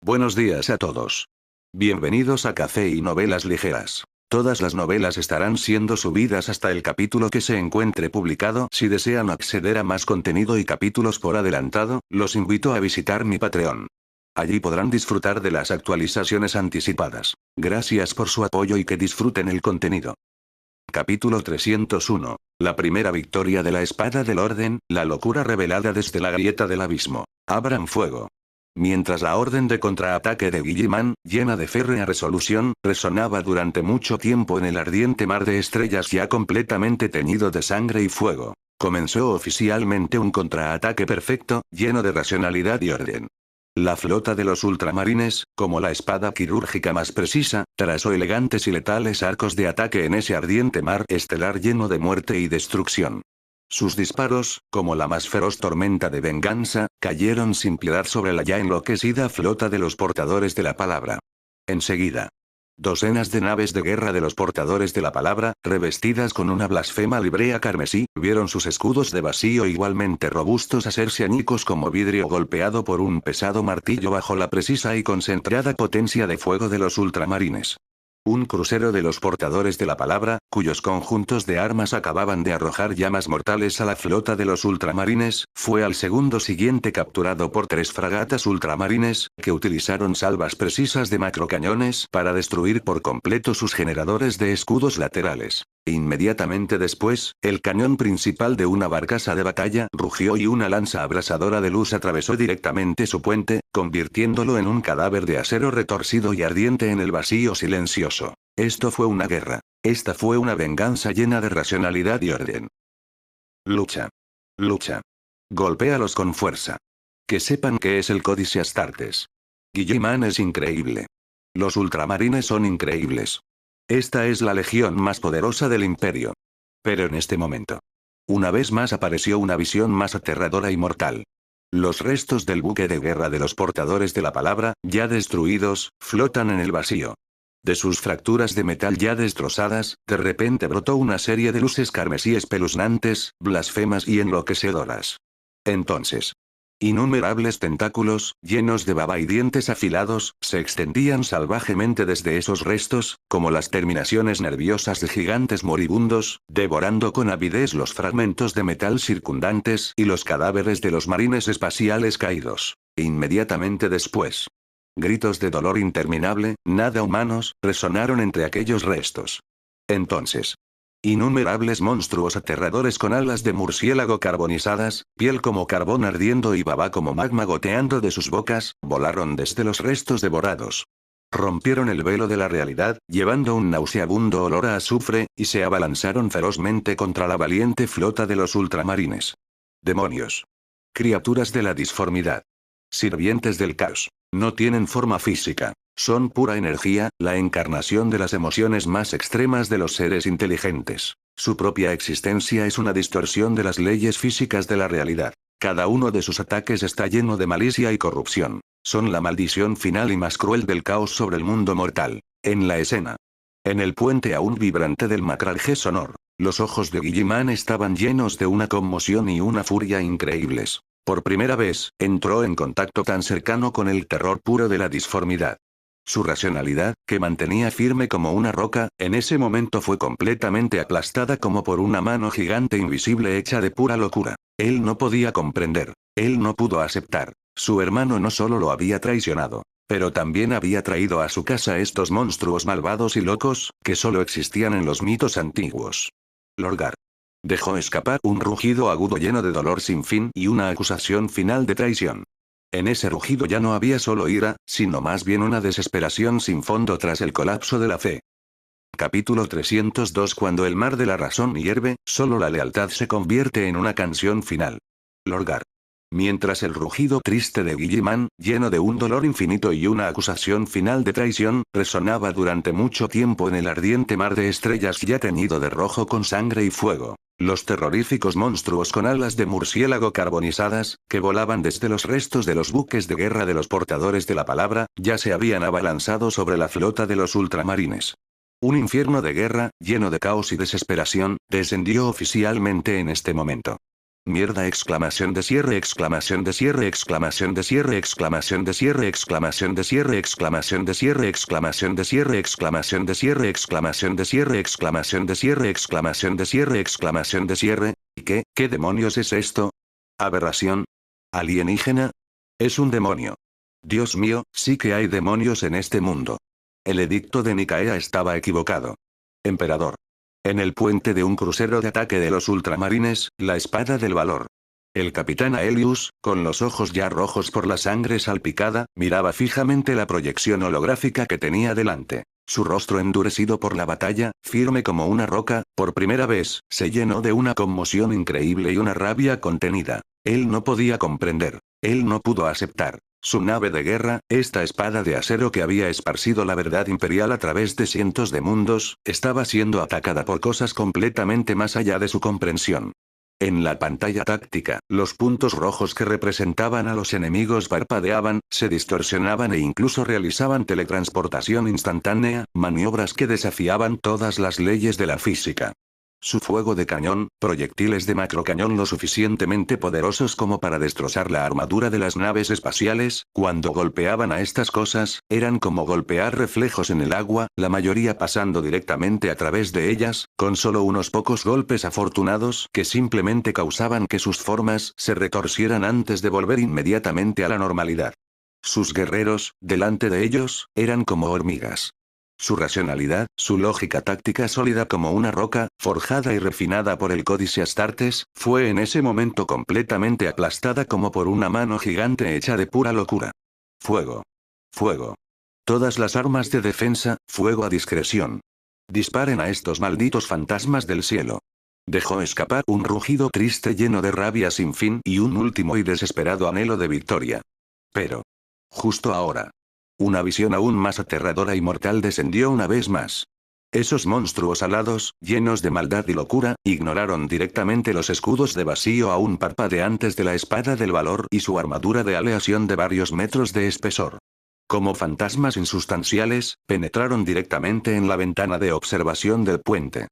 Buenos días a todos. Bienvenidos a Café y Novelas Ligeras. Todas las novelas estarán siendo subidas hasta el capítulo que se encuentre publicado. Si desean acceder a más contenido y capítulos por adelantado, los invito a visitar mi Patreon. Allí podrán disfrutar de las actualizaciones anticipadas. Gracias por su apoyo y que disfruten el contenido. Capítulo 301. La primera victoria de la Espada del Orden, la locura revelada desde la grieta del abismo. Abran fuego. Mientras la orden de contraataque de Guilliman, llena de férrea resolución, resonaba durante mucho tiempo en el ardiente mar de estrellas ya completamente teñido de sangre y fuego, comenzó oficialmente un contraataque perfecto, lleno de racionalidad y orden. La flota de los ultramarines, como la espada quirúrgica más precisa, trazó elegantes y letales arcos de ataque en ese ardiente mar estelar lleno de muerte y destrucción. Sus disparos, como la más feroz tormenta de venganza, cayeron sin piedad sobre la ya enloquecida flota de los portadores de la palabra. Enseguida, docenas de naves de guerra de los portadores de la palabra, revestidas con una blasfema librea carmesí, vieron sus escudos de vacío igualmente robustos hacerse añicos como vidrio golpeado por un pesado martillo bajo la precisa y concentrada potencia de fuego de los ultramarines. Un crucero de los portadores de la palabra, cuyos conjuntos de armas acababan de arrojar llamas mortales a la flota de los ultramarines, fue al segundo siguiente capturado por 3 fragatas ultramarines, que utilizaron salvas precisas de macrocañones para destruir por completo sus generadores de escudos laterales. Inmediatamente después, el cañón principal de una barcaza de batalla rugió y una lanza abrasadora de luz atravesó directamente su puente, convirtiéndolo en un cadáver de acero retorcido y ardiente en el vacío silencioso. Esto fue una guerra. Esta fue una venganza llena de racionalidad y orden. Lucha. Lucha. Golpéalos con fuerza. Que sepan que es el Códice Astartes. Guilliman es increíble. Los ultramarines son increíbles. Esta es la legión más poderosa del imperio. Pero en este momento, una vez más apareció una visión más aterradora y mortal. Los restos del buque de guerra de los portadores de la palabra, ya destruidos, flotan en el vacío. De sus fracturas de metal ya destrozadas, de repente brotó una serie de luces carmesí espeluznantes, blasfemas y enloquecedoras. Entonces, innumerables tentáculos, llenos de baba y dientes afilados, se extendían salvajemente desde esos restos, como las terminaciones nerviosas de gigantes moribundos, devorando con avidez los fragmentos de metal circundantes y los cadáveres de los marines espaciales caídos. Inmediatamente después, gritos de dolor interminable, nada humanos, resonaron entre aquellos restos. Entonces, innumerables monstruos aterradores con alas de murciélago carbonizadas, piel como carbón ardiendo y baba como magma goteando de sus bocas, volaron desde los restos devorados. Rompieron el velo de la realidad, llevando un nauseabundo olor a azufre, y se abalanzaron ferozmente contra la valiente flota de los ultramarines. Demonios. Criaturas de la disformidad. Sirvientes del caos. No tienen forma física. Son pura energía, la encarnación de las emociones más extremas de los seres inteligentes. Su propia existencia es una distorsión de las leyes físicas de la realidad. Cada uno de sus ataques está lleno de malicia y corrupción. Son la maldición final y más cruel del caos sobre el mundo mortal. En la escena. En el puente aún vibrante del Macrarge Sonor, los ojos de Guilliman estaban llenos de una conmoción y una furia increíbles. Por primera vez, entró en contacto tan cercano con el terror puro de la disformidad. Su racionalidad, que mantenía firme como una roca, en ese momento fue completamente aplastada como por una mano gigante invisible hecha de pura locura. Él no podía comprender. Él no pudo aceptar. Su hermano no solo lo había traicionado, pero también había traído a su casa estos monstruos malvados y locos, que solo existían en los mitos antiguos. Lorgar. Dejó escapar un rugido agudo lleno de dolor sin fin y una acusación final de traición. En ese rugido ya no había solo ira, sino más bien una desesperación sin fondo tras el colapso de la fe. Capítulo 302. Cuando el mar de la razón hierve, solo la lealtad se convierte en una canción final. Lorgar. Mientras el rugido triste de Guilliman, lleno de un dolor infinito y una acusación final de traición, resonaba durante mucho tiempo en el ardiente mar de estrellas ya teñido de rojo con sangre y fuego, los terroríficos monstruos con alas de murciélago carbonizadas, que volaban desde los restos de los buques de guerra de los portadores de la palabra, ya se habían abalanzado sobre la flota de los ultramarines. Un infierno de guerra, lleno de caos y desesperación, descendió oficialmente en este momento. Mierda, exclamación de cierre, exclamación de cierre, exclamación de cierre, exclamación de cierre, exclamación de cierre, exclamación de cierre, exclamación de cierre, exclamación de cierre, exclamación de cierre, exclamación de cierre, exclamación de cierre, exclamación de cierre. ¿Y qué? ¿Qué demonios es esto? ¿Aberración? ¿Alienígena? Es un demonio. Dios mío, sí que hay demonios en este mundo. El edicto de Nicea estaba equivocado. Emperador. En el puente de un crucero de ataque de los ultramarines, la espada del valor. El capitán Aelius, con los ojos ya rojos por la sangre salpicada, miraba fijamente la proyección holográfica que tenía delante. Su rostro endurecido por la batalla, firme como una roca, por primera vez, se llenó de una conmoción increíble y una rabia contenida. Él no podía comprender. Él no pudo aceptar. Su nave de guerra, esta espada de acero que había esparcido la verdad imperial a través de cientos de mundos, estaba siendo atacada por cosas completamente más allá de su comprensión. En la pantalla táctica, los puntos rojos que representaban a los enemigos parpadeaban, se distorsionaban e incluso realizaban teletransportación instantánea, maniobras que desafiaban todas las leyes de la física. Su fuego de cañón, proyectiles de macrocañón lo suficientemente poderosos como para destrozar la armadura de las naves espaciales, cuando golpeaban a estas cosas, eran como golpear reflejos en el agua, la mayoría pasando directamente a través de ellas, con solo unos pocos golpes afortunados que simplemente causaban que sus formas se retorcieran antes de volver inmediatamente a la normalidad. Sus guerreros, delante de ellos, eran como hormigas. Su racionalidad, su lógica táctica sólida como una roca, forjada y refinada por el Códice Astartes, fue en ese momento completamente aplastada como por una mano gigante hecha de pura locura. Fuego. Fuego. Todas las armas de defensa, fuego a discreción. Disparen a estos malditos fantasmas del cielo. Dejó escapar un rugido triste lleno de rabia sin fin y un último y desesperado anhelo de victoria. Pero. Justo ahora. Una visión aún más aterradora y mortal descendió una vez más. Esos monstruos alados, llenos de maldad y locura, ignoraron directamente los escudos de vacío aún parpadeantes de la espada del valor y su armadura de aleación de varios metros de espesor. Como fantasmas insustanciales, penetraron directamente en la ventana de observación del puente.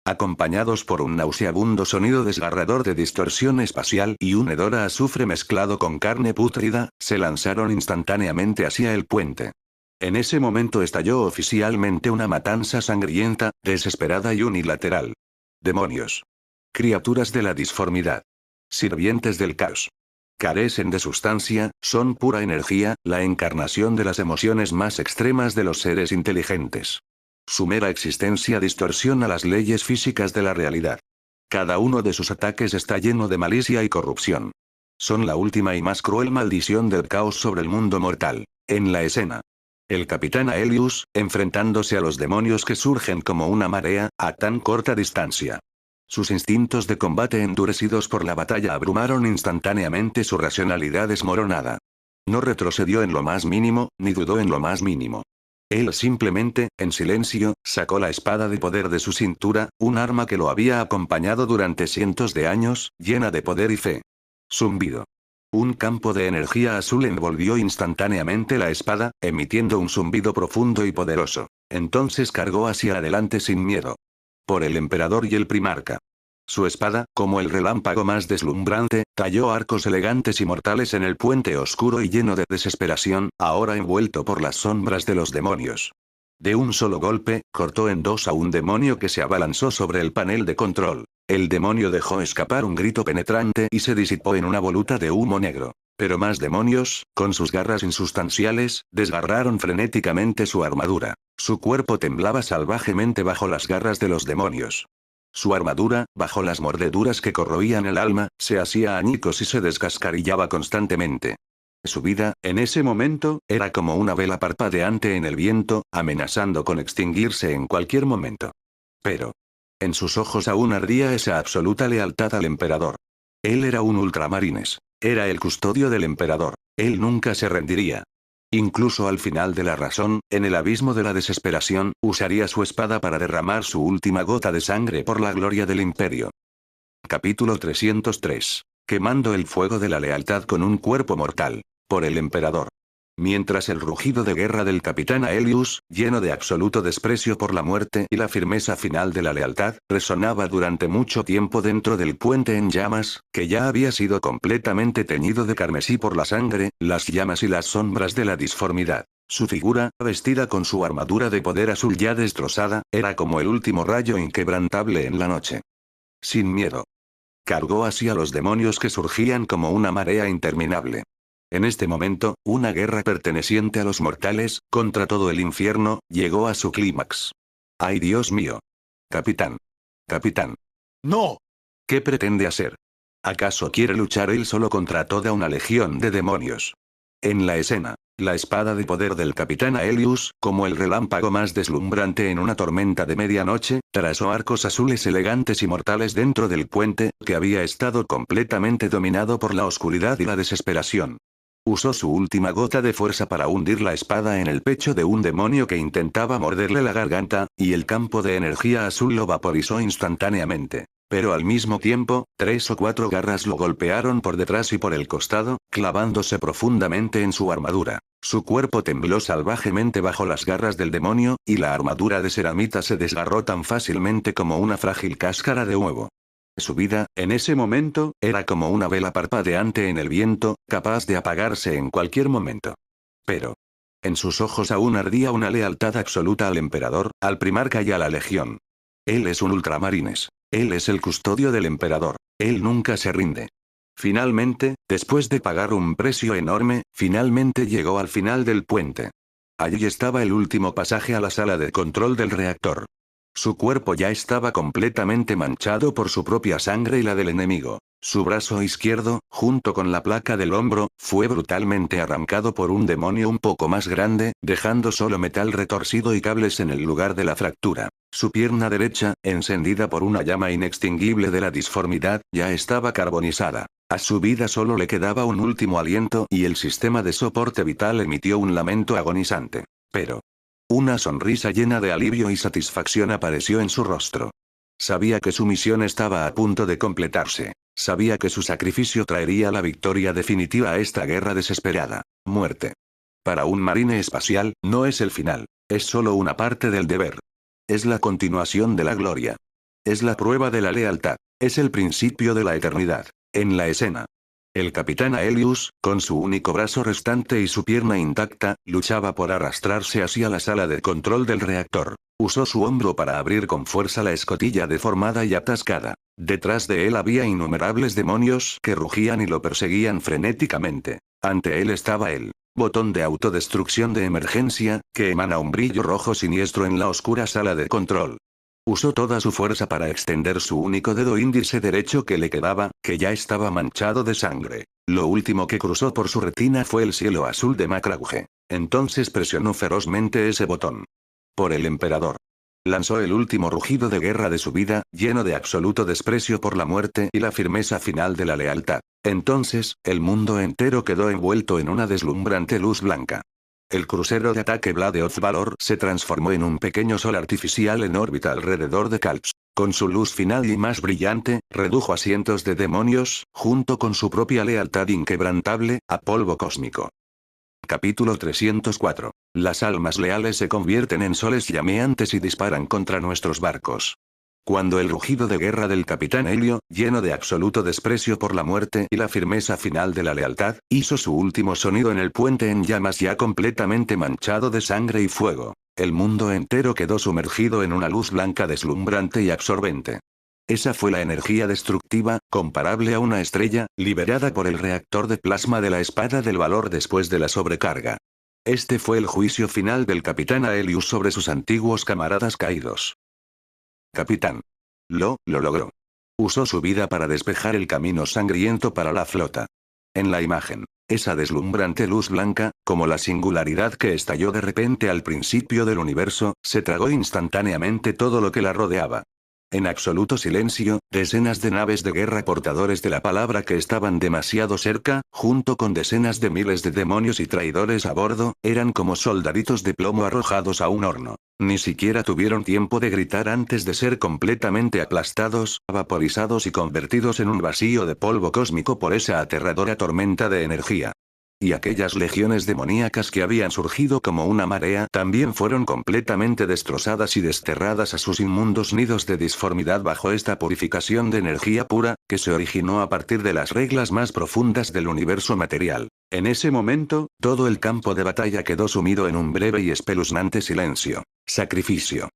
Acompañados por un nauseabundo sonido desgarrador de distorsión espacial y un hedor a azufre mezclado con carne pútrida, se lanzaron instantáneamente hacia el puente. En ese momento estalló oficialmente una matanza sangrienta, desesperada y unilateral. Demonios. Criaturas de la disformidad. Sirvientes del caos. Carecen de sustancia, son pura energía, la encarnación de las emociones más extremas de los seres inteligentes. Su mera existencia distorsiona las leyes físicas de la realidad. Cada uno de sus ataques está lleno de malicia y corrupción. Son la última y más cruel maldición del caos sobre el mundo mortal. En la escena. El capitán Aelius, enfrentándose a los demonios que surgen como una marea, a tan corta distancia. Sus instintos de combate endurecidos por la batalla abrumaron instantáneamente su racionalidad desmoronada. No retrocedió en lo más mínimo, ni dudó en lo más mínimo. Él simplemente, en silencio, sacó la espada de poder de su cintura, un arma que lo había acompañado durante cientos de años, llena de poder y fe. Zumbido. Un campo de energía azul envolvió instantáneamente la espada, emitiendo un zumbido profundo y poderoso. Entonces cargó hacia adelante sin miedo. Por el emperador y el primarca. Su espada, como el relámpago más deslumbrante, talló arcos elegantes y mortales en el puente oscuro y lleno de desesperación, ahora envuelto por las sombras de los demonios. De un solo golpe, cortó en dos a un demonio que se abalanzó sobre el panel de control. El demonio dejó escapar un grito penetrante y se disipó en una voluta de humo negro. Pero más demonios, con sus garras insustanciales, desgarraron frenéticamente su armadura. Su cuerpo temblaba salvajemente bajo las garras de los demonios. Su armadura, bajo las mordeduras que corroían el alma, se hacía añicos y se descascarillaba constantemente. Su vida, en ese momento, era como una vela parpadeante en el viento, amenazando con extinguirse en cualquier momento. Pero. En sus ojos aún ardía esa absoluta lealtad al emperador. Él era un ultramarines. Era el custodio del emperador. Él nunca se rendiría. Incluso al final de la razón, en el abismo de la desesperación, usaría su espada para derramar su última gota de sangre por la gloria del imperio. Capítulo 303. Quemando el fuego de la lealtad con un cuerpo mortal. Por el emperador. Mientras el rugido de guerra del capitán Aelius, lleno de absoluto desprecio por la muerte y la firmeza final de la lealtad, resonaba durante mucho tiempo dentro del puente en llamas, que ya había sido completamente teñido de carmesí por la sangre, las llamas y las sombras de la disformidad. Su figura, vestida con su armadura de poder azul ya destrozada, era como el último rayo inquebrantable en la noche. Sin miedo. Cargó hacia los demonios que surgían como una marea interminable. En este momento, una guerra perteneciente a los mortales, contra todo el infierno, llegó a su clímax. ¡Ay, Dios mío! Capitán. Capitán. ¡No! ¿Qué pretende hacer? ¿Acaso quiere luchar él solo contra toda una legión de demonios? En la escena, la espada de poder del capitán Aelius, como el relámpago más deslumbrante en una tormenta de medianoche, trazó arcos azules elegantes y mortales dentro del puente, que había estado completamente dominado por la oscuridad y la desesperación. Usó su última gota de fuerza para hundir la espada en el pecho de un demonio que intentaba morderle la garganta, y el campo de energía azul lo vaporizó instantáneamente. Pero al mismo tiempo, 3 o 4 garras lo golpearon por detrás y por el costado, clavándose profundamente en su armadura. Su cuerpo tembló salvajemente bajo las garras del demonio, y la armadura de ceramita se desgarró tan fácilmente como una frágil cáscara de huevo. Su vida, en ese momento, era como una vela parpadeante en el viento, capaz de apagarse en cualquier momento. Pero en sus ojos aún ardía una lealtad absoluta al emperador, al primarca y a la legión. Él es un ultramarines. Él es el custodio del emperador. Él nunca se rinde. Finalmente, después de pagar un precio enorme, finalmente llegó al final del puente. Allí estaba el último pasaje a la sala de control del reactor. Su cuerpo ya estaba completamente manchado por su propia sangre y la del enemigo. Su brazo izquierdo, junto con la placa del hombro, fue brutalmente arrancado por un demonio un poco más grande, dejando solo metal retorcido y cables en el lugar de la fractura. Su pierna derecha, encendida por una llama inextinguible de la disformidad, ya estaba carbonizada. A su vida solo le quedaba un último aliento y el sistema de soporte vital emitió un lamento agonizante. Pero una sonrisa llena de alivio y satisfacción apareció en su rostro. Sabía que su misión estaba a punto de completarse. Sabía que su sacrificio traería la victoria definitiva a esta guerra desesperada. Muerte. Para un marine espacial, no es el final. Es solo una parte del deber. Es la continuación de la gloria. Es la prueba de la lealtad. Es el principio de la eternidad. En la escena, el capitán Aelius, con su único brazo restante y su pierna intacta, luchaba por arrastrarse hacia la sala de control del reactor. Usó su hombro para abrir con fuerza la escotilla deformada y atascada. Detrás de él había innumerables demonios que rugían y lo perseguían frenéticamente. Ante él estaba el botón de autodestrucción de emergencia, que emana un brillo rojo siniestro en la oscura sala de control. Usó toda su fuerza para extender su único dedo índice derecho que le quedaba, que ya estaba manchado de sangre. Lo último que cruzó por su retina fue el cielo azul de Macrauge. Entonces presionó ferozmente ese botón. Por el emperador. Lanzó el último rugido de guerra de su vida, lleno de absoluto desprecio por la muerte y la firmeza final de la lealtad. Entonces, el mundo entero quedó envuelto en una deslumbrante luz blanca. El crucero de ataque Blade of Valor se transformó en un pequeño sol artificial en órbita alrededor de Kalps. Con su luz final y más brillante, redujo a cientos de demonios, junto con su propia lealtad inquebrantable, a polvo cósmico. Capítulo 304. Las almas leales se convierten en soles llameantes y disparan contra nuestros barcos. Cuando el rugido de guerra del capitán Helio, lleno de absoluto desprecio por la muerte y la firmeza final de la lealtad, hizo su último sonido en el puente en llamas ya completamente manchado de sangre y fuego, el mundo entero quedó sumergido en una luz blanca deslumbrante y absorbente. Esa fue la energía destructiva, comparable a una estrella, liberada por el reactor de plasma de la espada del valor después de la sobrecarga. Este fue el juicio final del capitán Aelius sobre sus antiguos camaradas caídos. Capitán. Lo logró. Usó su vida para despejar el camino sangriento para la flota. En la imagen, esa deslumbrante luz blanca, como la singularidad que estalló de repente al principio del universo, se tragó instantáneamente todo lo que la rodeaba. En absoluto silencio, decenas de naves de guerra portadores de la palabra que estaban demasiado cerca, junto con decenas de miles de demonios y traidores a bordo, eran como soldaditos de plomo arrojados a un horno. Ni siquiera tuvieron tiempo de gritar antes de ser completamente aplastados, vaporizados y convertidos en un vacío de polvo cósmico por esa aterradora tormenta de energía. Y aquellas legiones demoníacas que habían surgido como una marea también fueron completamente destrozadas y desterradas a sus inmundos nidos de disformidad bajo esta purificación de energía pura, que se originó a partir de las reglas más profundas del universo material. En ese momento, todo el campo de batalla quedó sumido en un breve y espeluznante silencio. Sacrificio.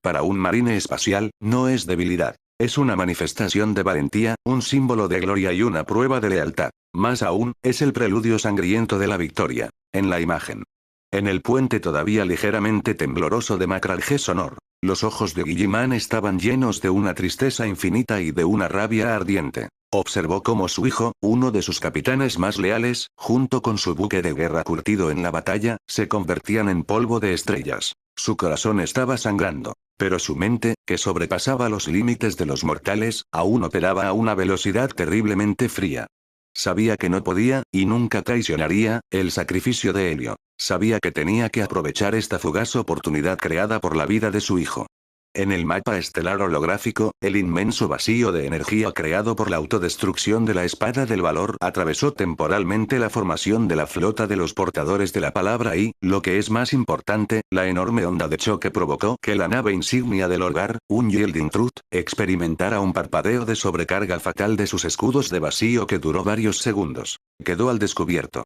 Para un marine espacial, no es debilidad. Es una manifestación de valentía, un símbolo de gloria y una prueba de lealtad. Más aún, es el preludio sangriento de la victoria. En la imagen. En el puente todavía ligeramente tembloroso de Macragge Sonor, los ojos de Guilliman estaban llenos de una tristeza infinita y de una rabia ardiente. Observó cómo su hijo, uno de sus capitanes más leales, junto con su buque de guerra curtido en la batalla, se convertían en polvo de estrellas. Su corazón estaba sangrando. Pero su mente, que sobrepasaba los límites de los mortales, aún operaba a una velocidad terriblemente fría. Sabía que no podía, y nunca traicionaría, el sacrificio de Helio. Sabía que tenía que aprovechar esta fugaz oportunidad creada por la vida de su hijo. En el mapa estelar holográfico, el inmenso vacío de energía creado por la autodestrucción de la espada del valor atravesó temporalmente la formación de la flota de los portadores de la palabra y, lo que es más importante, la enorme onda de choque provocó que la nave insignia del Orgar, un Yielding Truth, experimentara un parpadeo de sobrecarga fatal de sus escudos de vacío que duró varios segundos. Quedó al descubierto.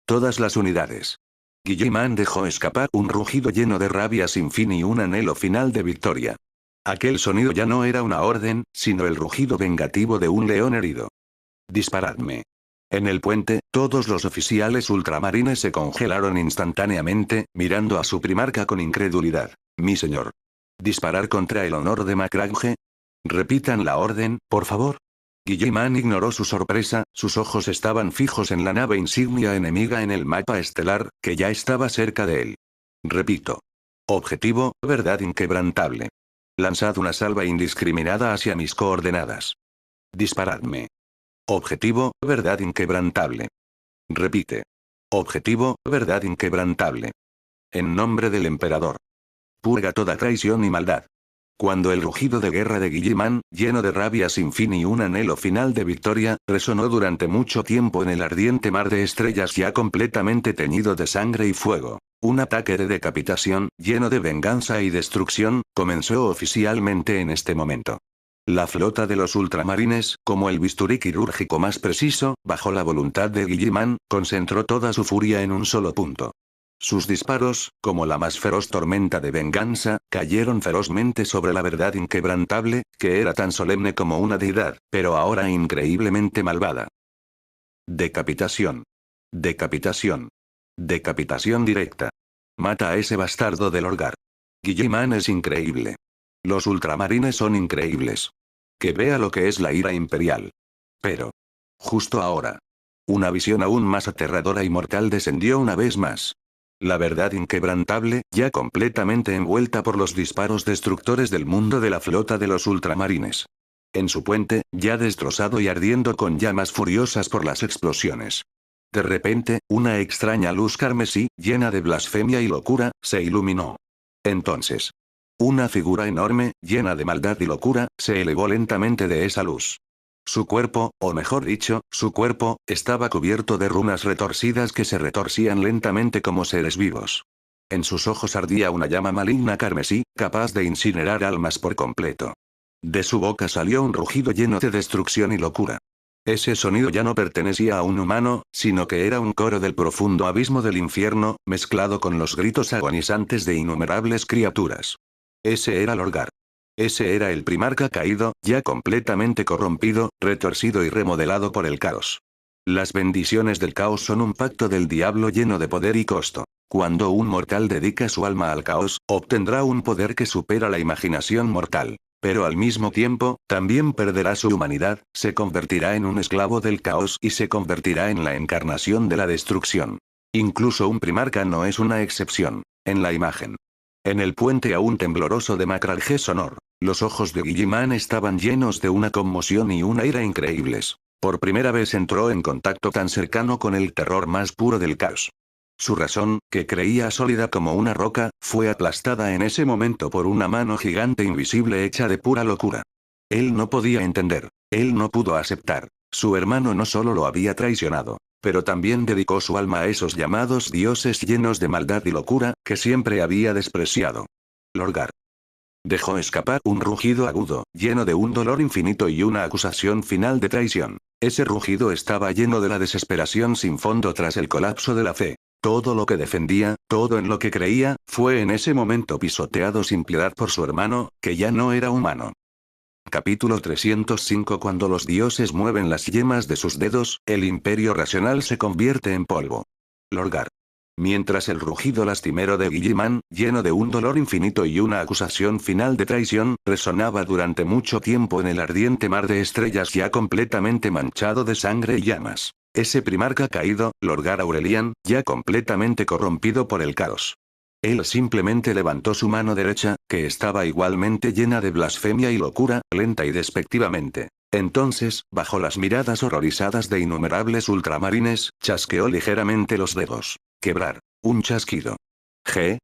Todas las unidades. Guilliman dejó escapar un rugido lleno de rabia sin fin y un anhelo final de victoria. Aquel sonido ya no era una orden, sino el rugido vengativo de un león herido. Disparadme. En el puente, todos los oficiales ultramarines se congelaron instantáneamente, mirando a su primarca con incredulidad. Mi señor. ¿Disparar contra el honor de Macragge? Repitan la orden, por favor. Guilliman ignoró su sorpresa, sus ojos estaban fijos en la nave insignia enemiga en el mapa estelar, que ya estaba cerca de él. Repito. Objetivo, verdad inquebrantable. Lanzad una salva indiscriminada hacia mis coordenadas. Disparadme. Objetivo, verdad inquebrantable. Repite. Objetivo, verdad inquebrantable. En nombre del emperador. Purga toda traición y maldad. Cuando el rugido de guerra de Guilliman, lleno de rabia sin fin y un anhelo final de victoria, resonó durante mucho tiempo en el ardiente mar de estrellas ya completamente teñido de sangre y fuego, un ataque de decapitación, lleno de venganza y destrucción, comenzó oficialmente en este momento. La flota de los ultramarines, como el bisturí quirúrgico más preciso, bajo la voluntad de Guilliman, concentró toda su furia en un solo punto. Sus disparos, como la más feroz tormenta de venganza, cayeron ferozmente sobre la verdad inquebrantable, que era tan solemne como una deidad, pero ahora increíblemente malvada. Decapitación. Decapitación. Decapitación directa. Mata a ese bastardo del Orgar. Guilliman es increíble. Los ultramarines son increíbles. Que vea lo que es la ira imperial. Pero. Justo ahora. Una visión aún más aterradora y mortal descendió una vez más. La verdad inquebrantable, ya completamente envuelta por los disparos destructores del mundo de la flota de los ultramarines. En su puente, ya destrozado y ardiendo con llamas furiosas por las explosiones. De repente, una extraña luz carmesí, llena de blasfemia y locura, se iluminó. Entonces. Una figura enorme, llena de maldad y locura, se elevó lentamente de esa luz. Su cuerpo, o mejor dicho, su cuerpo, estaba cubierto de runas retorcidas que se retorcían lentamente como seres vivos. En sus ojos ardía una llama maligna carmesí, capaz de incinerar almas por completo. De su boca salió un rugido lleno de destrucción y locura. Ese sonido ya no pertenecía a un humano, sino que era un coro del profundo abismo del infierno, mezclado con los gritos agonizantes de innumerables criaturas. Ese era Lorgar. Ese era el primarca caído, ya completamente corrompido, retorcido y remodelado por el caos. Las bendiciones del caos son un pacto del diablo lleno de poder y costo. Cuando un mortal dedica su alma al caos, obtendrá un poder que supera la imaginación mortal. Pero al mismo tiempo, también perderá su humanidad, se convertirá en un esclavo del caos y se convertirá en la encarnación de la destrucción. Incluso un primarca no es una excepción. En la imagen. En el puente aún tembloroso de Macragge Sonor, los ojos de Guilliman estaban llenos de una conmoción y una ira increíbles. Por primera vez entró en contacto tan cercano con el terror más puro del caos. Su razón, que creía sólida como una roca, fue aplastada en ese momento por una mano gigante invisible hecha de pura locura. Él no podía entender. Él no pudo aceptar. Su hermano no solo lo había traicionado. Pero también dedicó su alma a esos llamados dioses llenos de maldad y locura, que siempre había despreciado. Lorgar. Dejó escapar un rugido agudo, lleno de un dolor infinito y una acusación final de traición. Ese rugido estaba lleno de la desesperación sin fondo tras el colapso de la fe. Todo lo que defendía, todo en lo que creía, fue en ese momento pisoteado sin piedad por su hermano, que ya no era humano. Capítulo 305. Cuando los dioses mueven las yemas de sus dedos, el imperio racional se convierte en polvo. Lorgar. Mientras el rugido lastimero de Guilliman, lleno de un dolor infinito y una acusación final de traición, resonaba durante mucho tiempo en el ardiente mar de estrellas ya completamente manchado de sangre y llamas. Ese primarca caído, Lorgar Aurelian, ya completamente corrompido por el caos. Él simplemente levantó su mano derecha, que estaba igualmente llena de blasfemia y locura, lenta y despectivamente. Entonces, bajo las miradas horrorizadas de innumerables ultramarines, chasqueó ligeramente los dedos. Quebrar. Un chasquido. G.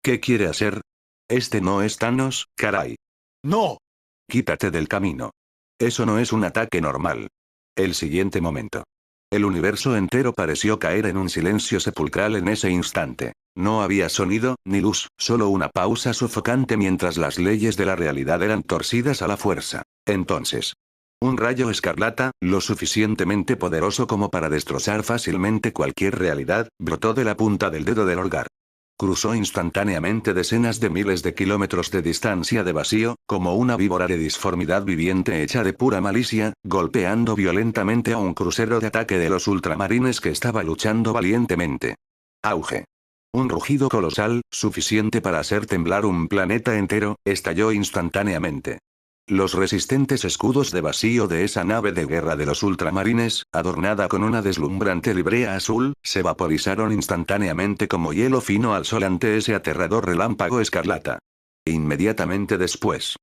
¿Qué quiere hacer? Este no es Thanos, caray. ¡No! Quítate del camino. Eso no es un ataque normal. El siguiente momento. El universo entero pareció caer en un silencio sepulcral en ese instante. No había sonido, ni luz, solo una pausa sofocante mientras las leyes de la realidad eran torcidas a la fuerza. Entonces. Un rayo escarlata, lo suficientemente poderoso como para destrozar fácilmente cualquier realidad, brotó de la punta del dedo de Lorgar. Cruzó instantáneamente decenas de miles de kilómetros de distancia de vacío, como una víbora de disformidad viviente hecha de pura malicia, golpeando violentamente a un crucero de ataque de los ultramarines que estaba luchando valientemente. Auge. Un rugido colosal, suficiente para hacer temblar un planeta entero, estalló instantáneamente. Los resistentes escudos de vacío de esa nave de guerra de los ultramarines, adornada con una deslumbrante librea azul, se vaporizaron instantáneamente como hielo fino al sol ante ese aterrador relámpago escarlata. Inmediatamente después.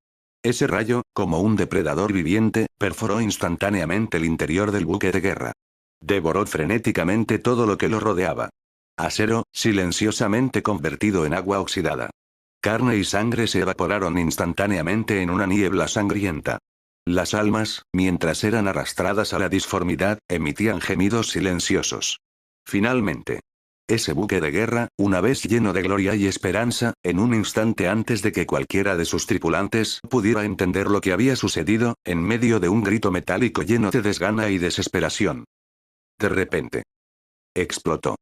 Ese rayo, como un depredador viviente, perforó instantáneamente el interior del buque de guerra. Devoró frenéticamente todo lo que lo rodeaba. Acero, silenciosamente convertido en agua oxidada. Carne y sangre se evaporaron instantáneamente en una niebla sangrienta. Las almas, mientras eran arrastradas a la disformidad, emitían gemidos silenciosos. Finalmente. Ese buque de guerra, una vez lleno de gloria y esperanza, en un instante antes de que cualquiera de sus tripulantes pudiera entender lo que había sucedido, en medio de un grito metálico lleno de desgana y desesperación. De repente. Explotó.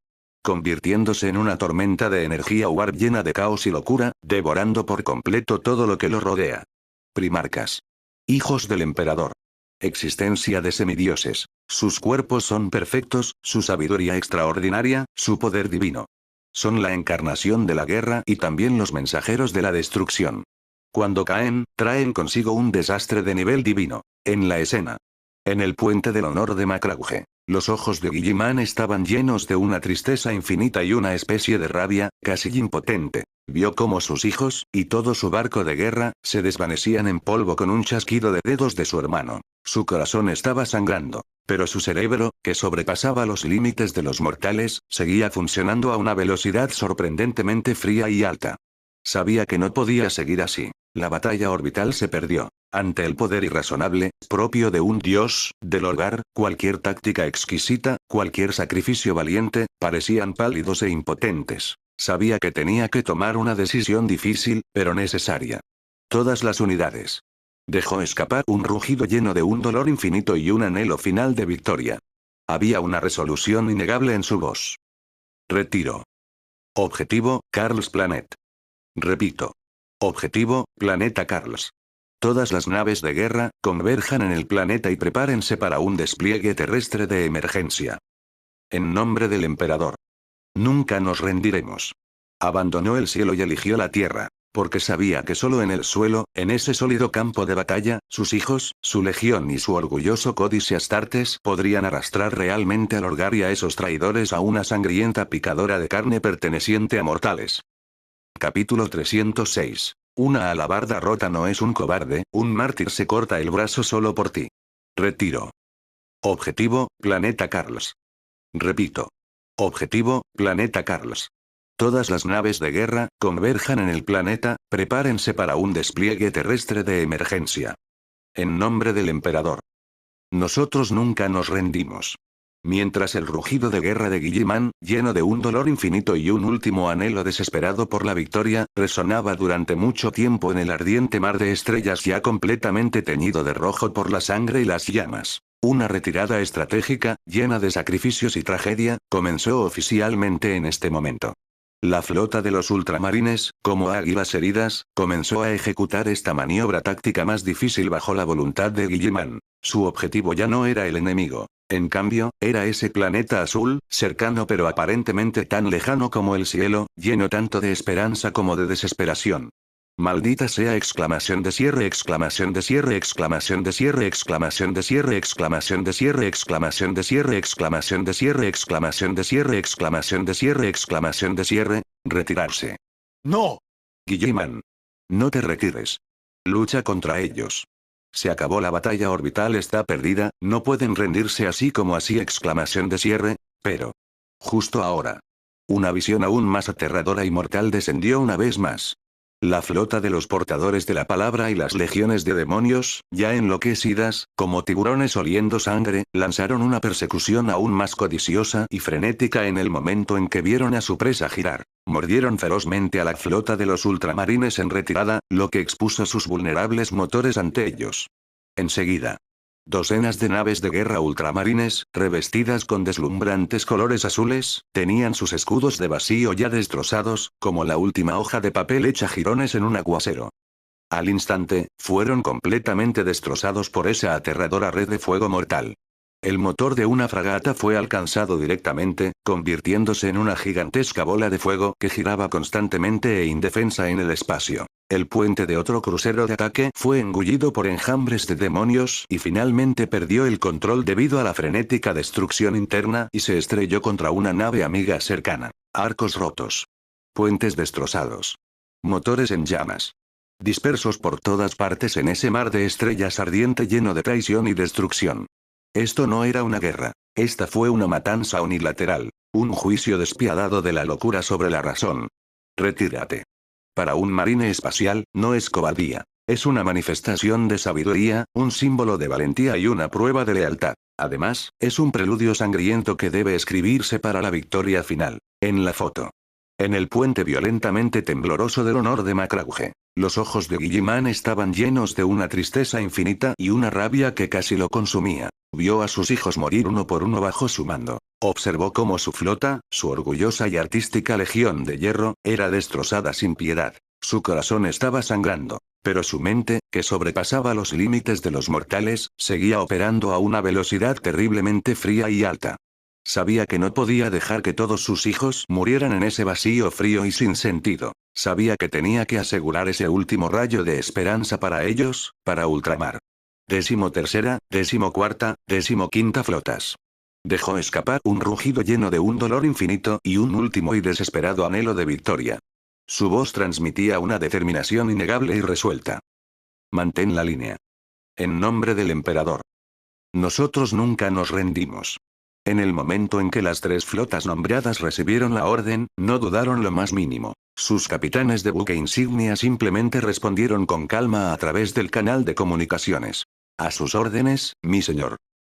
Convirtiéndose en una tormenta de energía warp llena de caos y locura, devorando por completo todo lo que lo rodea. Primarcas. Hijos del emperador. Existencia de semidioses. Sus cuerpos son perfectos, su sabiduría extraordinaria, su poder divino. Son la encarnación de la guerra y también los mensajeros de la destrucción. Cuando caen, traen consigo un desastre de nivel divino. En la escena. En el puente del honor de Macrauge. Los ojos de Guilliman estaban llenos de una tristeza infinita y una especie de rabia, casi impotente. Vio cómo sus hijos, y todo su barco de guerra, se desvanecían en polvo con un chasquido de dedos de su hermano. Su corazón estaba sangrando. Pero su cerebro, que sobrepasaba los límites de los mortales, seguía funcionando a una velocidad sorprendentemente fría y alta. Sabía que no podía seguir así. La batalla orbital se perdió. Ante el poder irrazonable, propio de un dios, del Lorgar, cualquier táctica exquisita, cualquier sacrificio valiente, parecían pálidos e impotentes. Sabía que tenía que tomar una decisión difícil, pero necesaria. Todas las unidades. Dejó escapar un rugido lleno de un dolor infinito y un anhelo final de victoria. Había una resolución innegable en su voz. Retiro. Objetivo, Carls Planet. Repito. Objetivo, Planeta Carls. Todas las naves de guerra, converjan en el planeta y prepárense para un despliegue terrestre de emergencia. En nombre del emperador. Nunca nos rendiremos. Abandonó el cielo y eligió la tierra, porque sabía que solo en el suelo, en ese sólido campo de batalla, sus hijos, su legión y su orgulloso códice Astartes podrían arrastrar realmente a Lorgar y a esos traidores a una sangrienta picadora de carne perteneciente a mortales. Capítulo 306. Una alabarda rota no es un cobarde, un mártir se corta el brazo solo por ti. Retiro. Objetivo, Planeta Carls. Repito. Objetivo, Planeta Carls. Todas las naves de guerra, converjan en el planeta, prepárense para un despliegue terrestre de emergencia. En nombre del emperador. Nosotros nunca nos rendimos. Mientras el rugido de guerra de Guilliman, lleno de un dolor infinito y un último anhelo desesperado por la victoria, resonaba durante mucho tiempo en el ardiente mar de estrellas ya completamente teñido de rojo por la sangre y las llamas. Una retirada estratégica, llena de sacrificios y tragedia, comenzó oficialmente en este momento. La flota de los ultramarines, como águilas heridas, comenzó a ejecutar esta maniobra táctica más difícil bajo la voluntad de Guilliman. Su objetivo ya no era el enemigo. En cambio, era ese planeta azul, cercano pero aparentemente tan lejano como el cielo, lleno tanto de esperanza como de desesperación. Maldita sea exclamación de cierre exclamación de cierre exclamación de cierre exclamación de cierre exclamación de cierre exclamación de cierre exclamación de cierre exclamación de cierre exclamación de cierre exclamación de cierre, retirarse. ¡No! Guilliman. No te retires. Lucha contra ellos. Se acabó la batalla orbital está perdida, no pueden rendirse así como así exclamación de cierre, pero... Justo ahora. Una visión aún más aterradora y mortal descendió una vez más. La flota de los portadores de la palabra y las legiones de demonios, ya enloquecidas, como tiburones oliendo sangre, lanzaron una persecución aún más codiciosa y frenética en el momento en que vieron a su presa girar. Mordieron ferozmente a la flota de los ultramarines en retirada, lo que expuso sus vulnerables motores ante ellos. Enseguida. Docenas de naves de guerra ultramarines, revestidas con deslumbrantes colores azules, tenían sus escudos de vacío ya destrozados, como la última hoja de papel hecha jirones en un aguacero. Al instante, fueron completamente destrozados por esa aterradora red de fuego mortal. El motor de una fragata fue alcanzado directamente, convirtiéndose en una gigantesca bola de fuego que giraba constantemente e indefensa en el espacio. El puente de otro crucero de ataque fue engullido por enjambres de demonios y finalmente perdió el control debido a la frenética destrucción interna y se estrelló contra una nave amiga cercana. Arcos rotos. Puentes destrozados. Motores en llamas. Dispersos por todas partes en ese mar de estrellas ardiente lleno de traición y destrucción. Esto no era una guerra. Esta fue una matanza unilateral. Un juicio despiadado de la locura sobre la razón. Retírate. Para un marine espacial, no es cobardía. Es una manifestación de sabiduría, un símbolo de valentía y una prueba de lealtad. Además, es un preludio sangriento que debe escribirse para la victoria final. En la foto. En el puente violentamente tembloroso del honor de Macrauge. Los ojos de Guilliman estaban llenos de una tristeza infinita y una rabia que casi lo consumía. Vio a sus hijos morir uno por uno bajo su mando. Observó cómo su flota, su orgullosa y artística legión de hierro, era destrozada sin piedad. Su corazón estaba sangrando. Pero su mente, que sobrepasaba los límites de los mortales, seguía operando a una velocidad terriblemente fría y alta. Sabía que no podía dejar que todos sus hijos murieran en ese vacío frío y sin sentido. Sabía que tenía que asegurar ese último rayo de esperanza para ellos, para ultramar. 13ª, 14ª, 15ª flotas. Dejó escapar un rugido lleno de un dolor infinito y un último y desesperado anhelo de victoria. Su voz transmitía una determinación innegable y resuelta. Mantén la línea. En nombre del emperador. Nosotros nunca nos rendimos. En el momento en que las 3 flotas nombradas recibieron la orden, no dudaron lo más mínimo. Sus capitanes de buque insignia simplemente respondieron con calma a través del canal de comunicaciones. A sus órdenes, mi señor.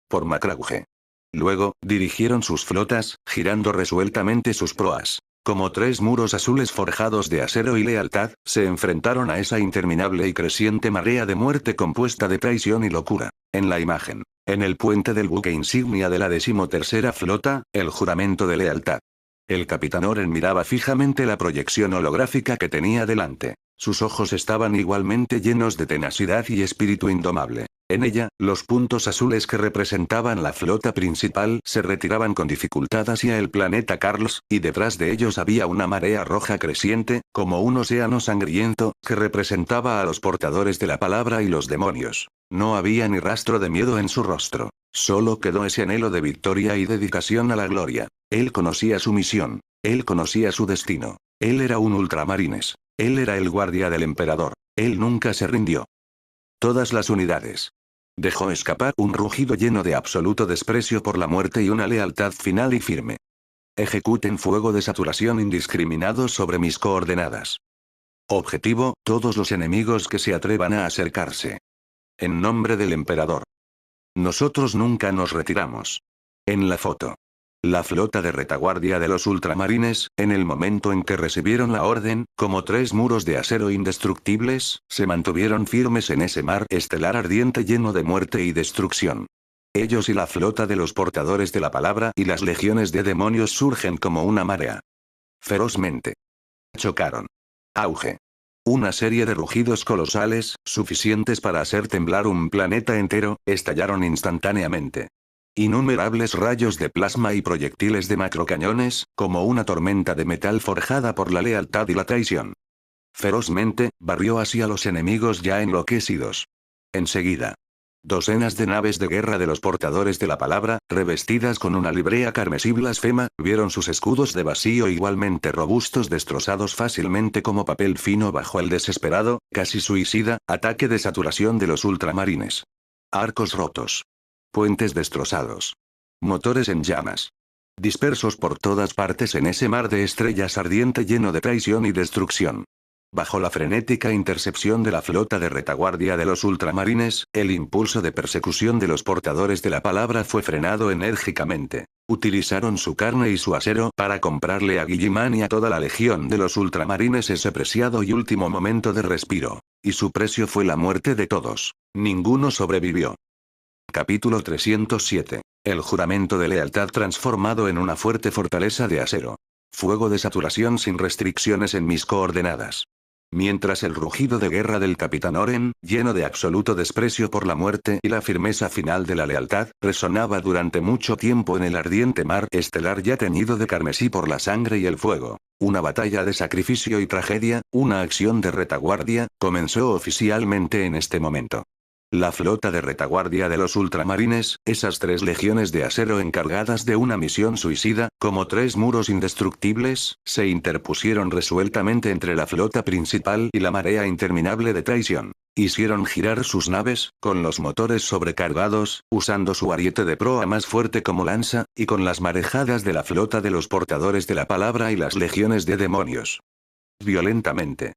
Por Macrauge. Luego, dirigieron sus flotas, girando resueltamente sus proas. Como 3 muros azules forjados de acero y lealtad, se enfrentaron a esa interminable y creciente marea de muerte compuesta de traición y locura. En la imagen. En el puente del buque insignia de la 13ª flota, el juramento de lealtad. El capitán Oren miraba fijamente la proyección holográfica que tenía delante. Sus ojos estaban igualmente llenos de tenacidad y espíritu indomable. En ella, los puntos azules que representaban la flota principal se retiraban con dificultad hacia el planeta Carlos, y detrás de ellos había una marea roja creciente, como un océano sangriento, que representaba a los portadores de la palabra y los demonios. No había ni rastro de miedo en su rostro. Solo quedó ese anhelo de victoria y dedicación a la gloria. Él conocía su misión. Él conocía su destino. Él era un ultramarines. Él era el guardia del emperador. Él nunca se rindió. Todas las unidades. Dejó escapar un rugido lleno de absoluto desprecio por la muerte y una lealtad final y firme. Ejecuten fuego de saturación indiscriminado sobre mis coordenadas. Objetivo, todos los enemigos que se atrevan a acercarse. En nombre del emperador. Nosotros nunca nos retiramos. En la foto. La flota de retaguardia de los ultramarines, en el momento en que recibieron la orden, como 3 muros de acero indestructibles, se mantuvieron firmes en ese mar estelar ardiente lleno de muerte y destrucción. Ellos y la flota de los portadores de la palabra y las legiones de demonios surgen como una marea. Ferozmente. Chocaron. Auge. Una serie de rugidos colosales, suficientes para hacer temblar un planeta entero, estallaron instantáneamente. Innumerables rayos de plasma y proyectiles de macrocañones, como una tormenta de metal forjada por la lealtad y la traición. Ferozmente, barrió hacia los enemigos ya enloquecidos. Enseguida. Docenas de naves de guerra de los portadores de la palabra, revestidas con una librea carmesí blasfema, vieron sus escudos de vacío igualmente robustos destrozados fácilmente como papel fino bajo el desesperado, casi suicida, ataque de saturación de los ultramarines. Arcos rotos. Puentes destrozados. Motores en llamas. Dispersos por todas partes en ese mar de estrellas ardiente lleno de traición y destrucción. Bajo la frenética intercepción de la flota de retaguardia de los ultramarines, el impulso de persecución de los portadores de la palabra fue frenado enérgicamente. Utilizaron su carne y su acero para comprarle a Guilliman y a toda la legión de los ultramarines ese preciado y último momento de respiro. Y su precio fue la muerte de todos. Ninguno sobrevivió. Capítulo 307. El juramento de lealtad transformado en una fuerte fortaleza de acero. Fuego de saturación sin restricciones en mis coordenadas. Mientras el rugido de guerra del capitán Oren, lleno de absoluto desprecio por la muerte y la firmeza final de la lealtad, resonaba durante mucho tiempo en el ardiente mar estelar ya teñido de carmesí por la sangre y el fuego. Una batalla de sacrificio y tragedia, una acción de retaguardia, comenzó oficialmente en este momento. La flota de retaguardia de los ultramarines, esas 3 legiones de acero encargadas de una misión suicida, como 3 muros indestructibles, se interpusieron resueltamente entre la flota principal y la marea interminable de traición. Hicieron girar sus naves, con los motores sobrecargados, usando su ariete de proa más fuerte como lanza, y con las marejadas de la flota de los portadores de la palabra y las legiones de demonios. Violentamente.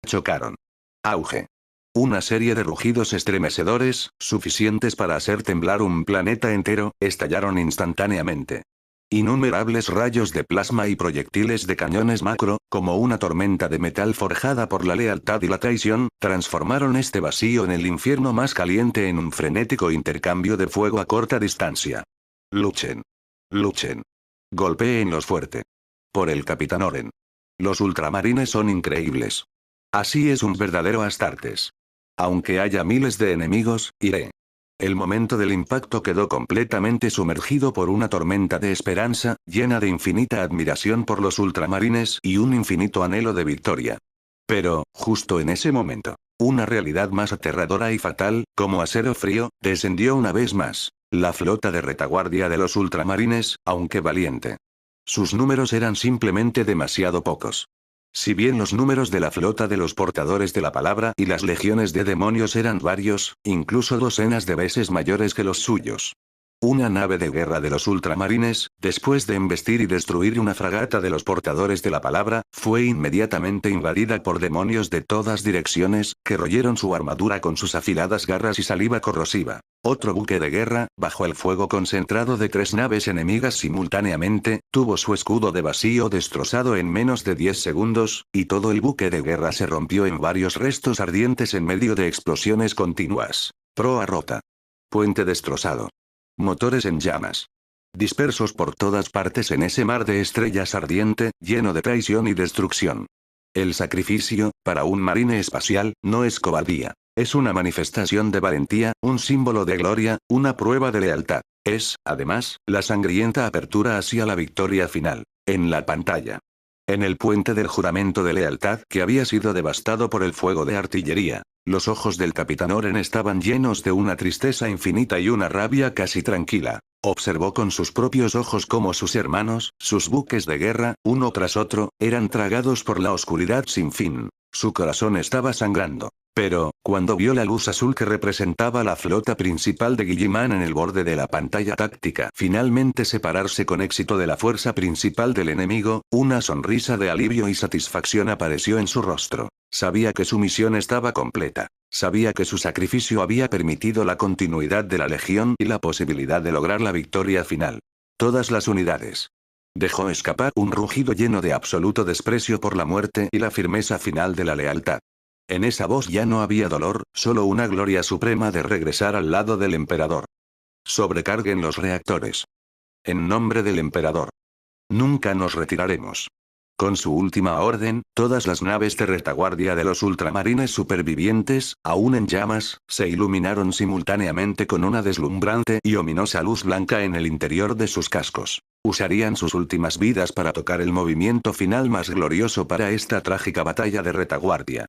Chocaron. Auge. Una serie de rugidos estremecedores, suficientes para hacer temblar un planeta entero, estallaron instantáneamente. Innumerables rayos de plasma y proyectiles de cañones macro, como una tormenta de metal forjada por la lealtad y la traición, transformaron este vacío en el infierno más caliente en un frenético intercambio de fuego a corta distancia. Luchen. Luchen. Golpéenlos fuerte. Por el capitán Oren. Los ultramarines son increíbles. Así es un verdadero Astartes. Aunque haya miles de enemigos, iré. El momento del impacto quedó completamente sumergido por una tormenta de esperanza, llena de infinita admiración por los ultramarines y un infinito anhelo de victoria. Pero, justo en ese momento, una realidad más aterradora y fatal, como acero frío, descendió una vez más. La flota de retaguardia de los ultramarines, aunque valiente. Sus números eran simplemente demasiado pocos. Si bien los números de la flota de los portadores de la palabra y las legiones de demonios eran varios, incluso docenas de veces mayores que los suyos. Una nave de guerra de los ultramarines, después de embestir y destruir una fragata de los portadores de la palabra, fue inmediatamente invadida por demonios de todas direcciones, que royeron su armadura con sus afiladas garras y saliva corrosiva. Otro buque de guerra, bajo el fuego concentrado de 3 naves enemigas simultáneamente, tuvo su escudo de vacío destrozado en menos de 10 segundos, y todo el buque de guerra se rompió en varios restos ardientes en medio de explosiones continuas. Proa rota. Puente destrozado. Motores en llamas. Dispersos por todas partes en ese mar de estrellas ardiente, lleno de traición y destrucción. El sacrificio, para un marine espacial, no es cobardía. Es una manifestación de valentía, un símbolo de gloria, una prueba de lealtad. Es, además, la sangrienta apertura hacia la victoria final. En la pantalla. En el puente del juramento de lealtad que había sido devastado por el fuego de artillería. Los ojos del capitán Oren estaban llenos de una tristeza infinita y una rabia casi tranquila. Observó con sus propios ojos cómo sus hermanos, sus buques de guerra, uno tras otro, eran tragados por la oscuridad sin fin. Su corazón estaba sangrando. Pero, cuando vio la luz azul que representaba la flota principal de Guilliman en el borde de la pantalla táctica finalmente separarse con éxito de la fuerza principal del enemigo, una sonrisa de alivio y satisfacción apareció en su rostro. Sabía que su misión estaba completa. Sabía que su sacrificio había permitido la continuidad de la Legión y la posibilidad de lograr la victoria final. Todas las unidades. Dejó escapar un rugido lleno de absoluto desprecio por la muerte y la firmeza final de la lealtad. En esa voz ya no había dolor, solo una gloria suprema de regresar al lado del emperador. Sobrecarguen los reactores. En nombre del emperador. Nunca nos retiraremos. Con su última orden, todas las naves de retaguardia de los ultramarines supervivientes, aún en llamas, se iluminaron simultáneamente con una deslumbrante y ominosa luz blanca en el interior de sus cascos. Usarían sus últimas vidas para tocar el movimiento final más glorioso para esta trágica batalla de retaguardia.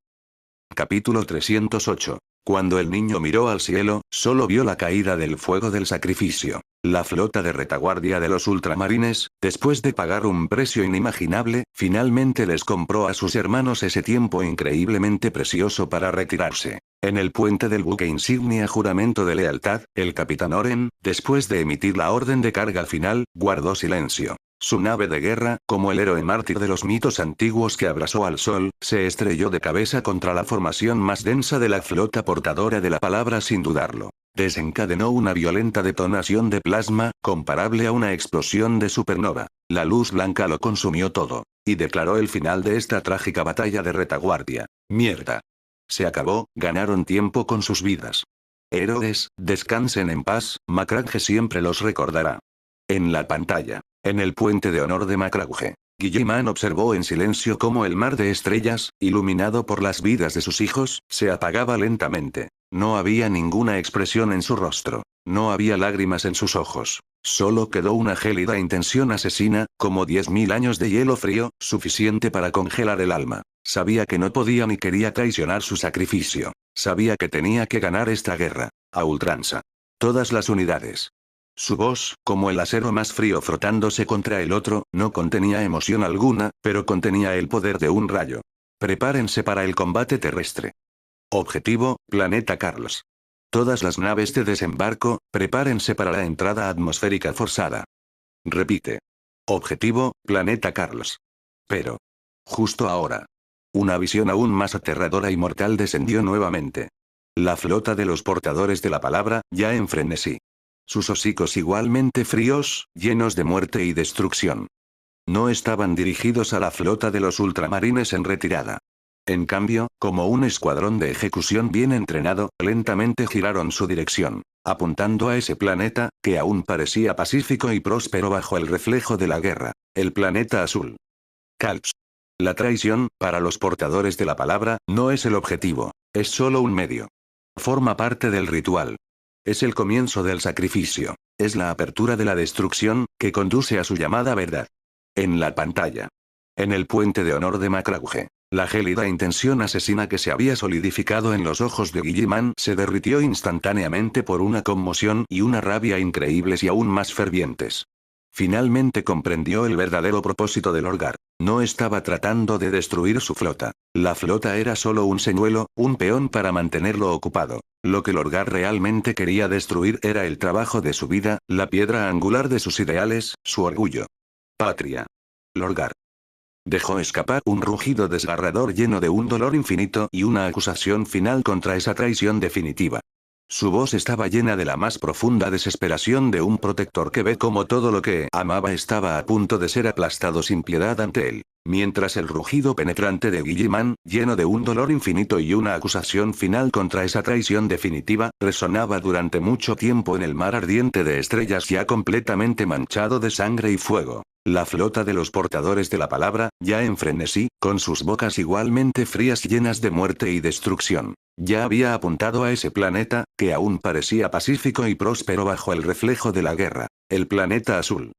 Capítulo 308. Cuando el niño miró al cielo, solo vio la caída del fuego del sacrificio. La flota de retaguardia de los ultramarines, después de pagar un precio inimaginable, finalmente les compró a sus hermanos ese tiempo increíblemente precioso para retirarse. En el puente del buque insignia Juramento de Lealtad, el capitán Oren, después de emitir la orden de carga final, guardó silencio. Su nave de guerra, como el héroe mártir de los mitos antiguos que abrazó al sol, se estrelló de cabeza contra la formación más densa de la flota portadora de la palabra sin dudarlo. Desencadenó una violenta detonación de plasma, comparable a una explosión de supernova. La luz blanca lo consumió todo. Y declaró el final de esta trágica batalla de retaguardia. Mierda. Se acabó, ganaron tiempo con sus vidas. Héroes, descansen en paz, Macragge siempre los recordará. En la pantalla. En el puente de honor de Macragge. Guilliman observó en silencio cómo el mar de estrellas, iluminado por las vidas de sus hijos, se apagaba lentamente. No había ninguna expresión en su rostro. No había lágrimas en sus ojos. Solo quedó una gélida intención asesina, como 10.000 años de hielo frío, suficiente para congelar el alma. Sabía que no podía ni quería traicionar su sacrificio. Sabía que tenía que ganar esta guerra. A ultranza. Todas las unidades. Su voz, como el acero más frío frotándose contra el otro, no contenía emoción alguna, pero contenía el poder de un rayo. Prepárense para el combate terrestre. Objetivo, Planeta Carlos. Todas las naves de desembarco, prepárense para la entrada atmosférica forzada. Repite. Objetivo, Planeta Carlos. Pero. Justo ahora. Una visión aún más aterradora y mortal descendió nuevamente. La flota de los portadores de la palabra, ya en frenesí. Sus hocicos igualmente fríos, llenos de muerte y destrucción. No estaban dirigidos a la flota de los ultramarines en retirada. En cambio, como un escuadrón de ejecución bien entrenado, lentamente giraron su dirección, apuntando a ese planeta, que aún parecía pacífico y próspero bajo el reflejo de la guerra. El planeta azul. Kalps. La traición, para los portadores de la palabra, no es el objetivo, es solo un medio. Forma parte del ritual. Es el comienzo del sacrificio. Es la apertura de la destrucción, que conduce a su llamada verdad. En la pantalla. En el puente de honor de Macragge. La gélida intención asesina que se había solidificado en los ojos de Guilliman se derritió instantáneamente por una conmoción y una rabia increíbles y aún más fervientes. Finalmente comprendió el verdadero propósito del Lorgar. No estaba tratando de destruir su flota. La flota era solo un señuelo, un peón para mantenerlo ocupado. Lo que Lorgar realmente quería destruir era el trabajo de su vida, la piedra angular de sus ideales, su orgullo. Patria. Lorgar. Dejó escapar un rugido desgarrador lleno de un dolor infinito y una acusación final contra esa traición definitiva. Su voz estaba llena de la más profunda desesperación de un protector que ve como todo lo que amaba estaba a punto de ser aplastado sin piedad ante él. Mientras el rugido penetrante de Guilliman, lleno de un dolor infinito y una acusación final contra esa traición definitiva, resonaba durante mucho tiempo en el mar ardiente de estrellas ya completamente manchado de sangre y fuego. La flota de los portadores de la palabra, ya en frenesí, con sus bocas igualmente frías llenas de muerte y destrucción. Ya había apuntado a ese planeta, que aún parecía pacífico y próspero bajo el reflejo de la guerra. El planeta azul.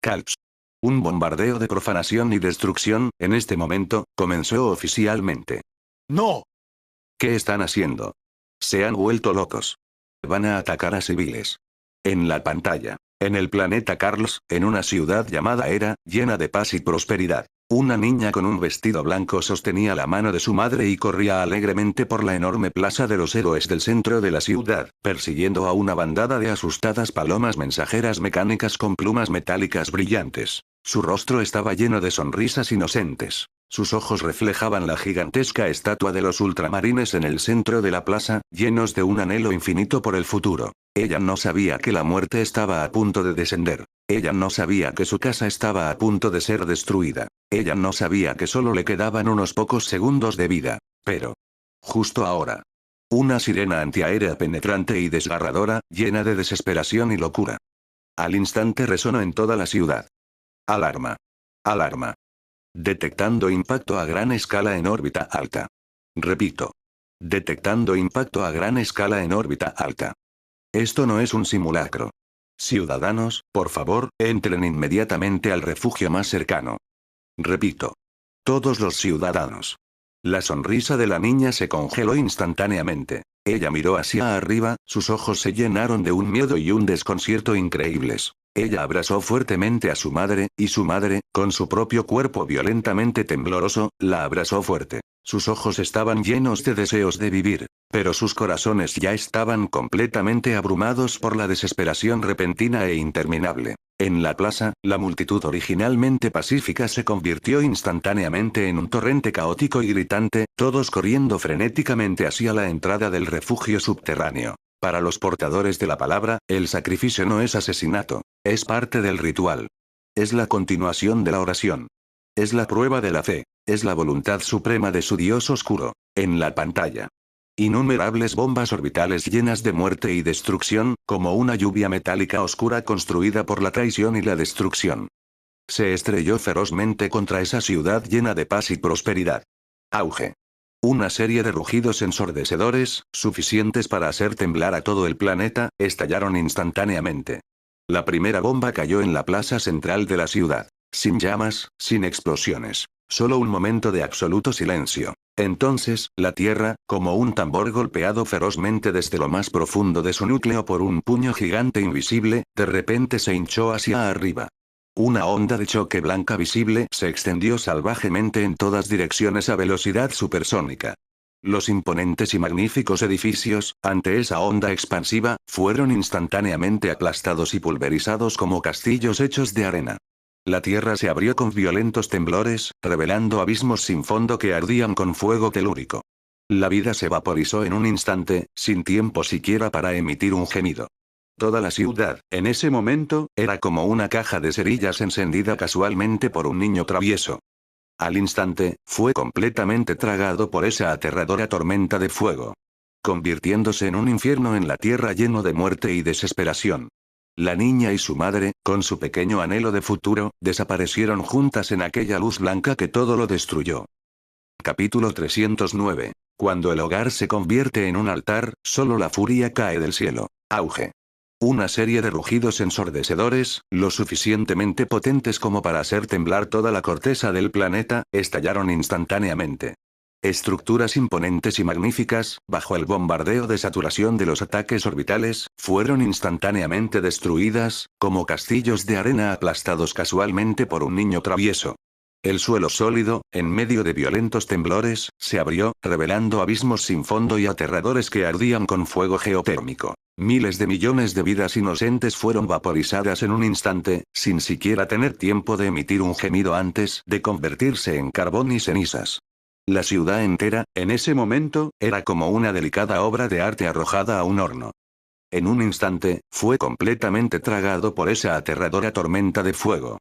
Kalps. Un bombardeo de profanación y destrucción, en este momento, comenzó oficialmente. ¡No! ¿Qué están haciendo? Se han vuelto locos. Van a atacar a civiles. En la pantalla. En el planeta Carlos, en una ciudad llamada Hera, llena de paz y prosperidad. Una niña con un vestido blanco sostenía la mano de su madre y corría alegremente por la enorme plaza de los héroes del centro de la ciudad, persiguiendo a una bandada de asustadas palomas mensajeras mecánicas con plumas metálicas brillantes. Su rostro estaba lleno de sonrisas inocentes. Sus ojos reflejaban la gigantesca estatua de los ultramarines en el centro de la plaza, llenos de un anhelo infinito por el futuro. Ella no sabía que la muerte estaba a punto de descender. Ella no sabía que su casa estaba a punto de ser destruida. Ella no sabía que solo le quedaban unos pocos segundos de vida. Pero, justo ahora, una sirena antiaérea penetrante y desgarradora, llena de desesperación y locura. Al instante resonó en toda la ciudad. Alarma. Alarma. Detectando impacto a gran escala en órbita alta. Repito. Detectando impacto a gran escala en órbita alta. Esto no es un simulacro. Ciudadanos, por favor, entren inmediatamente al refugio más cercano. Repito. Todos los ciudadanos. La sonrisa de la niña se congeló instantáneamente. Ella miró hacia arriba, sus ojos se llenaron de un miedo y un desconcierto increíbles. Ella abrazó fuertemente a su madre, y su madre, con su propio cuerpo violentamente tembloroso, la abrazó fuerte. Sus ojos estaban llenos de deseos de vivir, pero sus corazones ya estaban completamente abrumados por la desesperación repentina e interminable. En la plaza, la multitud originalmente pacífica se convirtió instantáneamente en un torrente caótico y gritante, todos corriendo frenéticamente hacia la entrada del refugio subterráneo. Para los portadores de la palabra, el sacrificio no es asesinato, es parte del ritual. Es la continuación de la oración. Es la prueba de la fe, es la voluntad suprema de su Dios oscuro. En la pantalla. Innumerables bombas orbitales llenas de muerte y destrucción, como una lluvia metálica oscura construida por la traición y la destrucción. Se estrelló ferozmente contra esa ciudad llena de paz y prosperidad. Auge. Una serie de rugidos ensordecedores, suficientes para hacer temblar a todo el planeta, estallaron instantáneamente. La primera bomba cayó en la plaza central de la ciudad. Sin llamas, sin explosiones. Solo un momento de absoluto silencio. Entonces, la Tierra, como un tambor golpeado ferozmente desde lo más profundo de su núcleo por un puño gigante invisible, de repente se hinchó hacia arriba. Una onda de choque blanca visible se extendió salvajemente en todas direcciones a velocidad supersónica. Los imponentes y magníficos edificios, ante esa onda expansiva, fueron instantáneamente aplastados y pulverizados como castillos hechos de arena. La tierra se abrió con violentos temblores, revelando abismos sin fondo que ardían con fuego telúrico. La vida se vaporizó en un instante, sin tiempo siquiera para emitir un gemido. Toda la ciudad, en ese momento, era como una caja de cerillas encendida casualmente por un niño travieso. Al instante, fue completamente tragado por esa aterradora tormenta de fuego, convirtiéndose en un infierno en la tierra lleno de muerte y desesperación. La niña y su madre, con su pequeño anhelo de futuro, desaparecieron juntas en aquella luz blanca que todo lo destruyó. Capítulo 309. Cuando el hogar se convierte en un altar, solo la furia cae del cielo. Auge. Una serie de rugidos ensordecedores, lo suficientemente potentes como para hacer temblar toda la corteza del planeta, estallaron instantáneamente. Estructuras imponentes y magníficas, bajo el bombardeo de saturación de los ataques orbitales, fueron instantáneamente destruidas, como castillos de arena aplastados casualmente por un niño travieso. El suelo sólido, en medio de violentos temblores, se abrió, revelando abismos sin fondo y aterradores que ardían con fuego geotérmico. Miles de millones de vidas inocentes fueron vaporizadas en un instante, sin siquiera tener tiempo de emitir un gemido antes de convertirse en carbón y cenizas. La ciudad entera, en ese momento, era como una delicada obra de arte arrojada a un horno. En un instante, fue completamente tragado por esa aterradora tormenta de fuego,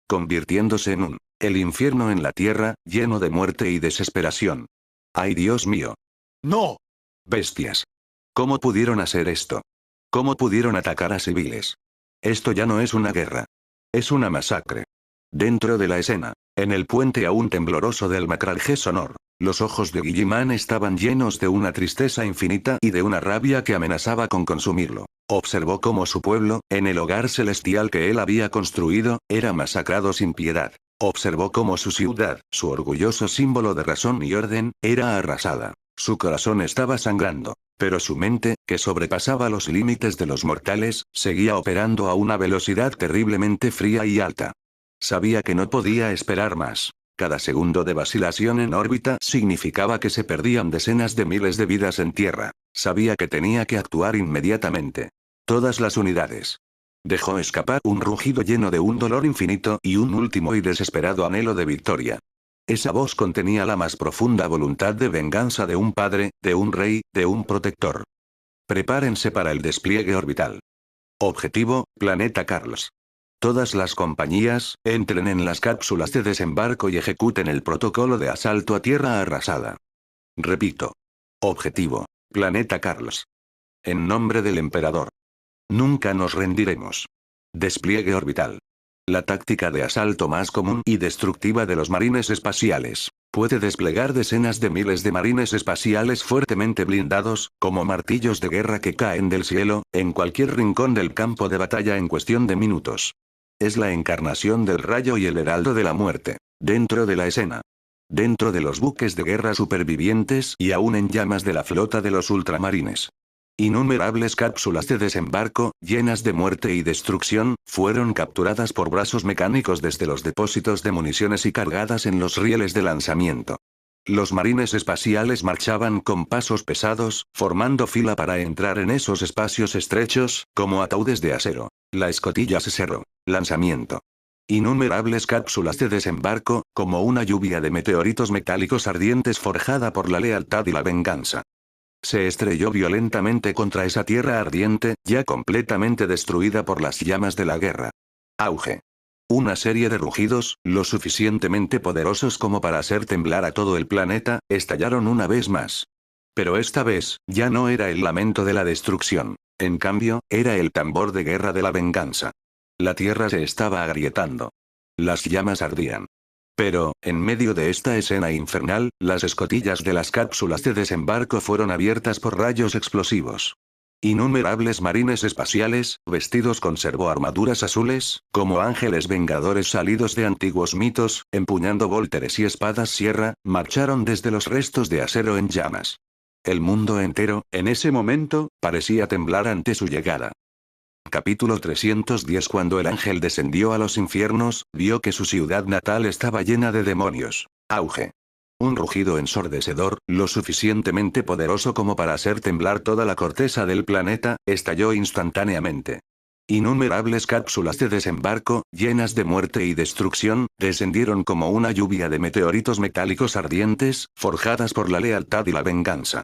convirtiéndose en el infierno en la tierra, lleno de muerte y desesperación. ¡Ay, Dios mío! ¡No! Bestias. ¿Cómo pudieron hacer esto? ¿Cómo pudieron atacar a civiles? Esto ya no es una guerra. Es una masacre. Dentro de la escena, en el puente aún tembloroso del Macralge Sonor, los ojos de Guilliman estaban llenos de una tristeza infinita y de una rabia que amenazaba con consumirlo. Observó cómo su pueblo, en el hogar celestial que él había construido, era masacrado sin piedad. Observó cómo su ciudad, su orgulloso símbolo de razón y orden, era arrasada. Su corazón estaba sangrando, pero su mente, que sobrepasaba los límites de los mortales, seguía operando a una velocidad terriblemente fría y alta. Sabía que no podía esperar más. Cada segundo de vacilación en órbita significaba que se perdían decenas de miles de vidas en tierra. Sabía que tenía que actuar inmediatamente. Todas las unidades. Dejó escapar un rugido lleno de un dolor infinito y un último y desesperado anhelo de victoria. Esa voz contenía la más profunda voluntad de venganza de un padre, de un rey, de un protector. Prepárense para el despliegue orbital. Objetivo, Planeta Carlos. Todas las compañías, entren en las cápsulas de desembarco y ejecuten el protocolo de asalto a tierra arrasada. Repito. Objetivo, Planeta Carlos. En nombre del emperador. Nunca nos rendiremos. Despliegue orbital. La táctica de asalto más común y destructiva de los marines espaciales. Puede desplegar decenas de miles de marines espaciales fuertemente blindados, como martillos de guerra que caen del cielo, en cualquier rincón del campo de batalla en cuestión de minutos. Es la encarnación del rayo y el heraldo de la muerte. Dentro de la escena. Dentro de los buques de guerra supervivientes y aún en llamas de la flota de los ultramarines. Innumerables cápsulas de desembarco, llenas de muerte y destrucción, fueron capturadas por brazos mecánicos desde los depósitos de municiones y cargadas en los rieles de lanzamiento. Los marines espaciales marchaban con pasos pesados, formando fila para entrar en esos espacios estrechos, como ataúdes de acero. La escotilla se cerró. Lanzamiento. Innumerables cápsulas de desembarco, como una lluvia de meteoritos metálicos ardientes forjada por la lealtad y la venganza. Se estrelló violentamente contra esa tierra ardiente, ya completamente destruida por las llamas de la guerra. Auge. Una serie de rugidos, lo suficientemente poderosos como para hacer temblar a todo el planeta, estallaron una vez más. Pero esta vez, ya no era el lamento de la destrucción. En cambio, era el tambor de guerra de la venganza. La tierra se estaba agrietando. Las llamas ardían. Pero, en medio de esta escena infernal, las escotillas de las cápsulas de desembarco fueron abiertas por rayos explosivos. Innumerables marines espaciales, vestidos con servoarmaduras azules, como ángeles vengadores salidos de antiguos mitos, empuñando volteres y espadas sierra, marcharon desde los restos de acero en llamas. El mundo entero, en ese momento, parecía temblar ante su llegada. Capítulo 310. Cuando el ángel descendió a los infiernos, vio que su ciudad natal estaba llena de demonios. Auge. Un rugido ensordecedor, lo suficientemente poderoso como para hacer temblar toda la corteza del planeta, estalló instantáneamente. Innumerables cápsulas de desembarco, llenas de muerte y destrucción, descendieron como una lluvia de meteoritos metálicos ardientes, forjadas por la lealtad y la venganza.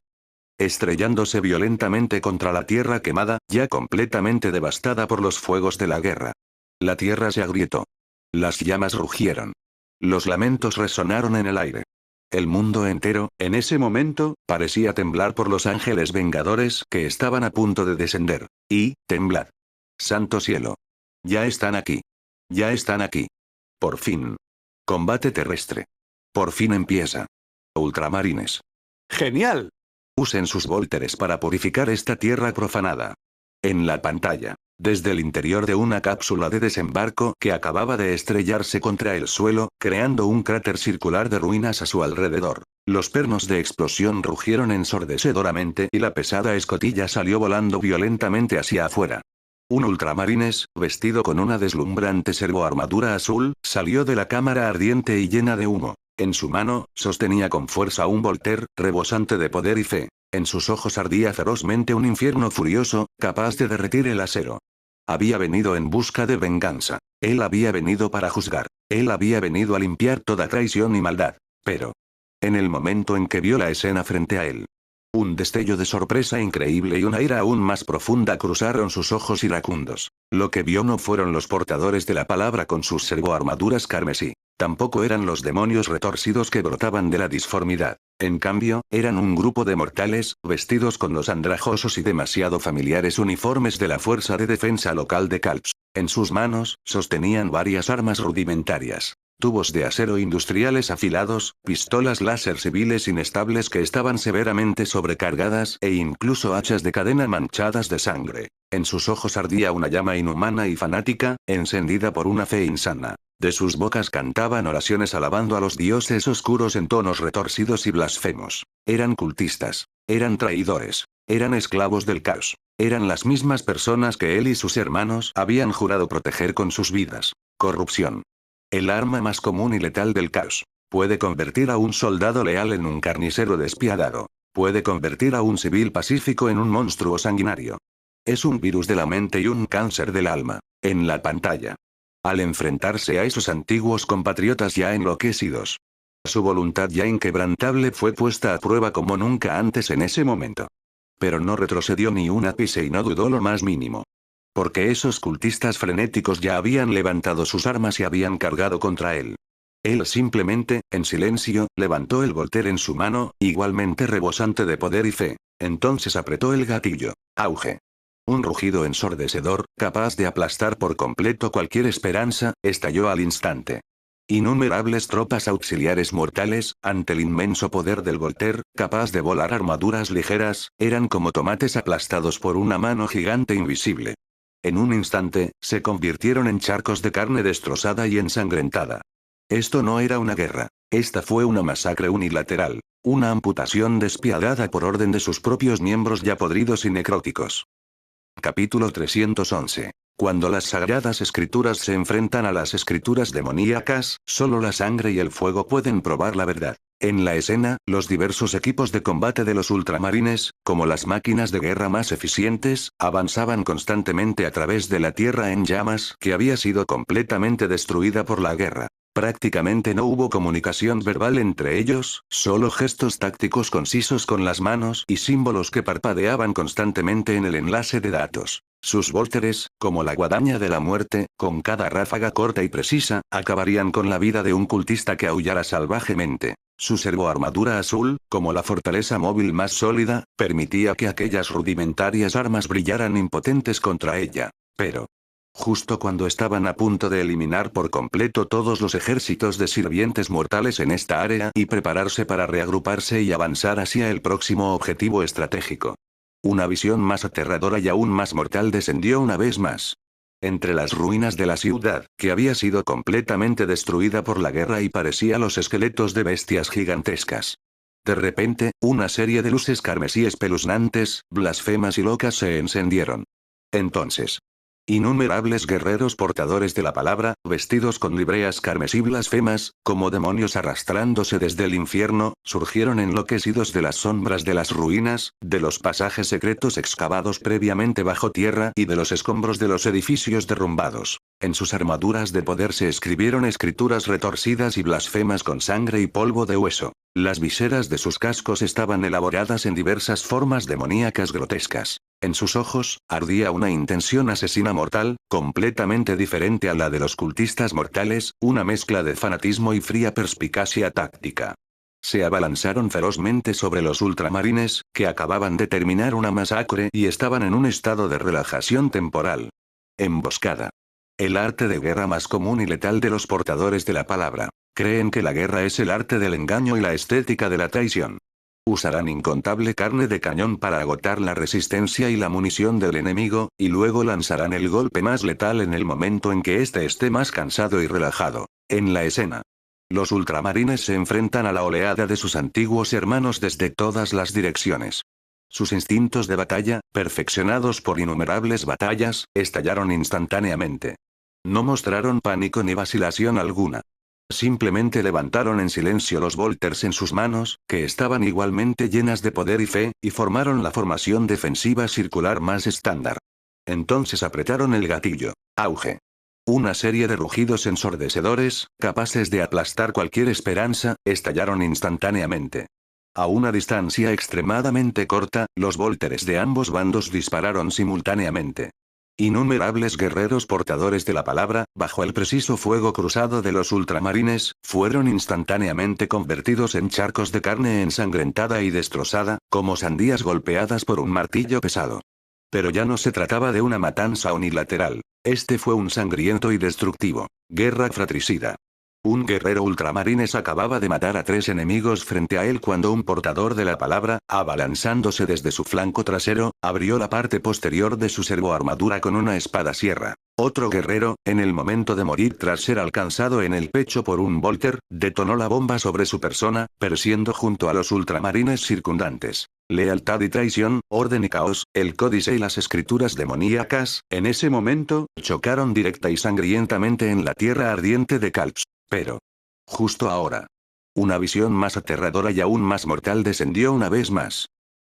Estrellándose violentamente contra la tierra quemada, ya completamente devastada por los fuegos de la guerra. La tierra se agrietó. Las llamas rugieron. Los lamentos resonaron en el aire. El mundo entero, en ese momento, parecía temblar por los ángeles vengadores que estaban a punto de descender. Y, temblad. Santo cielo. Ya están aquí. Ya están aquí. Por fin. Combate terrestre. Por fin empieza. Ultramarines. ¡Genial! Usen sus volteres para purificar esta tierra profanada. En la pantalla, desde el interior de una cápsula de desembarco que acababa de estrellarse contra el suelo, creando un cráter circular de ruinas a su alrededor, los pernos de explosión rugieron ensordecedoramente y la pesada escotilla salió volando violentamente hacia afuera. Un ultramarines, vestido con una deslumbrante servoarmadura azul, salió de la cámara ardiente y llena de humo. En su mano, sostenía con fuerza un volter, rebosante de poder y fe. En sus ojos ardía ferozmente un infierno furioso, capaz de derretir el acero. Había venido en busca de venganza. Él había venido para juzgar. Él había venido a limpiar toda traición y maldad. Pero, en el momento en que vio la escena frente a él, un destello de sorpresa increíble y una ira aún más profunda cruzaron sus ojos iracundos. Lo que vio no fueron los portadores de la palabra con sus servoarmaduras carmesí. Tampoco eran los demonios retorcidos que brotaban de la disformidad. En cambio, eran un grupo de mortales, vestidos con los andrajosos y demasiado familiares uniformes de la Fuerza de Defensa Local de Calps. En sus manos, sostenían varias armas rudimentarias. Tubos de acero industriales afilados, pistolas láser civiles inestables que estaban severamente sobrecargadas e incluso hachas de cadena manchadas de sangre. En sus ojos ardía una llama inhumana y fanática, encendida por una fe insana. De sus bocas cantaban oraciones alabando a los dioses oscuros en tonos retorcidos y blasfemos. Eran cultistas. Eran traidores. Eran esclavos del caos. Eran las mismas personas que él y sus hermanos habían jurado proteger con sus vidas. Corrupción. El arma más común y letal del caos. Puede convertir a un soldado leal en un carnicero despiadado. Puede convertir a un civil pacífico en un monstruo sanguinario. Es un virus de la mente y un cáncer del alma. En la pantalla. Al enfrentarse a esos antiguos compatriotas ya enloquecidos, Su voluntad ya inquebrantable fue puesta a prueba como nunca antes en ese momento. Pero no retrocedió ni un ápice y no dudó lo más mínimo. Porque esos cultistas frenéticos ya habían levantado sus armas y habían cargado contra él. Él simplemente, en silencio, levantó el Volter en su mano, igualmente rebosante de poder y fe. Entonces apretó el gatillo. Auge. Un rugido ensordecedor, capaz de aplastar por completo cualquier esperanza, estalló al instante. Innumerables tropas auxiliares mortales, ante el inmenso poder del Volter, capaz de volar armaduras ligeras, eran como tomates aplastados por una mano gigante invisible. En un instante, se convirtieron en charcos de carne destrozada y ensangrentada. Esto no era una guerra. Esta fue una masacre unilateral. Una amputación despiadada por orden de sus propios miembros ya podridos y necróticos. Capítulo 311. Cuando las sagradas escrituras se enfrentan a las escrituras demoníacas, solo la sangre y el fuego pueden probar la verdad. En la escena, los diversos equipos de combate de los ultramarines, como las máquinas de guerra más eficientes, avanzaban constantemente a través de la tierra en llamas que había sido completamente destruida por la guerra. Prácticamente no hubo comunicación verbal entre ellos, solo gestos tácticos concisos con las manos y símbolos que parpadeaban constantemente en el enlace de datos. Sus vólteres, como la guadaña de la muerte, con cada ráfaga corta y precisa, acabarían con la vida de un cultista que aullara salvajemente. Su servoarmadura azul, como la fortaleza móvil más sólida, permitía que aquellas rudimentarias armas brillaran impotentes contra ella. Pero, justo cuando estaban a punto de eliminar por completo todos los ejércitos de sirvientes mortales en esta área y prepararse para reagruparse y avanzar hacia el próximo objetivo estratégico, una visión más aterradora y aún más mortal descendió una vez más. Entre las ruinas de la ciudad, que había sido completamente destruida por la guerra y parecía los esqueletos de bestias gigantescas. De repente, una serie de luces carmesí espeluznantes, blasfemas y locas se encendieron. Entonces, innumerables guerreros portadores de la palabra, vestidos con libreas carmesí blasfemas, como demonios arrastrándose desde el infierno, surgieron enloquecidos de las sombras de las ruinas, de los pasajes secretos excavados previamente bajo tierra y de los escombros de los edificios derrumbados. En sus armaduras de poder se escribieron escrituras retorcidas y blasfemas con sangre y polvo de hueso. Las viseras de sus cascos estaban elaboradas en diversas formas demoníacas grotescas. En sus ojos, ardía una intención asesina mortal, completamente diferente a la de los cultistas mortales, una mezcla de fanatismo y fría perspicacia táctica. Se abalanzaron ferozmente sobre los ultramarines, que acababan de terminar una masacre y estaban en un estado de relajación temporal. Emboscada. El arte de guerra más común y letal de los portadores de la palabra. Creen que la guerra es el arte del engaño y la estética de la traición. Usarán incontable carne de cañón para agotar la resistencia y la munición del enemigo, y luego lanzarán el golpe más letal en el momento en que éste esté más cansado y relajado. En la escena, los ultramarines se enfrentan a la oleada de sus antiguos hermanos desde todas las direcciones. Sus instintos de batalla, perfeccionados por innumerables batallas, estallaron instantáneamente. No mostraron pánico ni vacilación alguna. Simplemente levantaron en silencio los volters en sus manos, que estaban igualmente llenas de poder y fe, y formaron la formación defensiva circular más estándar. Entonces apretaron el gatillo. Auge. Una serie de rugidos ensordecedores, capaces de aplastar cualquier esperanza, estallaron instantáneamente. A una distancia extremadamente corta, los volteres de ambos bandos dispararon simultáneamente. Innumerables guerreros portadores de la palabra, bajo el preciso fuego cruzado de los ultramarines, fueron instantáneamente convertidos en charcos de carne ensangrentada y destrozada, como sandías golpeadas por un martillo pesado. Pero ya no se trataba de una matanza unilateral. Este fue un sangriento y destructivo guerra fratricida. Un guerrero ultramarines acababa de matar a 3 enemigos frente a él cuando un portador de la palabra, abalanzándose desde su flanco trasero, abrió la parte posterior de su servoarmadura con una espada sierra. Otro guerrero, en el momento de morir tras ser alcanzado en el pecho por un volter, detonó la bomba sobre su persona, persiendo junto a los ultramarines circundantes. Lealtad y traición, orden y caos, el códice y las escrituras demoníacas, en ese momento, chocaron directa y sangrientamente en la tierra ardiente de Kalps. Pero, justo ahora, una visión más aterradora y aún más mortal descendió una vez más.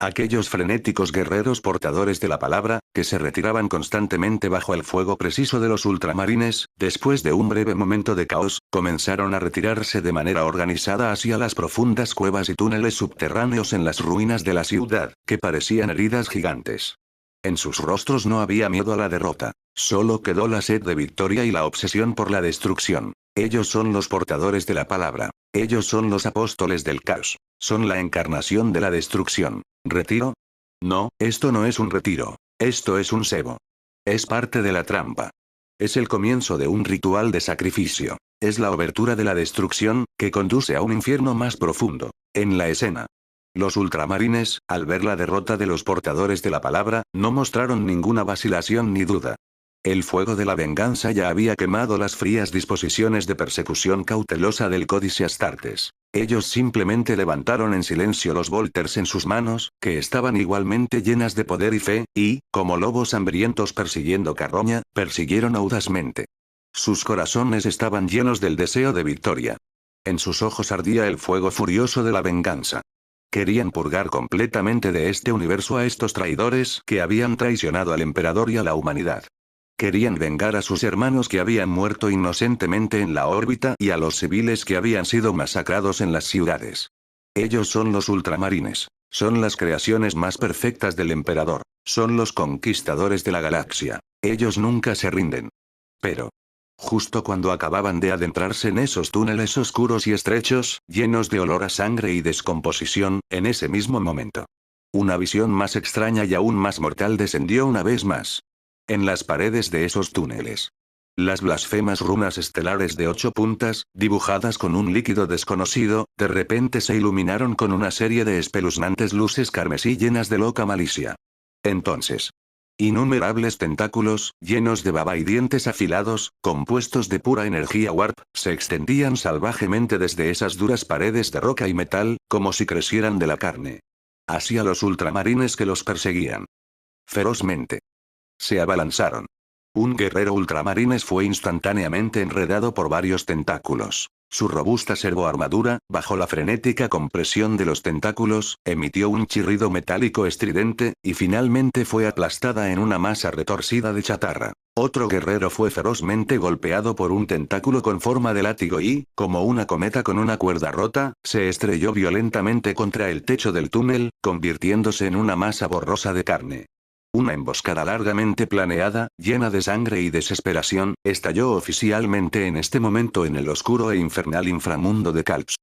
Aquellos frenéticos guerreros portadores de la palabra, que se retiraban constantemente bajo el fuego preciso de los ultramarines, después de un breve momento de caos, comenzaron a retirarse de manera organizada hacia las profundas cuevas y túneles subterráneos en las ruinas de la ciudad, que parecían heridas gigantes. En sus rostros no había miedo a la derrota. Solo quedó la sed de victoria y la obsesión por la destrucción. Ellos son los portadores de la palabra. Ellos son los apóstoles del caos. Son la encarnación de la destrucción. ¿Retiro? No, esto no es un retiro. Esto es un cebo. Es parte de la trampa. Es el comienzo de un ritual de sacrificio. Es la obertura de la destrucción, que conduce a un infierno más profundo. En la escena. Los ultramarines, al ver la derrota de los portadores de la palabra, no mostraron ninguna vacilación ni duda. El fuego de la venganza ya había quemado las frías disposiciones de persecución cautelosa del Códice Astartes. Ellos simplemente levantaron en silencio los volters en sus manos, que estaban igualmente llenas de poder y fe, y, como lobos hambrientos persiguiendo carroña, persiguieron audazmente. Sus corazones estaban llenos del deseo de victoria. En sus ojos ardía el fuego furioso de la venganza. Querían purgar completamente de este universo a estos traidores que habían traicionado al emperador y a la humanidad. Querían vengar a sus hermanos que habían muerto inocentemente en la órbita y a los civiles que habían sido masacrados en las ciudades. Ellos son los ultramarines. Son las creaciones más perfectas del emperador. Son los conquistadores de la galaxia. Ellos nunca se rinden. Pero, justo cuando acababan de adentrarse en esos túneles oscuros y estrechos, llenos de olor a sangre y descomposición, en ese mismo momento, una visión más extraña y aún más mortal descendió una vez más. En las paredes de esos túneles. Las blasfemas runas estelares de 8 puntas, dibujadas con un líquido desconocido, de repente se iluminaron con una serie de espeluznantes luces carmesí llenas de loca malicia. Entonces, innumerables tentáculos, llenos de baba y dientes afilados, compuestos de pura energía warp, se extendían salvajemente desde esas duras paredes de roca y metal, como si crecieran de la carne. Hacia los ultramarines que los perseguían. Ferozmente. Se abalanzaron. Un guerrero ultramarines fue instantáneamente enredado por varios tentáculos. Su robusta servoarmadura, bajo la frenética compresión de los tentáculos, emitió un chirrido metálico estridente, y finalmente fue aplastada en una masa retorcida de chatarra. Otro guerrero fue ferozmente golpeado por un tentáculo con forma de látigo y, como una cometa con una cuerda rota, se estrelló violentamente contra el techo del túnel, convirtiéndose en una masa borrosa de carne. Una emboscada largamente planeada, llena de sangre y desesperación, estalló oficialmente en este momento en el oscuro e infernal inframundo de Kalps.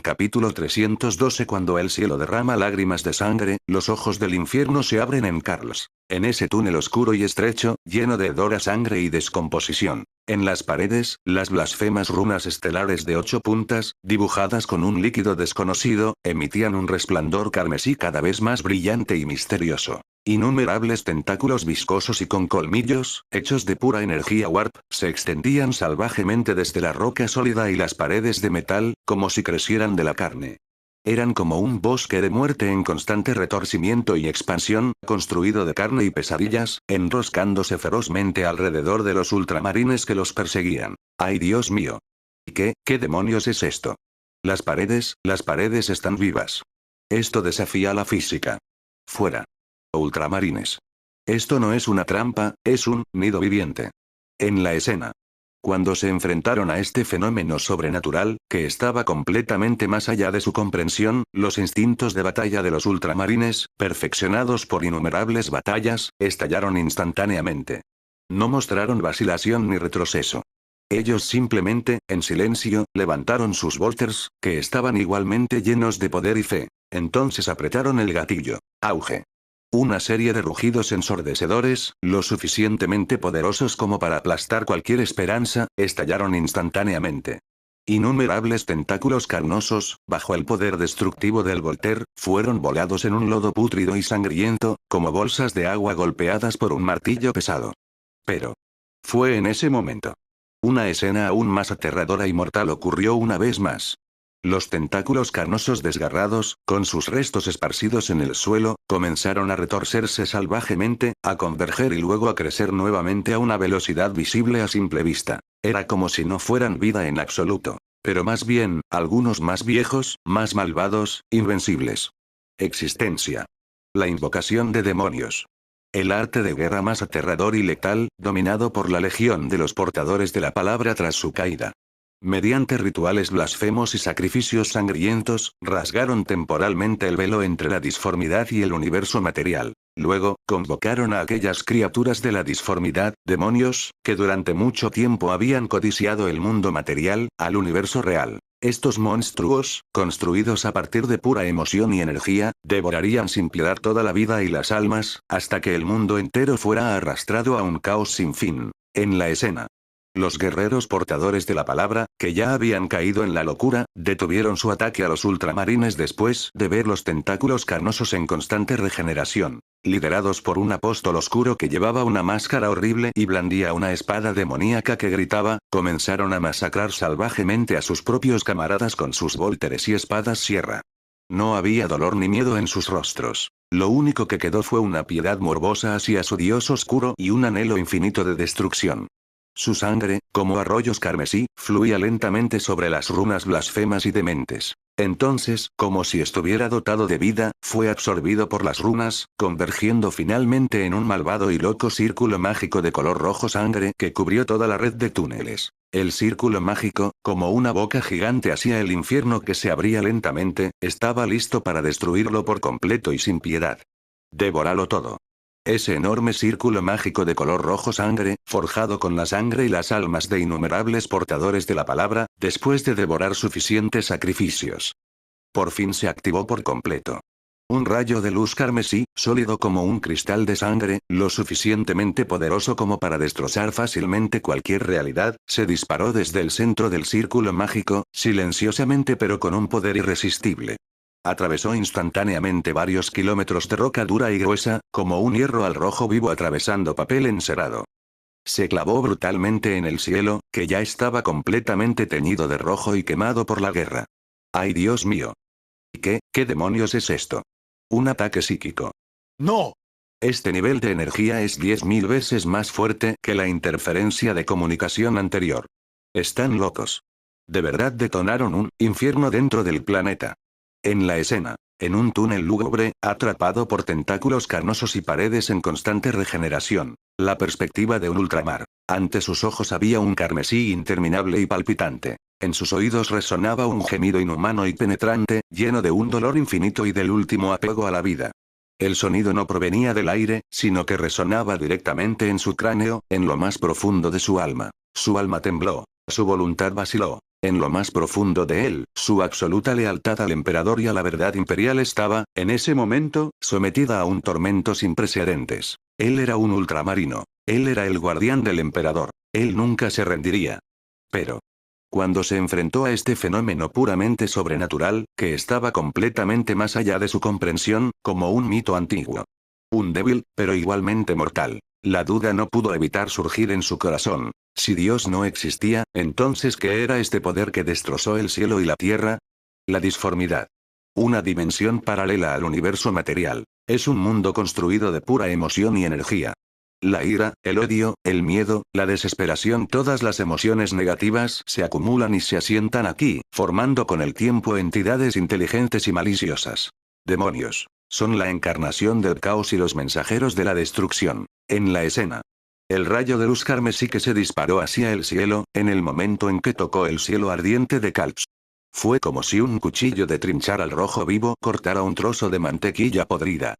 Capítulo 312. Cuando el cielo derrama lágrimas de sangre, los ojos del infierno se abren en Karls. En ese túnel oscuro y estrecho, lleno de hedor a sangre y descomposición. En las paredes, las blasfemas runas estelares de 8 puntas, dibujadas con un líquido desconocido, emitían un resplandor carmesí cada vez más brillante y misterioso. Innumerables tentáculos viscosos y con colmillos, hechos de pura energía warp, se extendían salvajemente desde la roca sólida y las paredes de metal, como si crecieran de la carne. Eran como un bosque de muerte en constante retorcimiento y expansión, construido de carne y pesadillas, enroscándose ferozmente alrededor de los ultramarines que los perseguían. ¡Ay, Dios mío! ¿Qué demonios es esto? Las paredes están vivas. Esto desafía la física. Fuera. Ultramarines. Esto no es una trampa, es un nido viviente. En la escena. Cuando se enfrentaron a este fenómeno sobrenatural, que estaba completamente más allá de su comprensión, los instintos de batalla de los ultramarines, perfeccionados por innumerables batallas, estallaron instantáneamente. No mostraron vacilación ni retroceso. Ellos simplemente, en silencio, levantaron sus bolters, que estaban igualmente llenos de poder y fe. Entonces apretaron el gatillo. Auge. Una serie de rugidos ensordecedores, lo suficientemente poderosos como para aplastar cualquier esperanza, estallaron instantáneamente. Innumerables tentáculos carnosos, bajo el poder destructivo del Volter, fueron volados en un lodo pútrido y sangriento, como bolsas de agua golpeadas por un martillo pesado. Pero, fue en ese momento. Una escena aún más aterradora y mortal ocurrió una vez más. Los tentáculos carnosos desgarrados, con sus restos esparcidos en el suelo, comenzaron a retorcerse salvajemente, a converger y luego a crecer nuevamente a una velocidad visible a simple vista. Era como si no fueran vida en absoluto. Pero más bien, algunos más viejos, más malvados, invencibles. Existencia. La invocación de demonios. El arte de guerra más aterrador y letal, dominado por la legión de los portadores de la palabra tras su caída. Mediante rituales blasfemos y sacrificios sangrientos, rasgaron temporalmente el velo entre la disformidad y el universo material. Luego, convocaron a aquellas criaturas de la disformidad, demonios, que durante mucho tiempo habían codiciado el mundo material, al universo real. Estos monstruos, construidos a partir de pura emoción y energía, devorarían sin piedad toda la vida y las almas, hasta que el mundo entero fuera arrastrado a un caos sin fin. En la escena. Los guerreros portadores de la palabra, que ya habían caído en la locura, detuvieron su ataque a los ultramarines después de ver los tentáculos carnosos en constante regeneración. Liderados por un apóstol oscuro que llevaba una máscara horrible y blandía una espada demoníaca que gritaba, comenzaron a masacrar salvajemente a sus propios camaradas con sus vólteres y espadas sierra. No había dolor ni miedo en sus rostros. Lo único que quedó fue una piedad morbosa hacia su dios oscuro y un anhelo infinito de destrucción. Su sangre, como arroyos carmesí, fluía lentamente sobre las runas blasfemas y dementes. Entonces, como si estuviera dotado de vida, fue absorbido por las runas, convergiendo finalmente en un malvado y loco círculo mágico de color rojo sangre que cubrió toda la red de túneles. El círculo mágico, como una boca gigante hacia el infierno que se abría lentamente, estaba listo para destruirlo por completo y sin piedad. Devóralo todo. Ese enorme círculo mágico de color rojo sangre, forjado con la sangre y las almas de innumerables portadores de la palabra, después de devorar suficientes sacrificios. Por fin se activó por completo. Un rayo de luz carmesí, sólido como un cristal de sangre, lo suficientemente poderoso como para destrozar fácilmente cualquier realidad, se disparó desde el centro del círculo mágico, silenciosamente pero con un poder irresistible. Atravesó instantáneamente varios kilómetros de roca dura y gruesa, como un hierro al rojo vivo atravesando papel encerado. Se clavó brutalmente en el cielo, que ya estaba completamente teñido de rojo y quemado por la guerra. ¡Ay, Dios mío! ¿Qué demonios es esto? Un ataque psíquico. ¡No! Este nivel de energía es 10.000 veces más fuerte que la interferencia de comunicación anterior. Están locos. De verdad detonaron un infierno dentro del planeta. En la escena, en un túnel lúgubre, atrapado por tentáculos carnosos y paredes en constante regeneración. La perspectiva de un ultramar. Ante sus ojos había un carmesí interminable y palpitante. En sus oídos resonaba un gemido inhumano y penetrante, lleno de un dolor infinito y del último apego a la vida. El sonido no provenía del aire, sino que resonaba directamente en su cráneo, en lo más profundo de su alma. Su alma tembló. Su voluntad vaciló. En lo más profundo de él, su absoluta lealtad al emperador y a la verdad imperial estaba, en ese momento, sometida a un tormento sin precedentes. Él era un ultramarino. Él era el guardián del emperador. Él nunca se rendiría. Pero, cuando se enfrentó a este fenómeno puramente sobrenatural, que estaba completamente más allá de su comprensión, como un mito antiguo. Un débil, pero igualmente mortal. La duda no pudo evitar surgir en su corazón. Si Dios no existía, entonces ¿qué era este poder que destrozó el cielo y la tierra? La disformidad. Una dimensión paralela al universo material. Es un mundo construido de pura emoción y energía. La ira, el odio, el miedo, la desesperación, todas las emociones negativas se acumulan y se asientan aquí, formando con el tiempo entidades inteligentes y maliciosas. Demonios. Son la encarnación del caos y los mensajeros de la destrucción. En la escena. El rayo de luz carmesí que se disparó hacia el cielo, en el momento en que tocó el cielo ardiente de Kalps. Fue como si un cuchillo de trinchar al rojo vivo cortara un trozo de mantequilla podrida.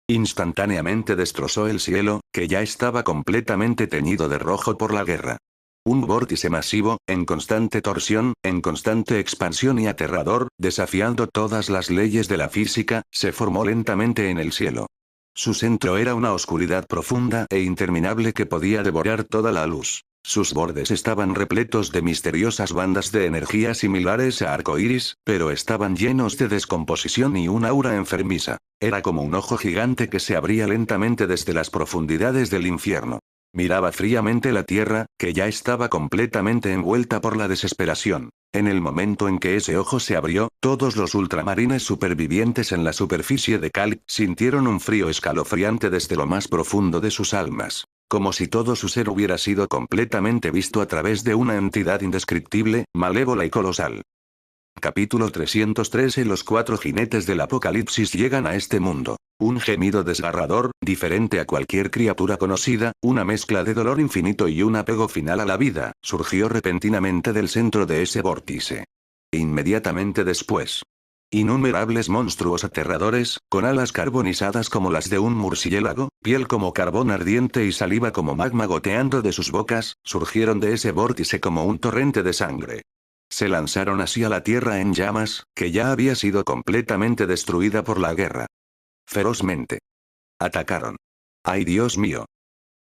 Instantáneamente destrozó el cielo, que ya estaba completamente teñido de rojo por la guerra. Un vórtice masivo, en constante torsión, en constante expansión y aterrador, desafiando todas las leyes de la física, se formó lentamente en el cielo. Su centro era una oscuridad profunda e interminable que podía devorar toda la luz. Sus bordes estaban repletos de misteriosas bandas de energía similares a arcoíris, pero estaban llenos de descomposición y un aura enfermiza. Era como un ojo gigante que se abría lentamente desde las profundidades del infierno. Miraba fríamente la tierra, que ya estaba completamente envuelta por la desesperación. En el momento en que ese ojo se abrió, todos los ultramarines supervivientes en la superficie de Kalp sintieron un frío escalofriante desde lo más profundo de sus almas. Como si todo su ser hubiera sido completamente visto a través de una entidad indescriptible, malévola y colosal. Capítulo 313. Los cuatro jinetes del apocalipsis llegan a este mundo. Un gemido desgarrador, diferente a cualquier criatura conocida, una mezcla de dolor infinito y un apego final a la vida, surgió repentinamente del centro de ese vórtice. Inmediatamente después, innumerables monstruos aterradores, con alas carbonizadas como las de un murciélago, piel como carbón ardiente y saliva como magma goteando de sus bocas, surgieron de ese vórtice como un torrente de sangre. Se lanzaron hacia la tierra en llamas, que ya había sido completamente destruida por la guerra. Ferozmente. Atacaron. ¡Ay, Dios mío!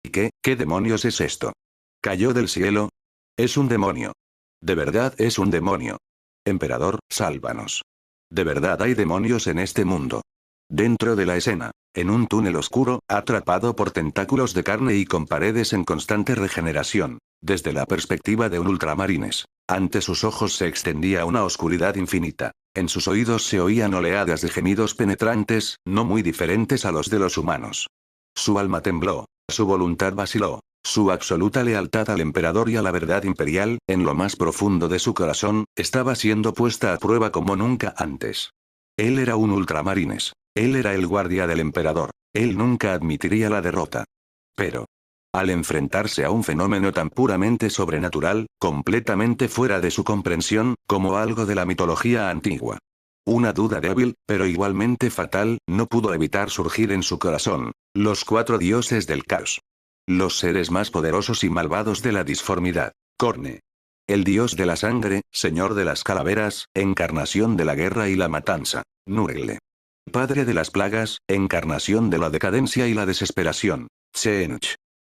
¿Y qué demonios es esto? ¿Cayó del cielo? Es un demonio. De verdad es un demonio. Emperador, sálvanos. De verdad hay demonios en este mundo. Dentro de la escena, en un túnel oscuro, atrapado por tentáculos de carne y con paredes en constante regeneración, desde la perspectiva de un ultramarines, ante sus ojos se extendía una oscuridad infinita. En sus oídos se oían oleadas de gemidos penetrantes, no muy diferentes a los de los humanos. Su alma tembló, su voluntad vaciló. Su absoluta lealtad al emperador y a la verdad imperial, en lo más profundo de su corazón, estaba siendo puesta a prueba como nunca antes. Él era un ultramarines. Él era el guardia del emperador. Él nunca admitiría la derrota. Pero, al enfrentarse a un fenómeno tan puramente sobrenatural, completamente fuera de su comprensión, como algo de la mitología antigua, una duda débil, pero igualmente fatal, no pudo evitar surgir en su corazón. Los cuatro dioses del caos. Los seres más poderosos y malvados de la disformidad. Corne. El dios de la sangre, señor de las calaveras, encarnación de la guerra y la matanza. Nuegle. Padre de las plagas, encarnación de la decadencia y la desesperación. Tsenuch.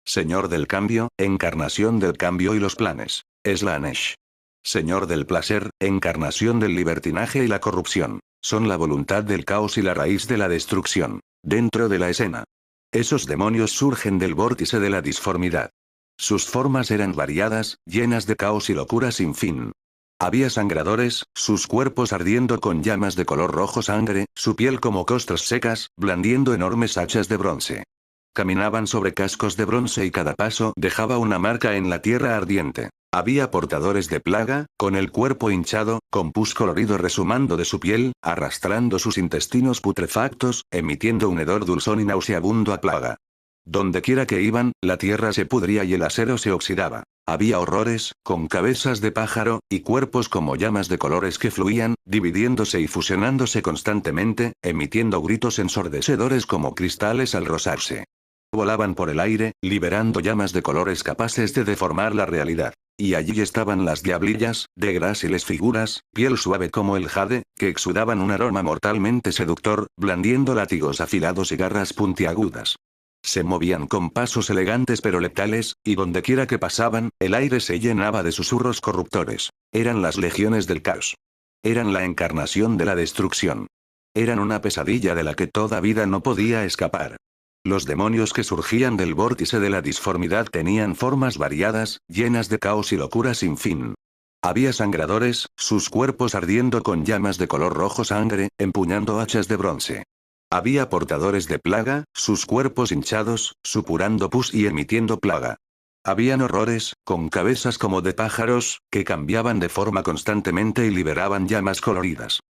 Señor del cambio, encarnación del cambio y los planes. Slanesh. Señor del placer, encarnación del libertinaje y la corrupción. Son la voluntad del caos y la raíz de la destrucción. Dentro de la escena. Esos demonios surgen del vórtice de la disformidad. Sus formas eran variadas, llenas de caos y locura sin fin. Había sangradores, sus cuerpos ardiendo con llamas de color rojo sangre, su piel como costras secas, blandiendo enormes hachas de bronce. Caminaban sobre cascos de bronce y cada paso dejaba una marca en la tierra ardiente. Había portadores de plaga, con el cuerpo hinchado, con pus colorido resumando de su piel, arrastrando sus intestinos putrefactos, emitiendo un hedor dulzón y nauseabundo a plaga. Dondequiera que iban, la tierra se pudría y el acero se oxidaba. Había horrores, con cabezas de pájaro, y cuerpos como llamas de colores que fluían, dividiéndose y fusionándose constantemente, emitiendo gritos ensordecedores como cristales al rozarse. Volaban por el aire, liberando llamas de colores capaces de deformar la realidad. Y allí estaban las diablillas, de gráciles figuras, piel suave como el jade, que exudaban un aroma mortalmente seductor, blandiendo látigos afilados y garras puntiagudas. Se movían con pasos elegantes pero letales, y dondequiera que pasaban, el aire se llenaba de susurros corruptores. Eran las legiones del caos. Eran la encarnación de la destrucción. Eran una pesadilla de la que toda vida no podía escapar. Los demonios que surgían del vórtice de la disformidad tenían formas variadas, llenas de caos y locura sin fin. Había sangradores, sus cuerpos ardiendo con llamas de color rojo sangre, empuñando hachas de bronce. Había portadores de plaga, sus cuerpos hinchados, supurando pus y emitiendo plaga. Habían horrores, con cabezas como de pájaros, que cambiaban de forma constantemente y liberaban llamas coloridas.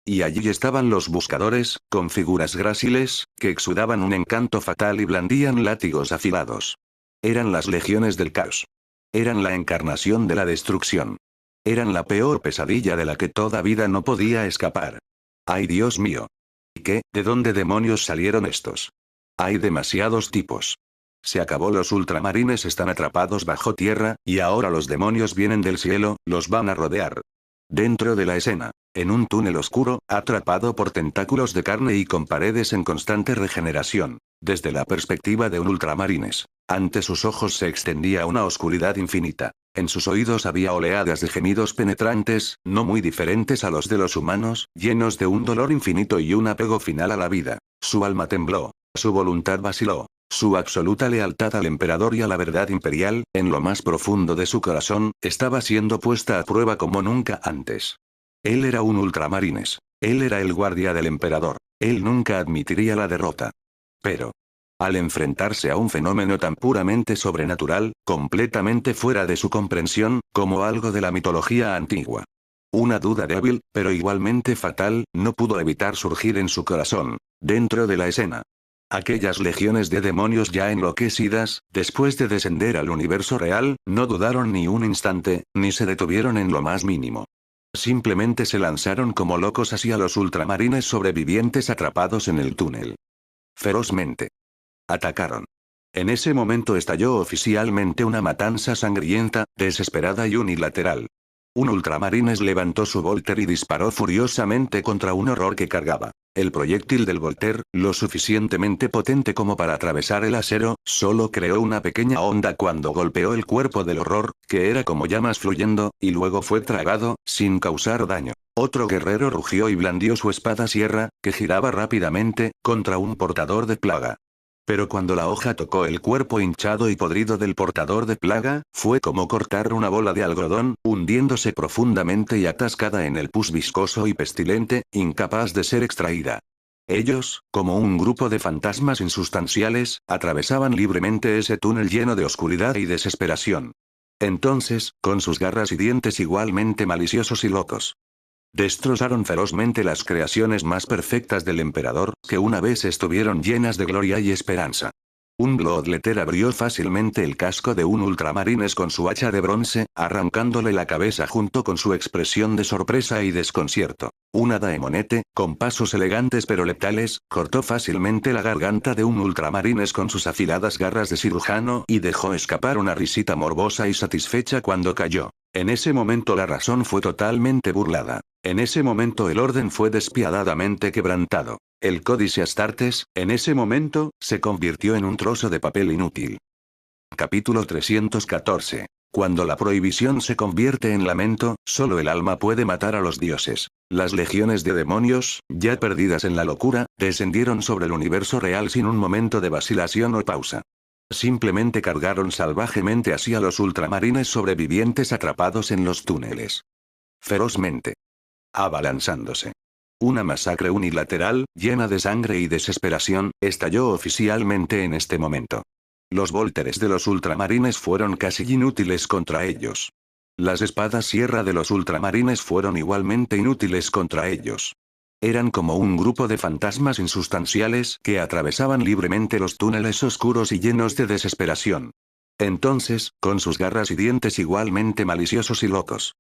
Y allí estaban los buscadores, con figuras gráciles, que exudaban un encanto fatal y blandían látigos afilados. Eran las legiones del caos. Eran la encarnación de la destrucción. Eran la peor pesadilla de la que toda vida no podía escapar. ¡Ay, Dios mío! ¿Y qué? ¿De dónde demonios salieron estos? Hay demasiados tipos. Se acabó, los ultramarines están atrapados bajo tierra, y ahora los demonios vienen del cielo, los van a rodear. Dentro de la escena, en un túnel oscuro, atrapado por tentáculos de carne y con paredes en constante regeneración, desde la perspectiva de un ultramarines, ante sus ojos se extendía una oscuridad infinita. En sus oídos había oleadas de gemidos penetrantes, no muy diferentes a los de los humanos, llenos de un dolor infinito y un apego final a la vida. Su alma tembló, su voluntad vaciló. Su absoluta lealtad al emperador y a la verdad imperial, en lo más profundo de su corazón, estaba siendo puesta a prueba como nunca antes. Él era un ultramarines. Él era el guardia del emperador. Él nunca admitiría la derrota. Pero, al enfrentarse a un fenómeno tan puramente sobrenatural, completamente fuera de su comprensión, como algo de la mitología antigua, Una duda débil, pero igualmente fatal, no pudo evitar surgir en su corazón. Dentro de la escena. Aquellas legiones de demonios ya enloquecidas, después de descender al universo real, no dudaron ni un instante, ni se detuvieron en lo más mínimo. Simplemente se lanzaron como locos hacia los ultramarines sobrevivientes atrapados en el túnel. Ferozmente. Atacaron. En ese momento estalló oficialmente una matanza sangrienta, desesperada y unilateral. Un ultramarines levantó su Volter y disparó furiosamente contra un horror que cargaba. El proyectil del Volter, lo suficientemente potente como para atravesar el acero, solo creó una pequeña onda cuando golpeó el cuerpo del horror, que era como llamas fluyendo, y luego fue tragado, sin causar daño. Otro guerrero rugió y blandió su espada sierra, que giraba rápidamente, contra un portador de plaga. Pero cuando la hoja tocó el cuerpo hinchado y podrido del portador de plaga, fue como cortar una bola de algodón, hundiéndose profundamente y atascada en el pus viscoso y pestilente, incapaz de ser extraída. Ellos, como un grupo de fantasmas insustanciales, atravesaban libremente ese túnel lleno de oscuridad y desesperación. Entonces, con sus garras y dientes igualmente maliciosos y locos, destrozaron ferozmente las creaciones más perfectas del emperador, que una vez estuvieron llenas de gloria y esperanza. Un Bloodletter abrió fácilmente el casco de un ultramarines con su hacha de bronce, arrancándole la cabeza junto con su expresión de sorpresa y desconcierto. Una Daemonete, con pasos elegantes pero letales, cortó fácilmente la garganta de un ultramarines con sus afiladas garras de cirujano y dejó escapar una risita morbosa y satisfecha cuando cayó. En ese momento la razón fue totalmente burlada. En ese momento el orden fue despiadadamente quebrantado. El Códice Astartes, en ese momento, se convirtió en un trozo de papel inútil. Capítulo 314. Cuando la prohibición se convierte en lamento, solo el alma puede matar a los dioses. Las legiones de demonios, ya perdidas en la locura, descendieron sobre el universo real sin un momento de vacilación o pausa. Simplemente cargaron salvajemente hacia los ultramarines sobrevivientes atrapados en los túneles. Ferozmente. Abalanzándose. Una masacre unilateral, llena de sangre y desesperación, estalló oficialmente en este momento. Los volteres de los ultramarines fueron casi inútiles contra ellos. Las espadas sierra de los ultramarines fueron igualmente inútiles contra ellos. Eran como un grupo de fantasmas insustanciales que atravesaban libremente los túneles oscuros y llenos de desesperación. Entonces, con sus garras y dientes igualmente maliciosos y locos,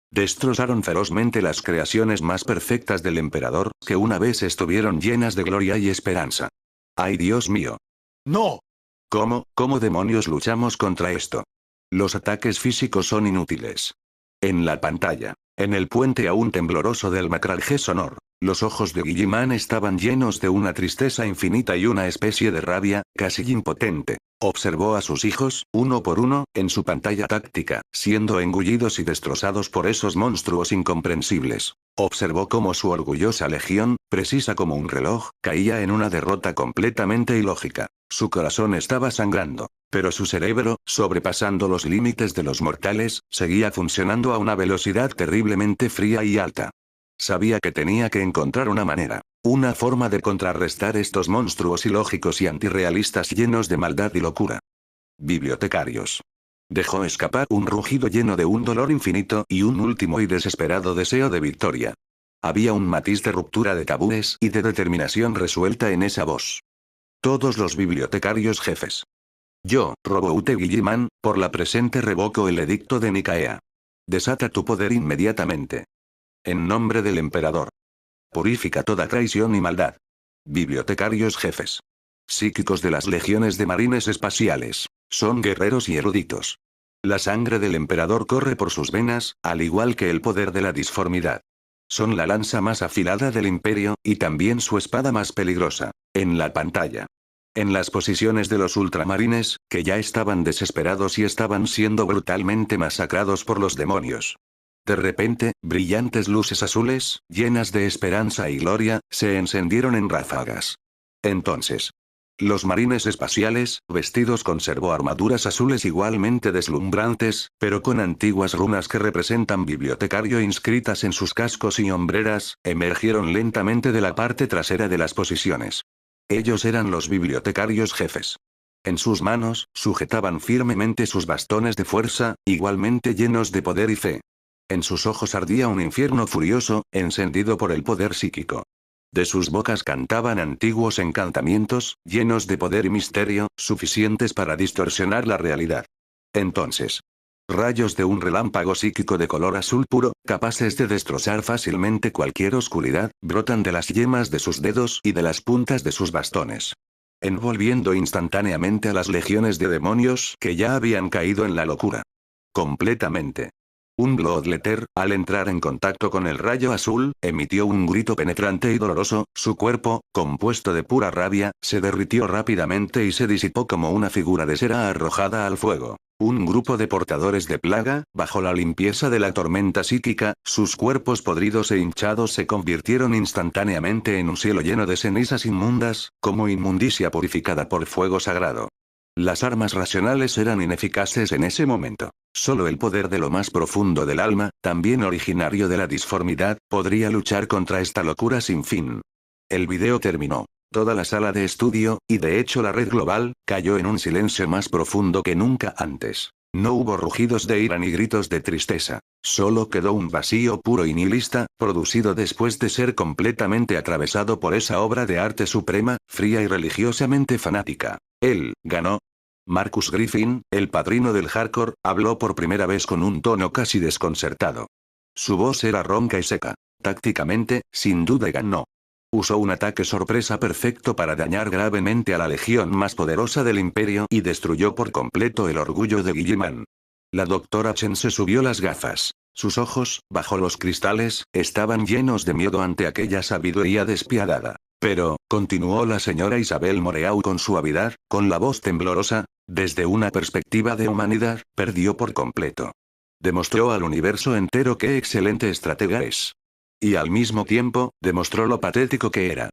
destrozaron ferozmente las creaciones más perfectas del emperador, que una vez estuvieron llenas de gloria y esperanza. ¡Ay, Dios mío! ¡No! ¿Cómo demonios luchamos contra esto? Los ataques físicos son inútiles. En la pantalla. En el puente aún tembloroso del Macrarge Sonor. Los ojos de Guilliman estaban llenos de una tristeza infinita y una especie de rabia, casi impotente. Observó a sus hijos, uno por uno, en su pantalla táctica, siendo engullidos y destrozados por esos monstruos incomprensibles. Observó cómo su orgullosa legión, precisa como un reloj, caía en una derrota completamente ilógica. Su corazón estaba sangrando, pero su cerebro, sobrepasando los límites de los mortales, seguía funcionando a una velocidad terriblemente fría y alta. Sabía que tenía que encontrar una manera, una forma de contrarrestar estos monstruos ilógicos y antirrealistas llenos de maldad y locura. Bibliotecarios. Dejó escapar un rugido lleno de un dolor infinito y un último y desesperado deseo de victoria. Había un matiz de ruptura de tabúes y de determinación resuelta en esa voz. Todos los bibliotecarios jefes. Yo, Roboute Guilliman, por la presente revoco el edicto de Nicaea. Desata tu poder inmediatamente. En nombre del emperador. Purifica toda traición y maldad. Bibliotecarios jefes. Psíquicos de las legiones de marines espaciales. Son guerreros y eruditos. La sangre del emperador corre por sus venas, al igual que el poder de la disformidad. Son la lanza más afilada del imperio, y también su espada más peligrosa. En la pantalla. En las posiciones de los ultramarines, que ya estaban desesperados y estaban siendo brutalmente masacrados por los demonios. De repente, brillantes luces azules, llenas de esperanza y gloria, se encendieron en ráfagas. Entonces, los marines espaciales, vestidos con servoarmaduras azules igualmente deslumbrantes, pero con antiguas runas que representan bibliotecario inscritas en sus cascos y hombreras, emergieron lentamente de la parte trasera de las posiciones. Ellos eran los bibliotecarios jefes. En sus manos, sujetaban firmemente sus bastones de fuerza, igualmente llenos de poder y fe. En sus ojos ardía un infierno furioso, encendido por el poder psíquico. De sus bocas cantaban antiguos encantamientos, llenos de poder y misterio, suficientes para distorsionar la realidad. Entonces, rayos de un relámpago psíquico de color azul puro, capaces de destrozar fácilmente cualquier oscuridad, brotan de las yemas de sus dedos y de las puntas de sus bastones, envolviendo instantáneamente a las legiones de demonios que ya habían caído en la locura. Completamente. Un Bloodletter, al entrar en contacto con el rayo azul, emitió un grito penetrante y doloroso, su cuerpo, compuesto de pura rabia, se derritió rápidamente y se disipó como una figura de cera arrojada al fuego. Un grupo de portadores de plaga, bajo la limpieza de la tormenta psíquica, sus cuerpos podridos e hinchados se convirtieron instantáneamente en un cielo lleno de cenizas inmundas, como inmundicia purificada por fuego sagrado. Las armas racionales eran ineficaces en ese momento. Solo el poder de lo más profundo del alma, también originario de la disformidad, podría luchar contra esta locura sin fin. El video terminó. Toda la sala de estudio, y de hecho la red global, cayó en un silencio más profundo que nunca antes. No hubo rugidos de ira ni gritos de tristeza. Solo quedó un vacío puro y nihilista, producido después de ser completamente atravesado por esa obra de arte suprema, fría y religiosamente fanática. Él ganó. Marcus Griffin, el padrino del hardcore, habló por primera vez con un tono casi desconcertado. Su voz era ronca y seca. Tácticamente, sin duda ganó. Usó un ataque sorpresa perfecto para dañar gravemente a la legión más poderosa del imperio y destruyó por completo el orgullo de Guilliman. La doctora Chen se subió las gafas. Sus ojos, bajo los cristales, estaban llenos de miedo ante aquella sabiduría despiadada. Pero, continuó la señora Isabel Moreau con suavidad, con la voz temblorosa, desde una perspectiva de humanidad, perdió por completo. Demostró al universo entero qué excelente estratega es. Y al mismo tiempo, demostró lo patético que era.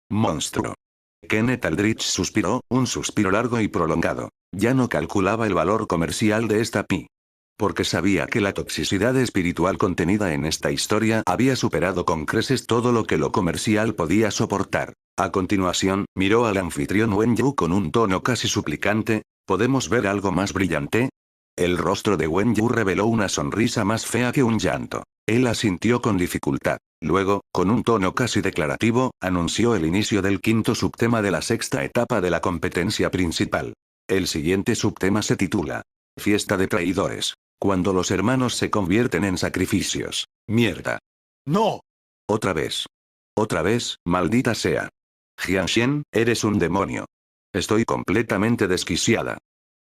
Monstruo. Kenneth Aldrich suspiró, un suspiro largo y prolongado. Ya no calculaba el valor comercial de esta pi. Porque sabía que la toxicidad espiritual contenida en esta historia había superado con creces todo lo que lo comercial podía soportar. A continuación, miró al anfitrión Wen Yu con un tono casi suplicante. ¿Podemos ver algo más brillante? El rostro de Wen Yu reveló una sonrisa más fea que un llanto. Él asintió con dificultad. Luego, con un tono casi declarativo, anunció el inicio del quinto subtema de la sexta etapa de la competencia principal. El siguiente subtema se titula Fiesta de traidores. Cuando los hermanos se convierten en sacrificios. Mierda. ¡No! Otra vez. Otra vez, maldita sea. Jianshen, eres un demonio. Estoy completamente desquiciada.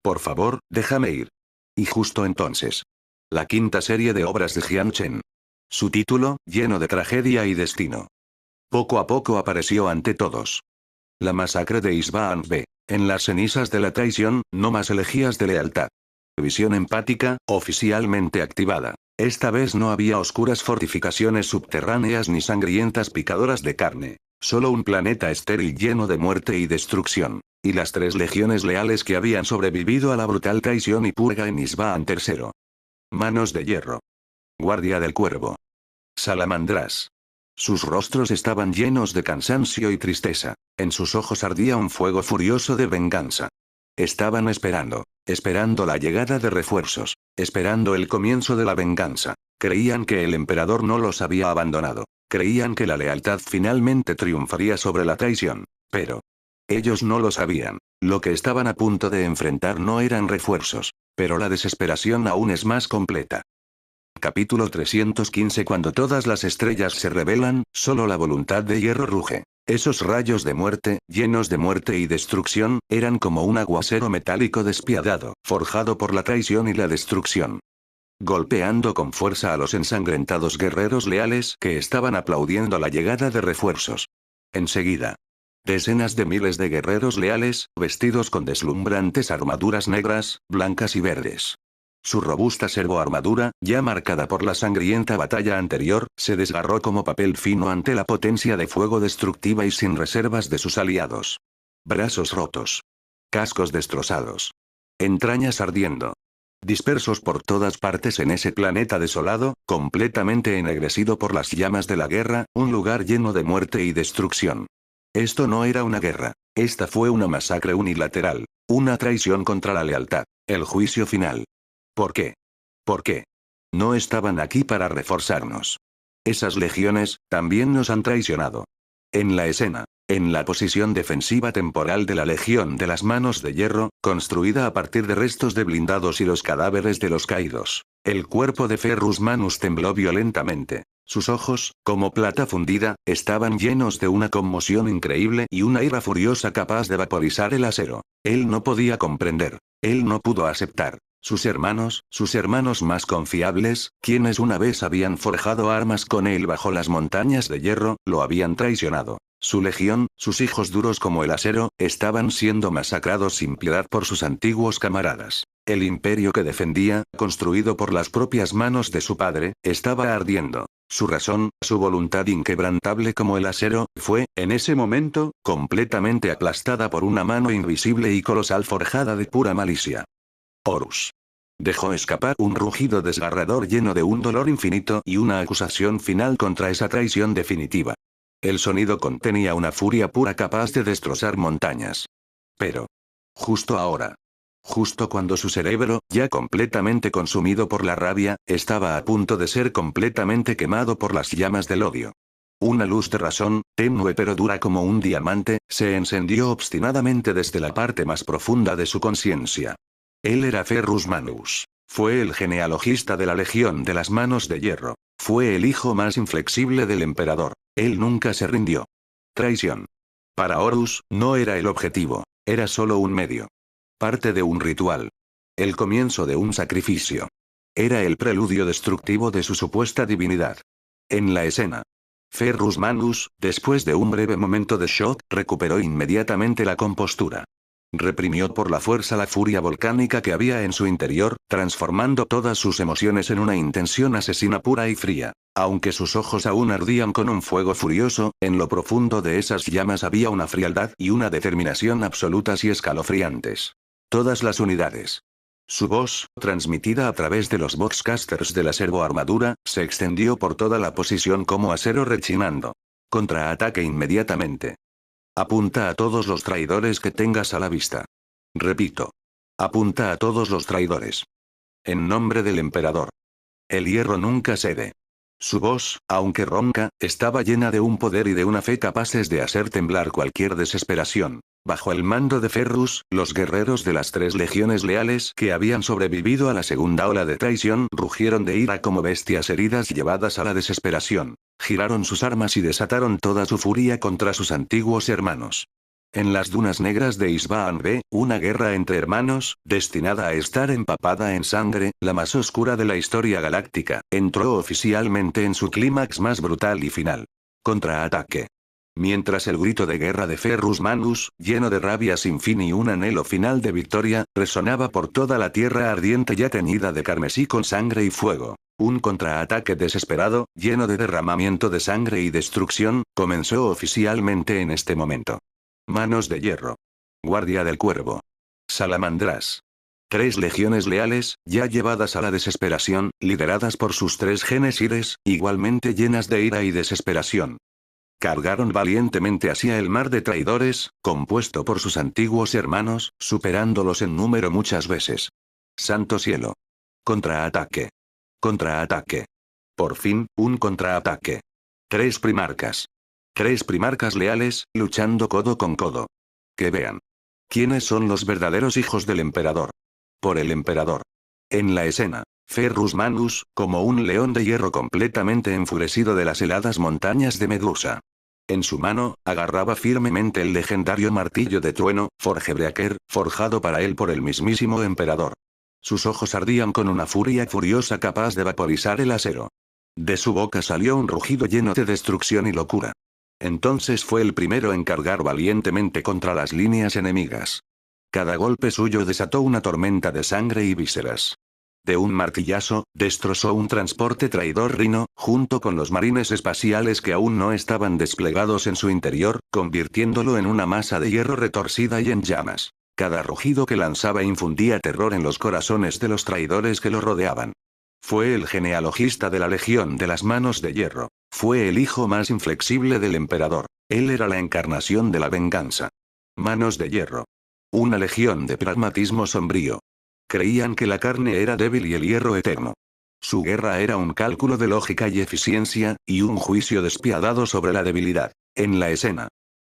Por favor, déjame ir. Y justo entonces. La quinta serie de obras de Jian Chen. Su título, lleno de tragedia y destino. Poco a poco apareció ante todos. La masacre de Isbaan B. En las cenizas de la traición, no más elegías de lealtad. Visión empática, oficialmente activada. Esta vez no había oscuras fortificaciones subterráneas ni sangrientas picadoras de carne. Solo un planeta estéril lleno de muerte y destrucción. Y las 3 legiones leales que habían sobrevivido a la brutal traición y purga en Isbaan III. Manos de hierro. Guardia del cuervo. Salamandras. Sus rostros estaban llenos de cansancio y tristeza. En sus ojos ardía un fuego furioso de venganza. Estaban esperando la llegada de refuerzos, esperando el comienzo de la venganza. Creían que el emperador no los había abandonado. Creían que la lealtad finalmente triunfaría sobre la traición. Pero ellos no lo sabían. Lo que estaban a punto de enfrentar no eran refuerzos. Pero la desesperación aún es más completa. Capítulo 315. Cuando todas las estrellas se revelan, solo la voluntad de hierro ruge. Esos rayos de muerte, llenos de muerte y destrucción, eran como un aguacero metálico despiadado, forjado por la traición y la destrucción. Golpeando con fuerza a los ensangrentados guerreros leales que estaban aplaudiendo la llegada de refuerzos. Enseguida. Decenas de miles de guerreros leales, vestidos con deslumbrantes armaduras negras, blancas y verdes. Su robusta servoarmadura, ya marcada por la sangrienta batalla anterior, se desgarró como papel fino ante la potencia de fuego destructiva y sin reservas de sus aliados. Brazos rotos. Cascos destrozados. Entrañas ardiendo. Dispersos por todas partes en ese planeta desolado, completamente ennegrecido por las llamas de la guerra, un lugar lleno de muerte y destrucción. Esto no era una guerra. Esta fue una masacre unilateral. Una traición contra la lealtad. El juicio final. ¿Por qué? ¿Por qué? No estaban aquí para reforzarnos. Esas legiones, también nos han traicionado. En la escena. En la posición defensiva temporal de la Legión de las Manos de Hierro, construida a partir de restos de blindados y los cadáveres de los caídos, el cuerpo de Ferrus Manus tembló violentamente. Sus ojos, como plata fundida, estaban llenos de una conmoción increíble y una ira furiosa capaz de vaporizar el acero. Él no podía comprender. Él no pudo aceptar. Sus hermanos más confiables, quienes una vez habían forjado armas con él bajo las montañas de hierro, lo habían traicionado. Su legión, sus hijos duros como el acero, estaban siendo masacrados sin piedad por sus antiguos camaradas. El imperio que defendía, construido por las propias manos de su padre, estaba ardiendo. Su razón, su voluntad inquebrantable como el acero, fue, en ese momento, completamente aplastada por una mano invisible y colosal forjada de pura malicia. Horus. Dejó escapar un rugido desgarrador lleno de un dolor infinito y una acusación final contra esa traición definitiva. El sonido contenía una furia pura capaz de destrozar montañas. Pero, justo ahora, justo cuando su cerebro, ya completamente consumido por la rabia, estaba a punto de ser completamente quemado por las llamas del odio. Una luz de razón, tenue pero dura como un diamante, se encendió obstinadamente desde la parte más profunda de su conciencia. Él era Ferrus Manus. Fue el genealogista de la Legión de las Manos de Hierro. Fue el hijo más inflexible del emperador. Él nunca se rindió. Traición. Para Horus, no era el objetivo. Era solo un medio. Parte de un ritual. El comienzo de un sacrificio. Era el preludio destructivo de su supuesta divinidad. En la escena. Ferrus Manus, después de un breve momento de shock, recuperó inmediatamente la compostura. Reprimió por la fuerza la furia volcánica que había en su interior, transformando todas sus emociones en una intención asesina pura y fría. Aunque sus ojos aún ardían con un fuego furioso, en lo profundo de esas llamas había una frialdad y una determinación absolutas y escalofriantes. Todas las unidades. Su voz, transmitida a través de los boxcasters de la servoarmadura, se extendió por toda la posición como acero rechinando. Contraataque inmediatamente. Apunta a todos los traidores que tengas a la vista. Repito. Apunta a todos los traidores. En nombre del emperador. El hierro nunca cede. Su voz, aunque ronca, estaba llena de un poder y de una fe capaces de hacer temblar cualquier desesperación. Bajo el mando de Ferrus, los guerreros de las 3 legiones leales que habían sobrevivido a la segunda ola de traición rugieron de ira como bestias heridas llevadas a la desesperación. Giraron sus armas y desataron toda su furia contra sus antiguos hermanos. En las dunas negras de Isbaan B, una guerra entre hermanos, destinada a estar empapada en sangre, la más oscura de la historia galáctica, entró oficialmente en su clímax más brutal y final. Contraataque. Mientras el grito de guerra de Ferrus Manus, lleno de rabia sin fin y un anhelo final de victoria, resonaba por toda la tierra ardiente ya teñida de carmesí con sangre y fuego. Un contraataque desesperado, lleno de derramamiento de sangre y destrucción, comenzó oficialmente en este momento. Manos de hierro. Guardia del Cuervo. Salamandras. 3 legiones leales, ya llevadas a la desesperación, lideradas por sus 3 génesires, igualmente llenas de ira y desesperación. Cargaron valientemente hacia el mar de traidores, compuesto por sus antiguos hermanos, superándolos en número muchas veces. Santo cielo. Contraataque. Contraataque. Por fin, un contraataque. 3 primarcas. 3 primarcas leales, luchando codo con codo. Que vean. ¿Quiénes son los verdaderos hijos del emperador? Por el emperador. En la escena. Ferrus Manus, como un león de hierro completamente enfurecido de las heladas montañas de Medusa. En su mano, agarraba firmemente el legendario martillo de trueno, Forgebreaker, forjado para él por el mismísimo emperador. Sus ojos ardían con una furia furiosa capaz de vaporizar el acero. De su boca salió un rugido lleno de destrucción y locura. Entonces fue el primero en cargar valientemente contra las líneas enemigas. Cada golpe suyo desató una tormenta de sangre y vísceras. De un martillazo, destrozó un transporte traidor Rhino, junto con los marines espaciales que aún no estaban desplegados en su interior, convirtiéndolo en una masa de hierro retorcida y en llamas. Cada rugido que lanzaba infundía terror en los corazones de los traidores que lo rodeaban. Fue el genealogista de la Legión de las Manos de Hierro. Fue el hijo más inflexible del emperador. Él era la encarnación de la venganza. Manos de hierro. Una legión de pragmatismo sombrío. Creían que la carne era débil y el hierro eterno. Su guerra era un cálculo de lógica y eficiencia, y un juicio despiadado sobre la debilidad. En la escena,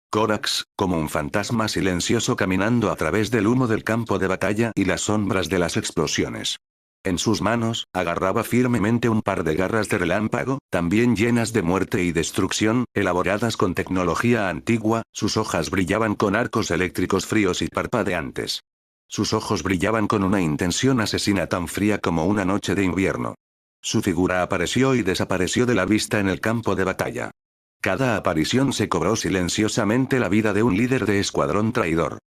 Korax, como un fantasma silencioso caminando a través del humo del campo de batalla y las sombras de las explosiones. En sus manos, agarraba firmemente un par de garras de relámpago, también llenas de muerte y destrucción, elaboradas con tecnología antigua, sus hojas brillaban con arcos eléctricos fríos y parpadeantes. Sus ojos brillaban con una intención asesina tan fría como una noche de invierno. Su figura apareció y desapareció de la vista en el campo de batalla. Cada aparición se cobró silenciosamente la vida de un líder de escuadrón traidor.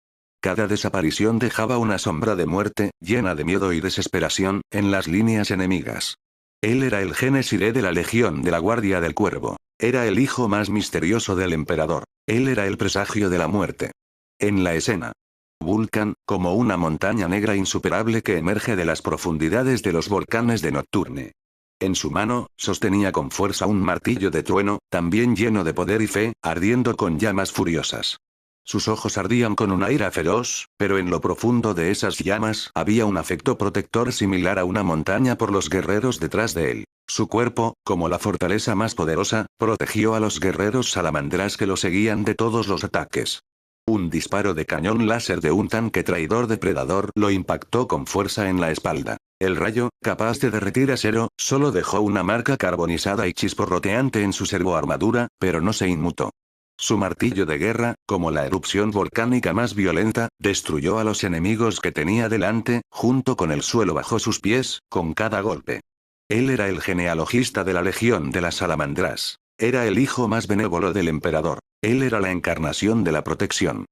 Cada desaparición dejaba una sombra de muerte, llena de miedo y desesperación, en las líneas enemigas. Él era el Genesiré de la Legión de la Guardia del Cuervo. Era el hijo más misterioso del emperador. Él era el presagio de la muerte. En la escena, Vulcan, como una montaña negra insuperable que emerge de las profundidades de los volcanes de Nocturne. En su mano, sostenía con fuerza un martillo de trueno, también lleno de poder y fe, ardiendo con llamas furiosas. Sus ojos ardían con una ira feroz, pero en lo profundo de esas llamas había un afecto protector similar a una montaña por los guerreros detrás de él. Su cuerpo, como la fortaleza más poderosa, protegió a los guerreros salamandras que lo seguían de todos los ataques. Un disparo de cañón láser de un tanque traidor depredador lo impactó con fuerza en la espalda. El rayo, capaz de derretir acero, solo dejó una marca carbonizada y chisporroteante en su servoarmadura, pero no se inmutó. Su martillo de guerra, como la erupción volcánica más violenta, destruyó a los enemigos que tenía delante, junto con el suelo bajo sus pies, con cada golpe. Él era el genealogista de la Legión de las Salamandras. Era el hijo más benévolo del emperador. Él era la encarnación de la protección.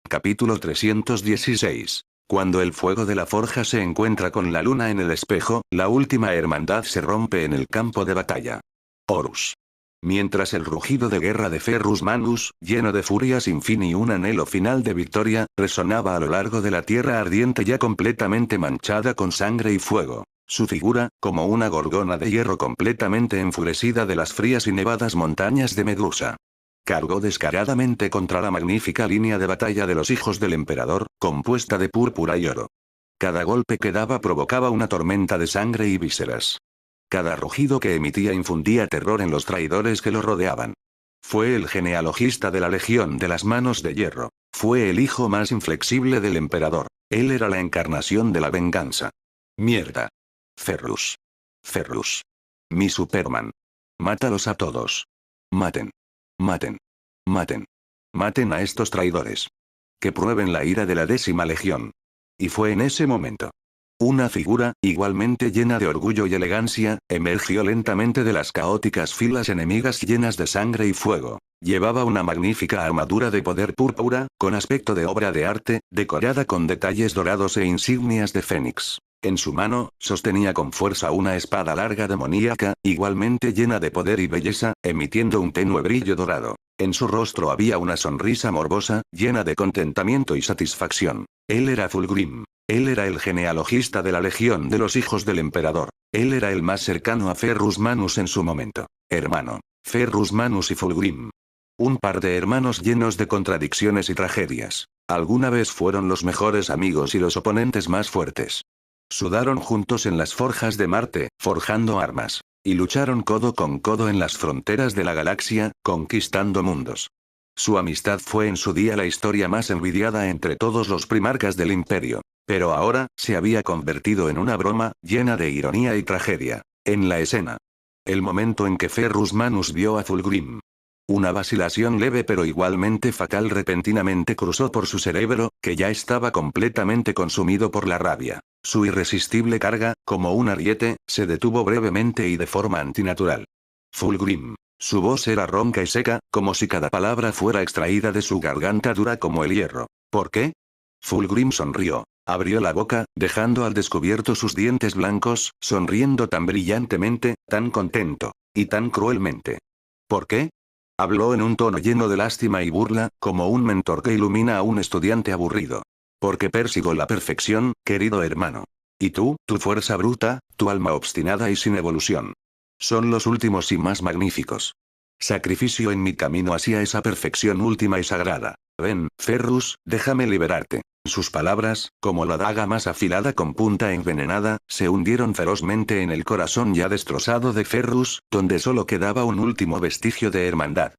Capítulo 316. Cuando el fuego de la forja se encuentra con la luna en el espejo, la última hermandad se rompe en el campo de batalla. Horus. Mientras el rugido de guerra de Ferrus Manus, lleno de furia sin fin y un anhelo final de victoria, resonaba a lo largo de la tierra ardiente ya completamente manchada con sangre y fuego. Su figura, como una gorgona de hierro completamente enfurecida de las frías y nevadas montañas de Medusa. Cargó descaradamente contra la magnífica línea de batalla de los hijos del emperador, compuesta de púrpura y oro. Cada golpe que daba provocaba una tormenta de sangre y vísceras. Cada rugido que emitía infundía terror en los traidores que lo rodeaban. Fue el genealogista de la Legión de las Manos de Hierro. Fue el hijo más inflexible del emperador. Él era la encarnación de la venganza. Mierda. Ferrus. Ferrus. Mi Superman. Mátalos a todos. Maten. Maten. Maten. Maten a estos traidores. Que prueben la ira de la 10ª Legión. Y fue en ese momento. Una figura, igualmente llena de orgullo y elegancia, emergió lentamente de las caóticas filas enemigas llenas de sangre y fuego. Llevaba una magnífica armadura de poder púrpura, con aspecto de obra de arte, decorada con detalles dorados e insignias de fénix. En su mano, sostenía con fuerza una espada larga demoníaca, igualmente llena de poder y belleza, emitiendo un tenue brillo dorado. En su rostro había una sonrisa morbosa, llena de contentamiento y satisfacción. Él era Fulgrim. Él era el genealogista de la Legión de los Hijos del Emperador. Él era el más cercano a Ferrus Manus en su momento. Hermano. Ferrus Manus y Fulgrim. Un par de hermanos llenos de contradicciones y tragedias. Alguna vez fueron los mejores amigos y los oponentes más fuertes. Sudaron juntos en las forjas de Marte, forjando armas. Y lucharon codo con codo en las fronteras de la galaxia, conquistando mundos. Su amistad fue en su día la historia más envidiada entre todos los primarcas del imperio. Pero ahora, se había convertido en una broma, llena de ironía y tragedia. En la escena. El momento en que Ferrus Manus vio a Fulgrim. Una vacilación leve pero igualmente fatal repentinamente cruzó por su cerebro, que ya estaba completamente consumido por la rabia. Su irresistible carga, como un ariete, se detuvo brevemente y de forma antinatural. Fulgrim. Su voz era ronca y seca, como si cada palabra fuera extraída de su garganta dura como el hierro. ¿Por qué? Fulgrim sonrió. Abrió la boca, dejando al descubierto sus dientes blancos, sonriendo tan brillantemente, tan contento. Y tan cruelmente. ¿Por qué? Habló en un tono lleno de lástima y burla, como un mentor que ilumina a un estudiante aburrido. Porque persigo la perfección, querido hermano. Y tú, tu fuerza bruta, tu alma obstinada y sin evolución. Son los últimos y más magníficos. Sacrificio en mi camino hacia esa perfección última y sagrada. Ven, Ferrus, déjame liberarte. Sus palabras, como la daga más afilada con punta envenenada, se hundieron ferozmente en el corazón ya destrozado de Ferrus, donde solo quedaba un último vestigio de hermandad.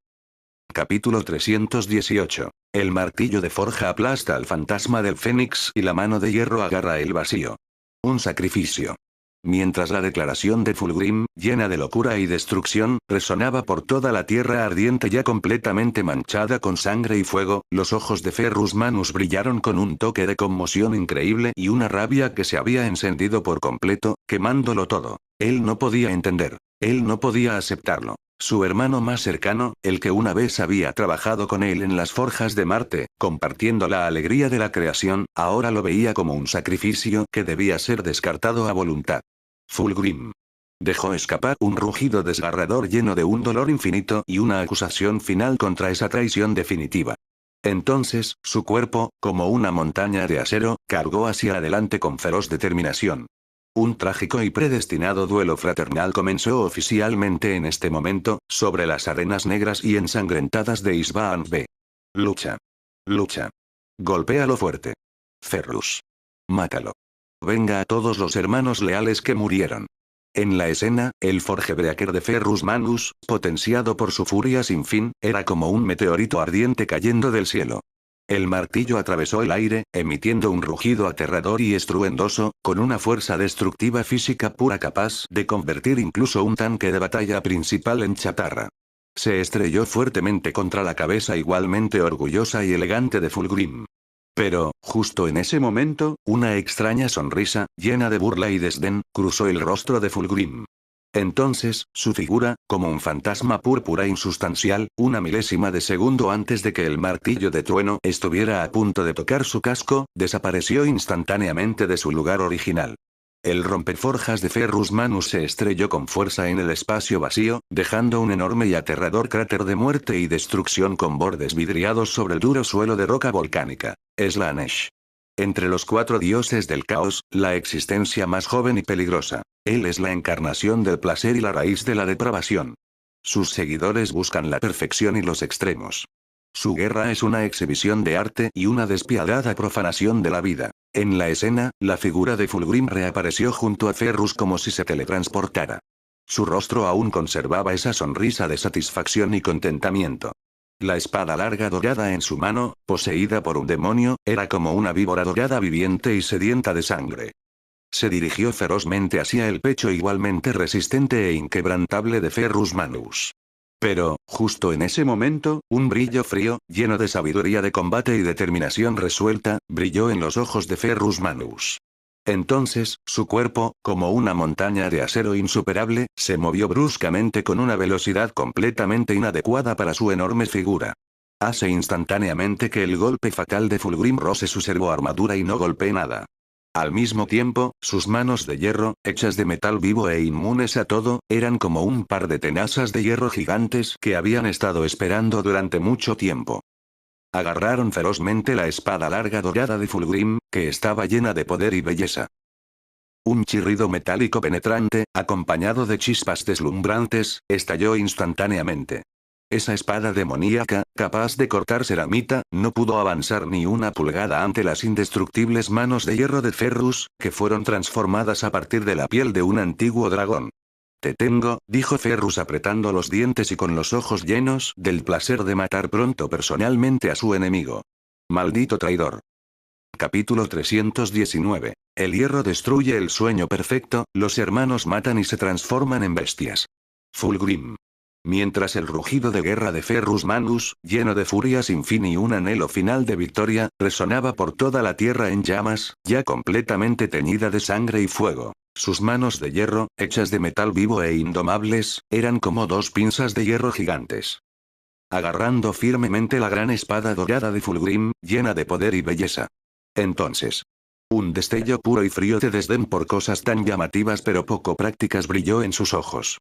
Capítulo 318. El martillo de forja aplasta al fantasma del Fénix y la mano de hierro agarra el vacío. Un sacrificio. Mientras la declaración de Fulgrim, llena de locura y destrucción, resonaba por toda la tierra ardiente ya completamente manchada con sangre y fuego, los ojos de Ferrus Manus brillaron con un toque de conmoción increíble y una rabia que se había encendido por completo, quemándolo todo. Él no podía entender. Él no podía aceptarlo. Su hermano más cercano, el que una vez había trabajado con él en las forjas de Marte, compartiendo la alegría de la creación, ahora lo veía como un sacrificio que debía ser descartado a voluntad. Fulgrim. Dejó escapar un rugido desgarrador lleno de un dolor infinito y una acusación final contra esa traición definitiva. Entonces, su cuerpo, como una montaña de acero, cargó hacia adelante con feroz determinación. Un trágico y predestinado duelo fraternal comenzó oficialmente en este momento, sobre las arenas negras y ensangrentadas de Isbaan B. Lucha. Lucha. Golpéalo fuerte. Ferrus. Mátalo. Venga a todos los hermanos leales que murieron. En la escena, el Forgebreaker de Ferrus Manus, potenciado por su furia sin fin, era como un meteorito ardiente cayendo del cielo. El martillo atravesó el aire, emitiendo un rugido aterrador y estruendoso, con una fuerza destructiva física pura capaz de convertir incluso un tanque de batalla principal en chatarra. Se estrelló fuertemente contra la cabeza igualmente orgullosa y elegante de Fulgrim. Pero, justo en ese momento, una extraña sonrisa, llena de burla y desdén, cruzó el rostro de Fulgrim. Entonces, su figura, como un fantasma púrpura insustancial, una milésima de segundo antes de que el martillo de trueno estuviera a punto de tocar su casco, desapareció instantáneamente de su lugar original. El rompeforjas de Ferrus Manus se estrelló con fuerza en el espacio vacío, dejando un enorme y aterrador cráter de muerte y destrucción con bordes vidriados sobre el duro suelo de roca volcánica. Slanesh. Entre los 4 dioses del caos, la existencia más joven y peligrosa. Él es la encarnación del placer y la raíz de la depravación. Sus seguidores buscan la perfección y los extremos. Su guerra es una exhibición de arte y una despiadada profanación de la vida. En la escena, la figura de Fulgrim reapareció junto a Ferrus como si se teletransportara. Su rostro aún conservaba esa sonrisa de satisfacción y contentamiento. La espada larga dorada en su mano, poseída por un demonio, era como una víbora dorada viviente y sedienta de sangre. Se dirigió ferozmente hacia el pecho igualmente resistente e inquebrantable de Ferrus Manus. Pero, justo en ese momento, un brillo frío, lleno de sabiduría de combate y determinación resuelta, brilló en los ojos de Ferrus Manus. Entonces, su cuerpo, como una montaña de acero insuperable, se movió bruscamente con una velocidad completamente inadecuada para su enorme figura. Hace instantáneamente que el golpe fatal de Fulgrim roce su servoarmadura y no golpee nada. Al mismo tiempo, sus manos de hierro, hechas de metal vivo e inmunes a todo, eran como un par de tenazas de hierro gigantes que habían estado esperando durante mucho tiempo. Agarraron ferozmente la espada larga dorada de Fulgrim, que estaba llena de poder y belleza. Un chirrido metálico penetrante, acompañado de chispas deslumbrantes, estalló instantáneamente. Esa espada demoníaca, capaz de cortar ceramita, no pudo avanzar ni una pulgada ante las indestructibles manos de hierro de Ferrus, que fueron transformadas a partir de la piel de un antiguo dragón. «Te tengo», dijo Ferrus apretando los dientes y con los ojos llenos del placer de matar pronto personalmente a su enemigo. «Maldito traidor». Capítulo 319. El hierro destruye el sueño perfecto, los hermanos matan y se transforman en bestias. Fulgrim. Mientras el rugido de guerra de Ferrus Manus, lleno de furia sin fin y un anhelo final de victoria, resonaba por toda la tierra en llamas, ya completamente teñida de sangre y fuego. Sus manos de hierro, hechas de metal vivo e indomables, eran como 2 pinzas de hierro gigantes. Agarrando firmemente la gran espada dorada de Fulgrim, llena de poder y belleza. Entonces, un destello puro y frío de desdén por cosas tan llamativas pero poco prácticas brilló en sus ojos.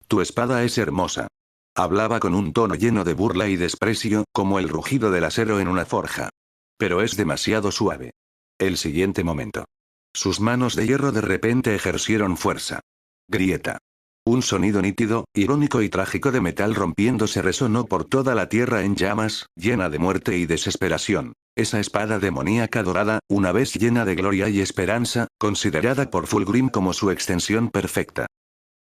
«Tu espada es hermosa». Hablaba con un tono lleno de burla y desprecio, como el rugido del acero en una forja. «Pero es demasiado suave». El siguiente momento. Sus manos de hierro de repente ejercieron fuerza. Grieta. Un sonido nítido, irónico y trágico de metal rompiéndose resonó por toda la tierra en llamas, llena de muerte y desesperación. Esa espada demoníaca dorada, una vez llena de gloria y esperanza, considerada por Fulgrim como su extensión perfecta.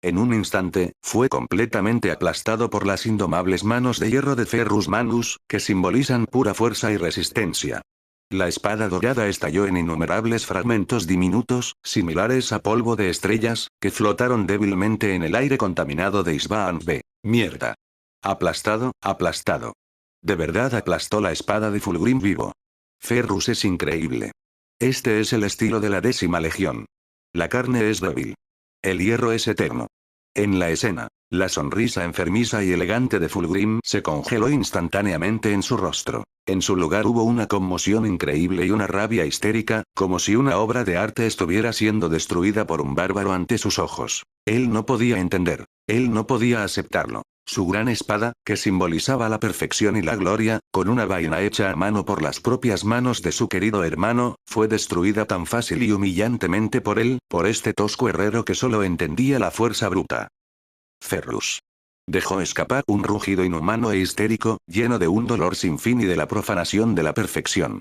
En un instante, fue completamente aplastado por las indomables manos de hierro de Ferrus Manus, que simbolizan pura fuerza y resistencia. La espada dorada estalló en innumerables fragmentos diminutos, similares a polvo de estrellas, que flotaron débilmente en el aire contaminado de Isbaan B. Mierda. Aplastado, aplastado. De verdad aplastó la espada de Fulgrim vivo. Ferrus es increíble. Este es el estilo de la 10ª Legión. La carne es débil. El hierro es eterno. En la escena, la sonrisa enfermiza y elegante de Fulgrim se congeló instantáneamente en su rostro. En su lugar hubo una conmoción increíble y una rabia histérica, como si una obra de arte estuviera siendo destruida por un bárbaro ante sus ojos. Él no podía entender. Él no podía aceptarlo. Su gran espada, que simbolizaba la perfección y la gloria, con una vaina hecha a mano por las propias manos de su querido hermano, fue destruida tan fácil y humillantemente por él, por este tosco herrero que solo entendía la fuerza bruta. Ferrus. Dejó escapar un rugido inhumano e histérico, lleno de un dolor sin fin y de la profanación de la perfección.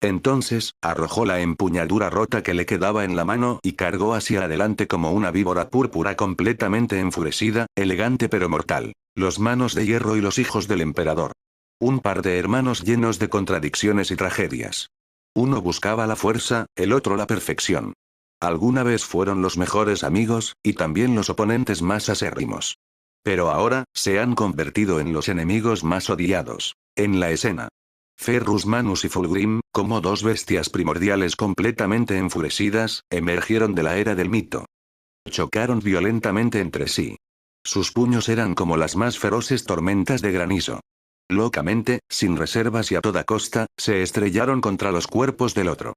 Entonces, arrojó la empuñadura rota que le quedaba en la mano y cargó hacia adelante como una víbora púrpura completamente enfurecida, elegante pero mortal. Los manos de hierro y los hijos del emperador. Un par de hermanos llenos de contradicciones y tragedias. Uno buscaba la fuerza, el otro la perfección. Alguna vez fueron los mejores amigos, y también los oponentes más acérrimos. Pero ahora, se han convertido en los enemigos más odiados. En la escena. Ferrus Manus y Fulgrim, como dos bestias primordiales completamente enfurecidas, emergieron de la era del mito. Chocaron violentamente entre sí. Sus puños eran como las más feroces tormentas de granizo. Locamente, sin reservas y a toda costa, se estrellaron contra los cuerpos del otro.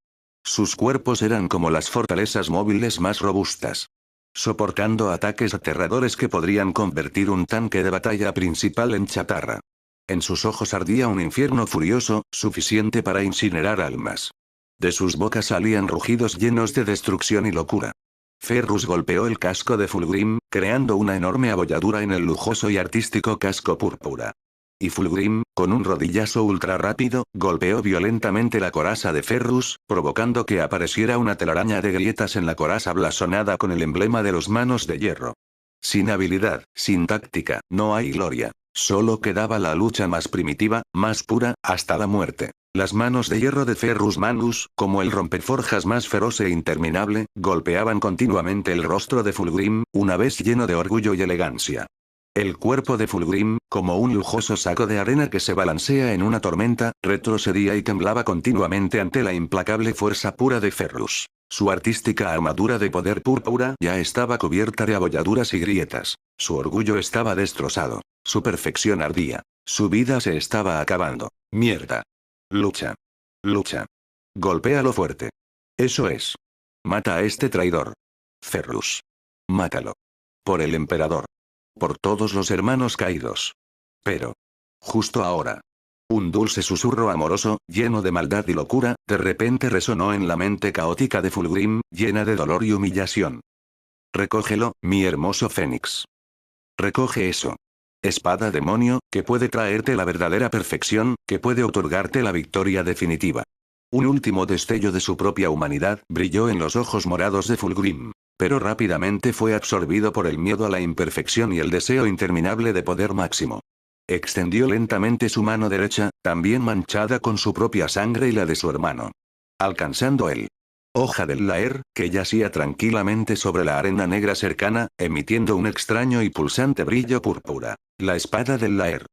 Sus cuerpos eran como las fortalezas móviles más robustas. Soportando ataques aterradores que podrían convertir un tanque de batalla principal en chatarra. En sus ojos ardía un infierno furioso, suficiente para incinerar almas. De sus bocas salían rugidos llenos de destrucción y locura. Ferrus golpeó el casco de Fulgrim, creando una enorme abolladura en el lujoso y artístico casco púrpura. Y Fulgrim, con un rodillazo ultra rápido, golpeó violentamente la coraza de Ferrus, provocando que apareciera una telaraña de grietas en la coraza blasonada con el emblema de los manos de hierro. Sin habilidad, sin táctica, no hay gloria. Solo quedaba la lucha más primitiva, más pura, hasta la muerte. Las manos de hierro de Ferrus Manus, como el rompeforjas más feroz e interminable, golpeaban continuamente el rostro de Fulgrim, una vez lleno de orgullo y elegancia. El cuerpo de Fulgrim, como un lujoso saco de arena que se balancea en una tormenta, retrocedía y temblaba continuamente ante la implacable fuerza pura de Ferrus. Su artística armadura de poder púrpura ya estaba cubierta de abolladuras y grietas. Su orgullo estaba destrozado. Su perfección ardía. Su vida se estaba acabando. Mierda. Lucha. Lucha. Golpéalo fuerte. Eso es. Mata a este traidor. Ferrus. Mátalo. Por el emperador. Por todos los hermanos caídos. Pero. Justo ahora. Un dulce susurro amoroso, lleno de maldad y locura, de repente resonó en la mente caótica de Fulgrim, llena de dolor y humillación. Recógelo, mi hermoso Fénix. Recoge eso. Espada demonio, que puede traerte la verdadera perfección, que puede otorgarte la victoria definitiva. Un último destello de su propia humanidad brilló en los ojos morados de Fulgrim. Pero rápidamente fue absorbido por el miedo a la imperfección y el deseo interminable de poder máximo. Extendió lentamente su mano derecha, también manchada con su propia sangre y la de su hermano. Alcanzando el hoja del Laer, que yacía tranquilamente sobre la arena negra cercana, emitiendo un extraño y pulsante brillo púrpura. La espada del Laer.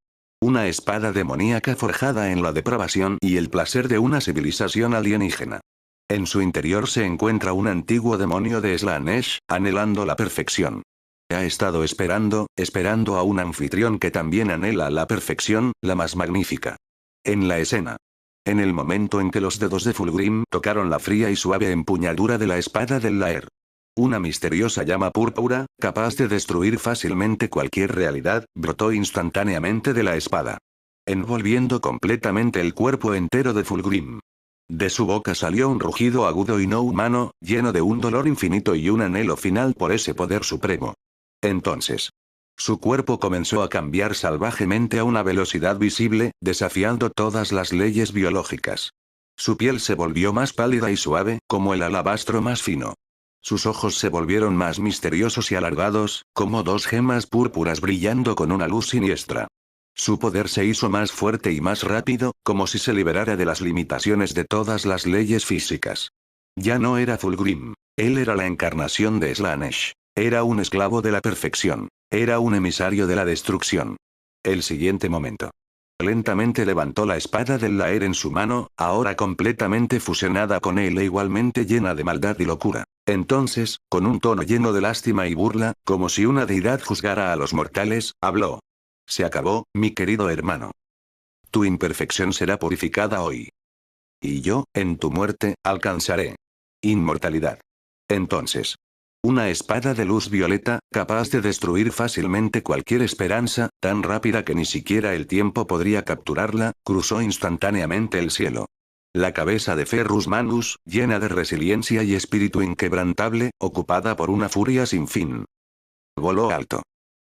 Una espada demoníaca forjada en la depravación y el placer de una civilización alienígena. En su interior se encuentra un antiguo demonio de Slaanesh, anhelando la perfección. Ha estado esperando a un anfitrión que también anhela la perfección, la más magnífica. En la escena. En el momento en que los dedos de Fulgrim tocaron la fría y suave empuñadura de la espada del Laer. Una misteriosa llama púrpura, capaz de destruir fácilmente cualquier realidad, brotó instantáneamente de la espada. Envolviendo completamente el cuerpo entero de Fulgrim. De su boca salió un rugido agudo y no humano, lleno de un dolor infinito y un anhelo final por ese poder supremo. Entonces. Su cuerpo comenzó a cambiar salvajemente a una velocidad visible, desafiando todas las leyes biológicas. Su piel se volvió más pálida y suave, como el alabastro más fino. Sus ojos se volvieron más misteriosos y alargados, como dos gemas púrpuras brillando con una luz siniestra. Su poder se hizo más fuerte y más rápido, como si se liberara de las limitaciones de todas las leyes físicas. Ya no era Fulgrim. Él era la encarnación de Slaanesh. Era un esclavo de la perfección. Era un emisario de la destrucción. El siguiente momento. Lentamente levantó la espada del Laer en su mano, ahora completamente fusionada con él e igualmente llena de maldad y locura. Entonces, con un tono lleno de lástima y burla, como si una deidad juzgara a los mortales, habló. Se acabó, mi querido hermano. Tu imperfección será purificada hoy. Y yo, en tu muerte, alcanzaré inmortalidad. Entonces, una espada de luz violeta, capaz de destruir fácilmente cualquier esperanza, tan rápida que ni siquiera el tiempo podría capturarla, cruzó instantáneamente el cielo. La cabeza de Ferrus Manus, llena de resiliencia y espíritu inquebrantable, ocupada por una furia sin fin. Voló alto.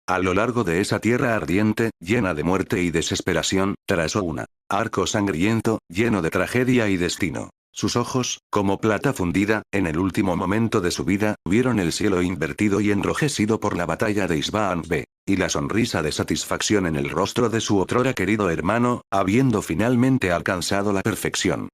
A lo largo de esa tierra ardiente, llena de muerte y desesperación, trazó un arco sangriento, lleno de tragedia y destino. Sus ojos, como plata fundida, en el último momento de su vida, vieron el cielo invertido y enrojecido por la batalla de Isbaan B. Y la sonrisa de satisfacción en el rostro de su otrora querido hermano, habiendo finalmente alcanzado la perfección.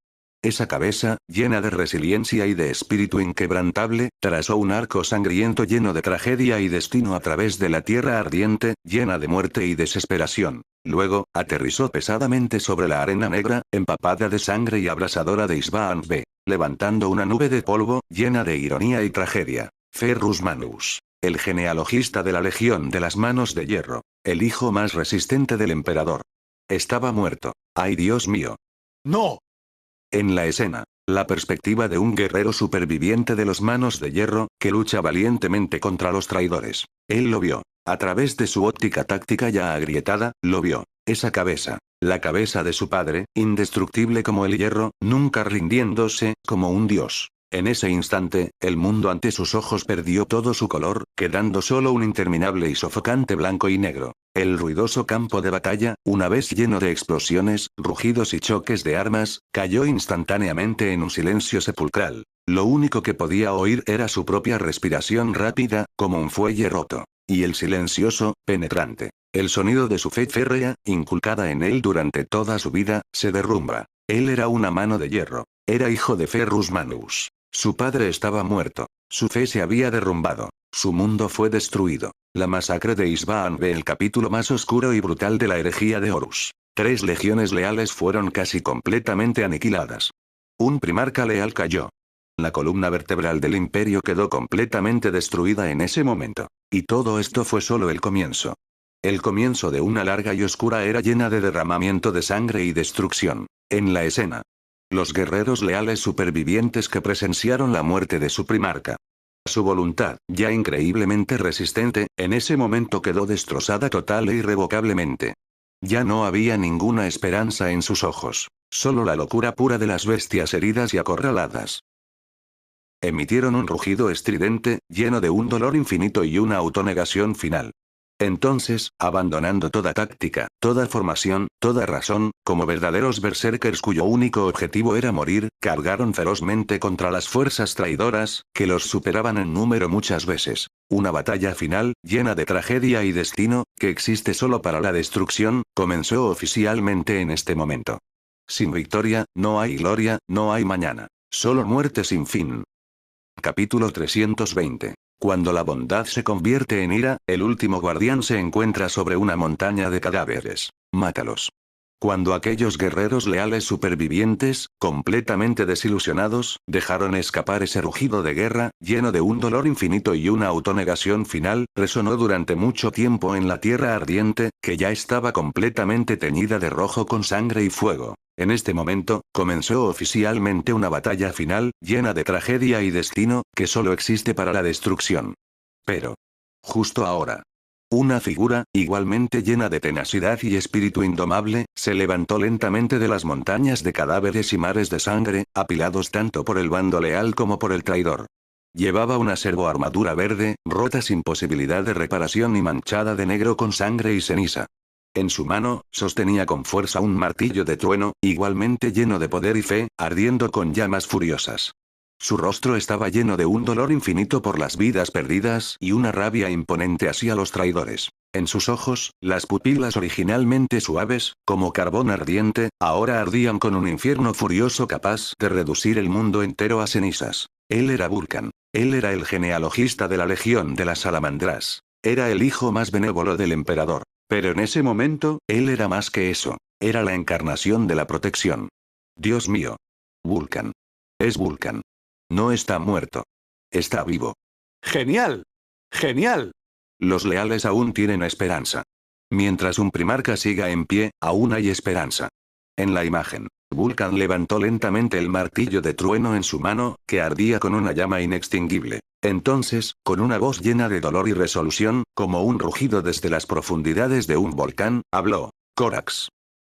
Esa cabeza, llena de resiliencia y de espíritu inquebrantable, trazó un arco sangriento lleno de tragedia y destino a través de la tierra ardiente, llena de muerte y desesperación. Luego, aterrizó pesadamente sobre la arena negra, empapada de sangre y abrasadora de Isbaan B, levantando una nube de polvo, llena de ironía y tragedia. Ferrus Manus, el genealogista de la Legión de las Manos de Hierro, el hijo más resistente del emperador. Estaba muerto. ¡Ay, Dios mío! ¡No! En la escena, la perspectiva de un guerrero superviviente de los Manos de Hierro, que lucha valientemente contra los traidores. Él lo vio. A través de su óptica táctica ya agrietada, lo vio. Esa cabeza. La cabeza de su padre, indestructible como el hierro, nunca rindiéndose, como un dios. En ese instante, el mundo ante sus ojos perdió todo su color, quedando solo un interminable y sofocante blanco y negro. El ruidoso campo de batalla, una vez lleno de explosiones, rugidos y choques de armas, cayó instantáneamente en un silencio sepulcral. Lo único que podía oír era su propia respiración rápida, como un fuelle roto. Y el silencioso, penetrante. El sonido de su fe férrea, inculcada en él durante toda su vida, se derrumba. Él era una mano de hierro. Era hijo de Ferrus Manus. Su padre estaba muerto. Su fe se había derrumbado. Su mundo fue destruido. La masacre de Isbaan B, el capítulo más oscuro y brutal de la herejía de Horus. 3 legiones leales fueron casi completamente aniquiladas. Un primarca leal cayó. La columna vertebral del imperio quedó completamente destruida en ese momento. Y todo esto fue solo el comienzo. El comienzo de una larga y oscura era llena de derramamiento de sangre y destrucción. En la escena. Los guerreros leales supervivientes que presenciaron la muerte de su primarca. Su voluntad, ya increíblemente resistente, en ese momento quedó destrozada total e irrevocablemente. Ya no había ninguna esperanza en sus ojos. Solo la locura pura de las bestias heridas y acorraladas. Emitieron un rugido estridente, lleno de un dolor infinito y una autonegación final. Entonces, abandonando toda táctica, toda formación, toda razón, como verdaderos berserkers cuyo único objetivo era morir, cargaron ferozmente contra las fuerzas traidoras, que los superaban en número muchas veces. Una batalla final, llena de tragedia y destino, que existe solo para la destrucción, comenzó oficialmente en este momento. Sin victoria, no hay gloria, no hay mañana. Solo muerte sin fin. Capítulo 320. Cuando la bondad se convierte en ira, el último guardián se encuentra sobre una montaña de cadáveres. Mátalos. Cuando aquellos guerreros leales supervivientes, completamente desilusionados, dejaron escapar ese rugido de guerra, lleno de un dolor infinito y una autonegación final, resonó durante mucho tiempo en la tierra ardiente, que ya estaba completamente teñida de rojo con sangre y fuego. En este momento, comenzó oficialmente una batalla final, llena de tragedia y destino, que solo existe para la destrucción. Pero, justo ahora, una figura, igualmente llena de tenacidad y espíritu indomable, se levantó lentamente de las montañas de cadáveres y mares de sangre, apilados tanto por el bando leal como por el traidor. Llevaba una servoarmadura verde, rota sin posibilidad de reparación y manchada de negro con sangre y ceniza. En su mano, sostenía con fuerza un martillo de trueno, igualmente lleno de poder y fe, ardiendo con llamas furiosas. Su rostro estaba lleno de un dolor infinito por las vidas perdidas y una rabia imponente hacia los traidores. En sus ojos, las pupilas originalmente suaves, como carbón ardiente, ahora ardían con un infierno furioso capaz de reducir el mundo entero a cenizas. Él era Vulcan. Él era el genealogista de la Legión de las Salamandras. Era el hijo más benévolo del emperador. Pero en ese momento, él era más que eso. Era la encarnación de la protección. Dios mío. Vulcan. Es Vulcan. No está muerto. Está vivo. ¡Genial! ¡Genial! Los leales aún tienen esperanza. Mientras un primarca siga en pie, aún hay esperanza. En la imagen, Vulcan levantó lentamente el martillo de trueno en su mano, que ardía con una llama inextinguible. Entonces, con una voz llena de dolor y resolución, como un rugido desde las profundidades de un volcán, habló. Corax.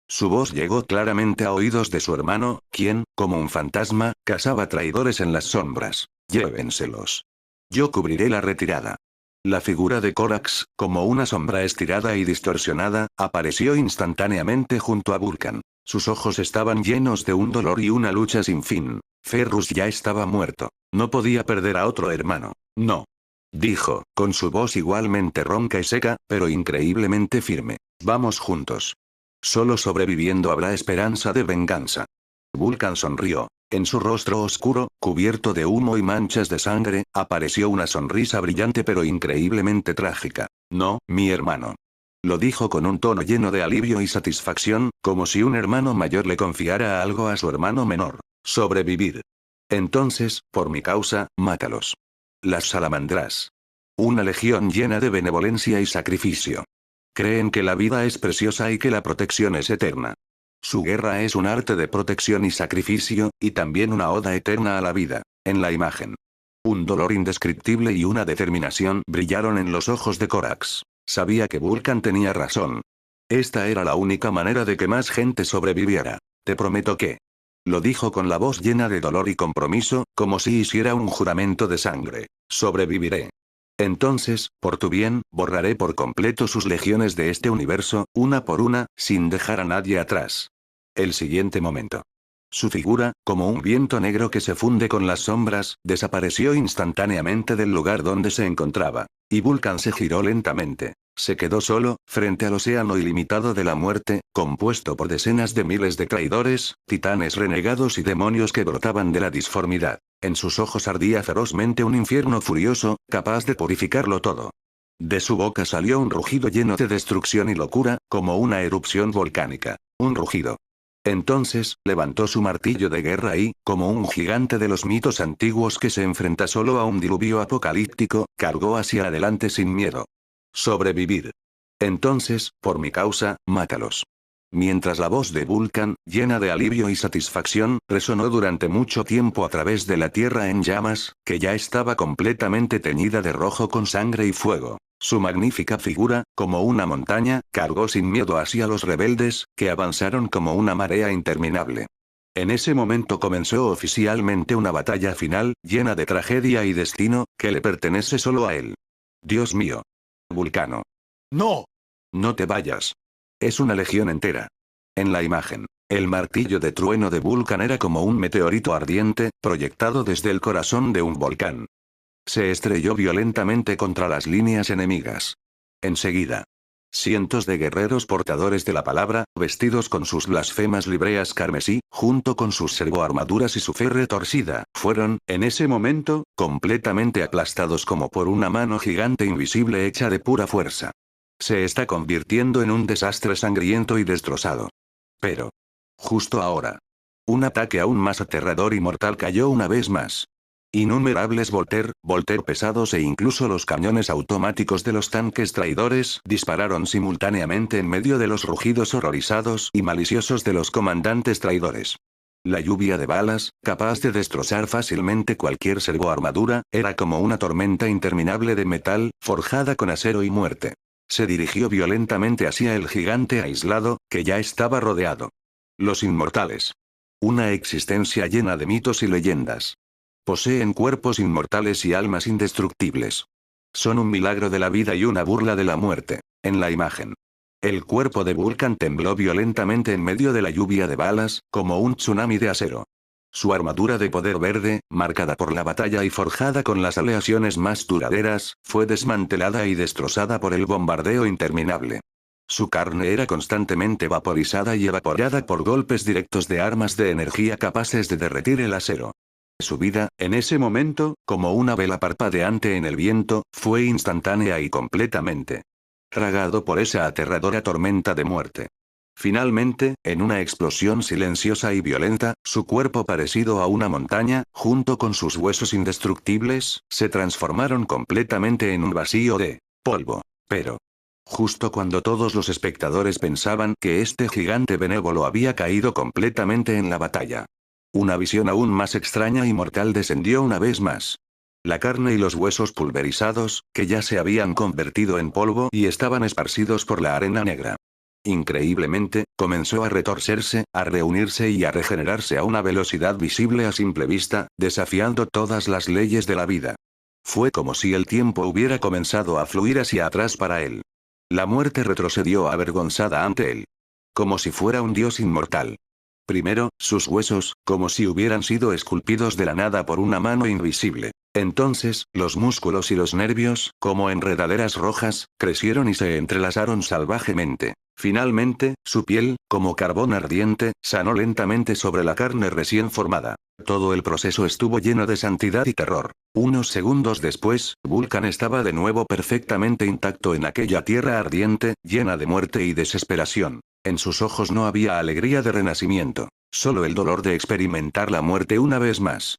Su voz llegó claramente a oídos de su hermano, quien, como un fantasma, cazaba traidores en las sombras. Llévenselos. Yo cubriré la retirada. La figura de Corax, como una sombra estirada y distorsionada, apareció instantáneamente junto a Vulcan. Sus ojos estaban llenos de un dolor y una lucha sin fin. Ferrus ya estaba muerto. No podía perder a otro hermano. No. Dijo, con su voz igualmente ronca y seca, pero increíblemente firme. Vamos juntos. Solo sobreviviendo habrá esperanza de venganza. Vulcan sonrió. En su rostro oscuro, cubierto de humo y manchas de sangre, apareció una sonrisa brillante pero increíblemente trágica. No, mi hermano. Lo dijo con un tono lleno de alivio y satisfacción, como si un hermano mayor le confiara algo a su hermano menor. Sobrevivir. Entonces, por mi causa, mátalos. Las salamandras. Una legión llena de benevolencia y sacrificio. Creen que la vida es preciosa y que la protección es eterna. Su guerra es un arte de protección y sacrificio, y también una oda eterna a la vida. En la imagen. Un dolor indescriptible y una determinación brillaron en los ojos de Corax. Sabía que Vulcan tenía razón. Esta era la única manera de que más gente sobreviviera. Te prometo que. Lo dijo con la voz llena de dolor y compromiso, como si hiciera un juramento de sangre. Sobreviviré. Entonces, por tu bien, borraré por completo sus legiones de este universo, una por una, sin dejar a nadie atrás. El siguiente momento. Su figura, como un viento negro que se funde con las sombras, desapareció instantáneamente del lugar donde se encontraba. Y Vulcan se giró lentamente. Se quedó solo, frente al océano ilimitado de la muerte, compuesto por decenas de miles de traidores, titanes renegados y demonios que brotaban de la disformidad. En sus ojos ardía ferozmente un infierno furioso, capaz de purificarlo todo. De su boca salió un rugido lleno de destrucción y locura, como una erupción volcánica. Un rugido. Entonces, levantó su martillo de guerra y, como un gigante de los mitos antiguos que se enfrenta solo a un diluvio apocalíptico, cargó hacia adelante sin miedo. Sobrevivir. Entonces, por mi causa, mátalos. Mientras la voz de Vulcan, llena de alivio y satisfacción, resonó durante mucho tiempo a través de la tierra en llamas, que ya estaba completamente teñida de rojo con sangre y fuego. Su magnífica figura, como una montaña, cargó sin miedo hacia los rebeldes, que avanzaron como una marea interminable. En ese momento comenzó oficialmente una batalla final, llena de tragedia y destino, que le pertenece solo a él. Dios mío. Vulcano. No. No te vayas. Es una legión entera. En la imagen, el martillo de trueno de Vulcan era como un meteorito ardiente, proyectado desde el corazón de un volcán. Se estrelló violentamente contra las líneas enemigas. Enseguida. Cientos de guerreros portadores de la palabra, vestidos con sus blasfemas libreas carmesí, junto con sus servoarmaduras y su fe retorcida, fueron, en ese momento, completamente aplastados como por una mano gigante invisible hecha de pura fuerza. Se está convirtiendo en un desastre sangriento y destrozado. Pero. Justo ahora. Un ataque aún más aterrador y mortal cayó una vez más. Innumerables Volter pesados e incluso los cañones automáticos de los tanques traidores dispararon simultáneamente en medio de los rugidos horrorizados y maliciosos de los comandantes traidores. La lluvia de balas, capaz de destrozar fácilmente cualquier servoarmadura, era como una tormenta interminable de metal, forjada con acero y muerte. Se dirigió violentamente hacia el gigante aislado, que ya estaba rodeado. Los inmortales. Una existencia llena de mitos y leyendas. Poseen cuerpos inmortales y almas indestructibles. Son un milagro de la vida y una burla de la muerte. En la imagen. El cuerpo de Vulcan tembló violentamente en medio de la lluvia de balas, como un tsunami de acero. Su armadura de poder verde, marcada por la batalla y forjada con las aleaciones más duraderas, fue desmantelada y destrozada por el bombardeo interminable. Su carne era constantemente vaporizada y evaporada por golpes directos de armas de energía capaces de derretir el acero. Su vida, en ese momento, como una vela parpadeante en el viento, fue instantánea y completamente tragado por esa aterradora tormenta de muerte. Finalmente, en una explosión silenciosa y violenta, su cuerpo parecido a una montaña, junto con sus huesos indestructibles, se transformaron completamente en un vacío de polvo. Pero, justo cuando todos los espectadores pensaban que este gigante benévolo había caído completamente en la batalla, una visión aún más extraña y mortal descendió una vez más. La carne y los huesos pulverizados, que ya se habían convertido en polvo y estaban esparcidos por la arena negra. Increíblemente, comenzó a retorcerse, a reunirse y a regenerarse a una velocidad visible a simple vista, desafiando todas las leyes de la vida. Fue como si el tiempo hubiera comenzado a fluir hacia atrás para él. La muerte retrocedió avergonzada ante él. Como si fuera un dios inmortal. Primero, sus huesos, como si hubieran sido esculpidos de la nada por una mano invisible. Entonces, los músculos y los nervios, como enredaderas rojas, crecieron y se entrelazaron salvajemente. Finalmente, su piel, como carbón ardiente, sanó lentamente sobre la carne recién formada. Todo el proceso estuvo lleno de santidad y terror. Unos segundos después, Vulcan estaba de nuevo perfectamente intacto en aquella tierra ardiente, llena de muerte y desesperación. En sus ojos no había alegría de renacimiento, solo el dolor de experimentar la muerte una vez más.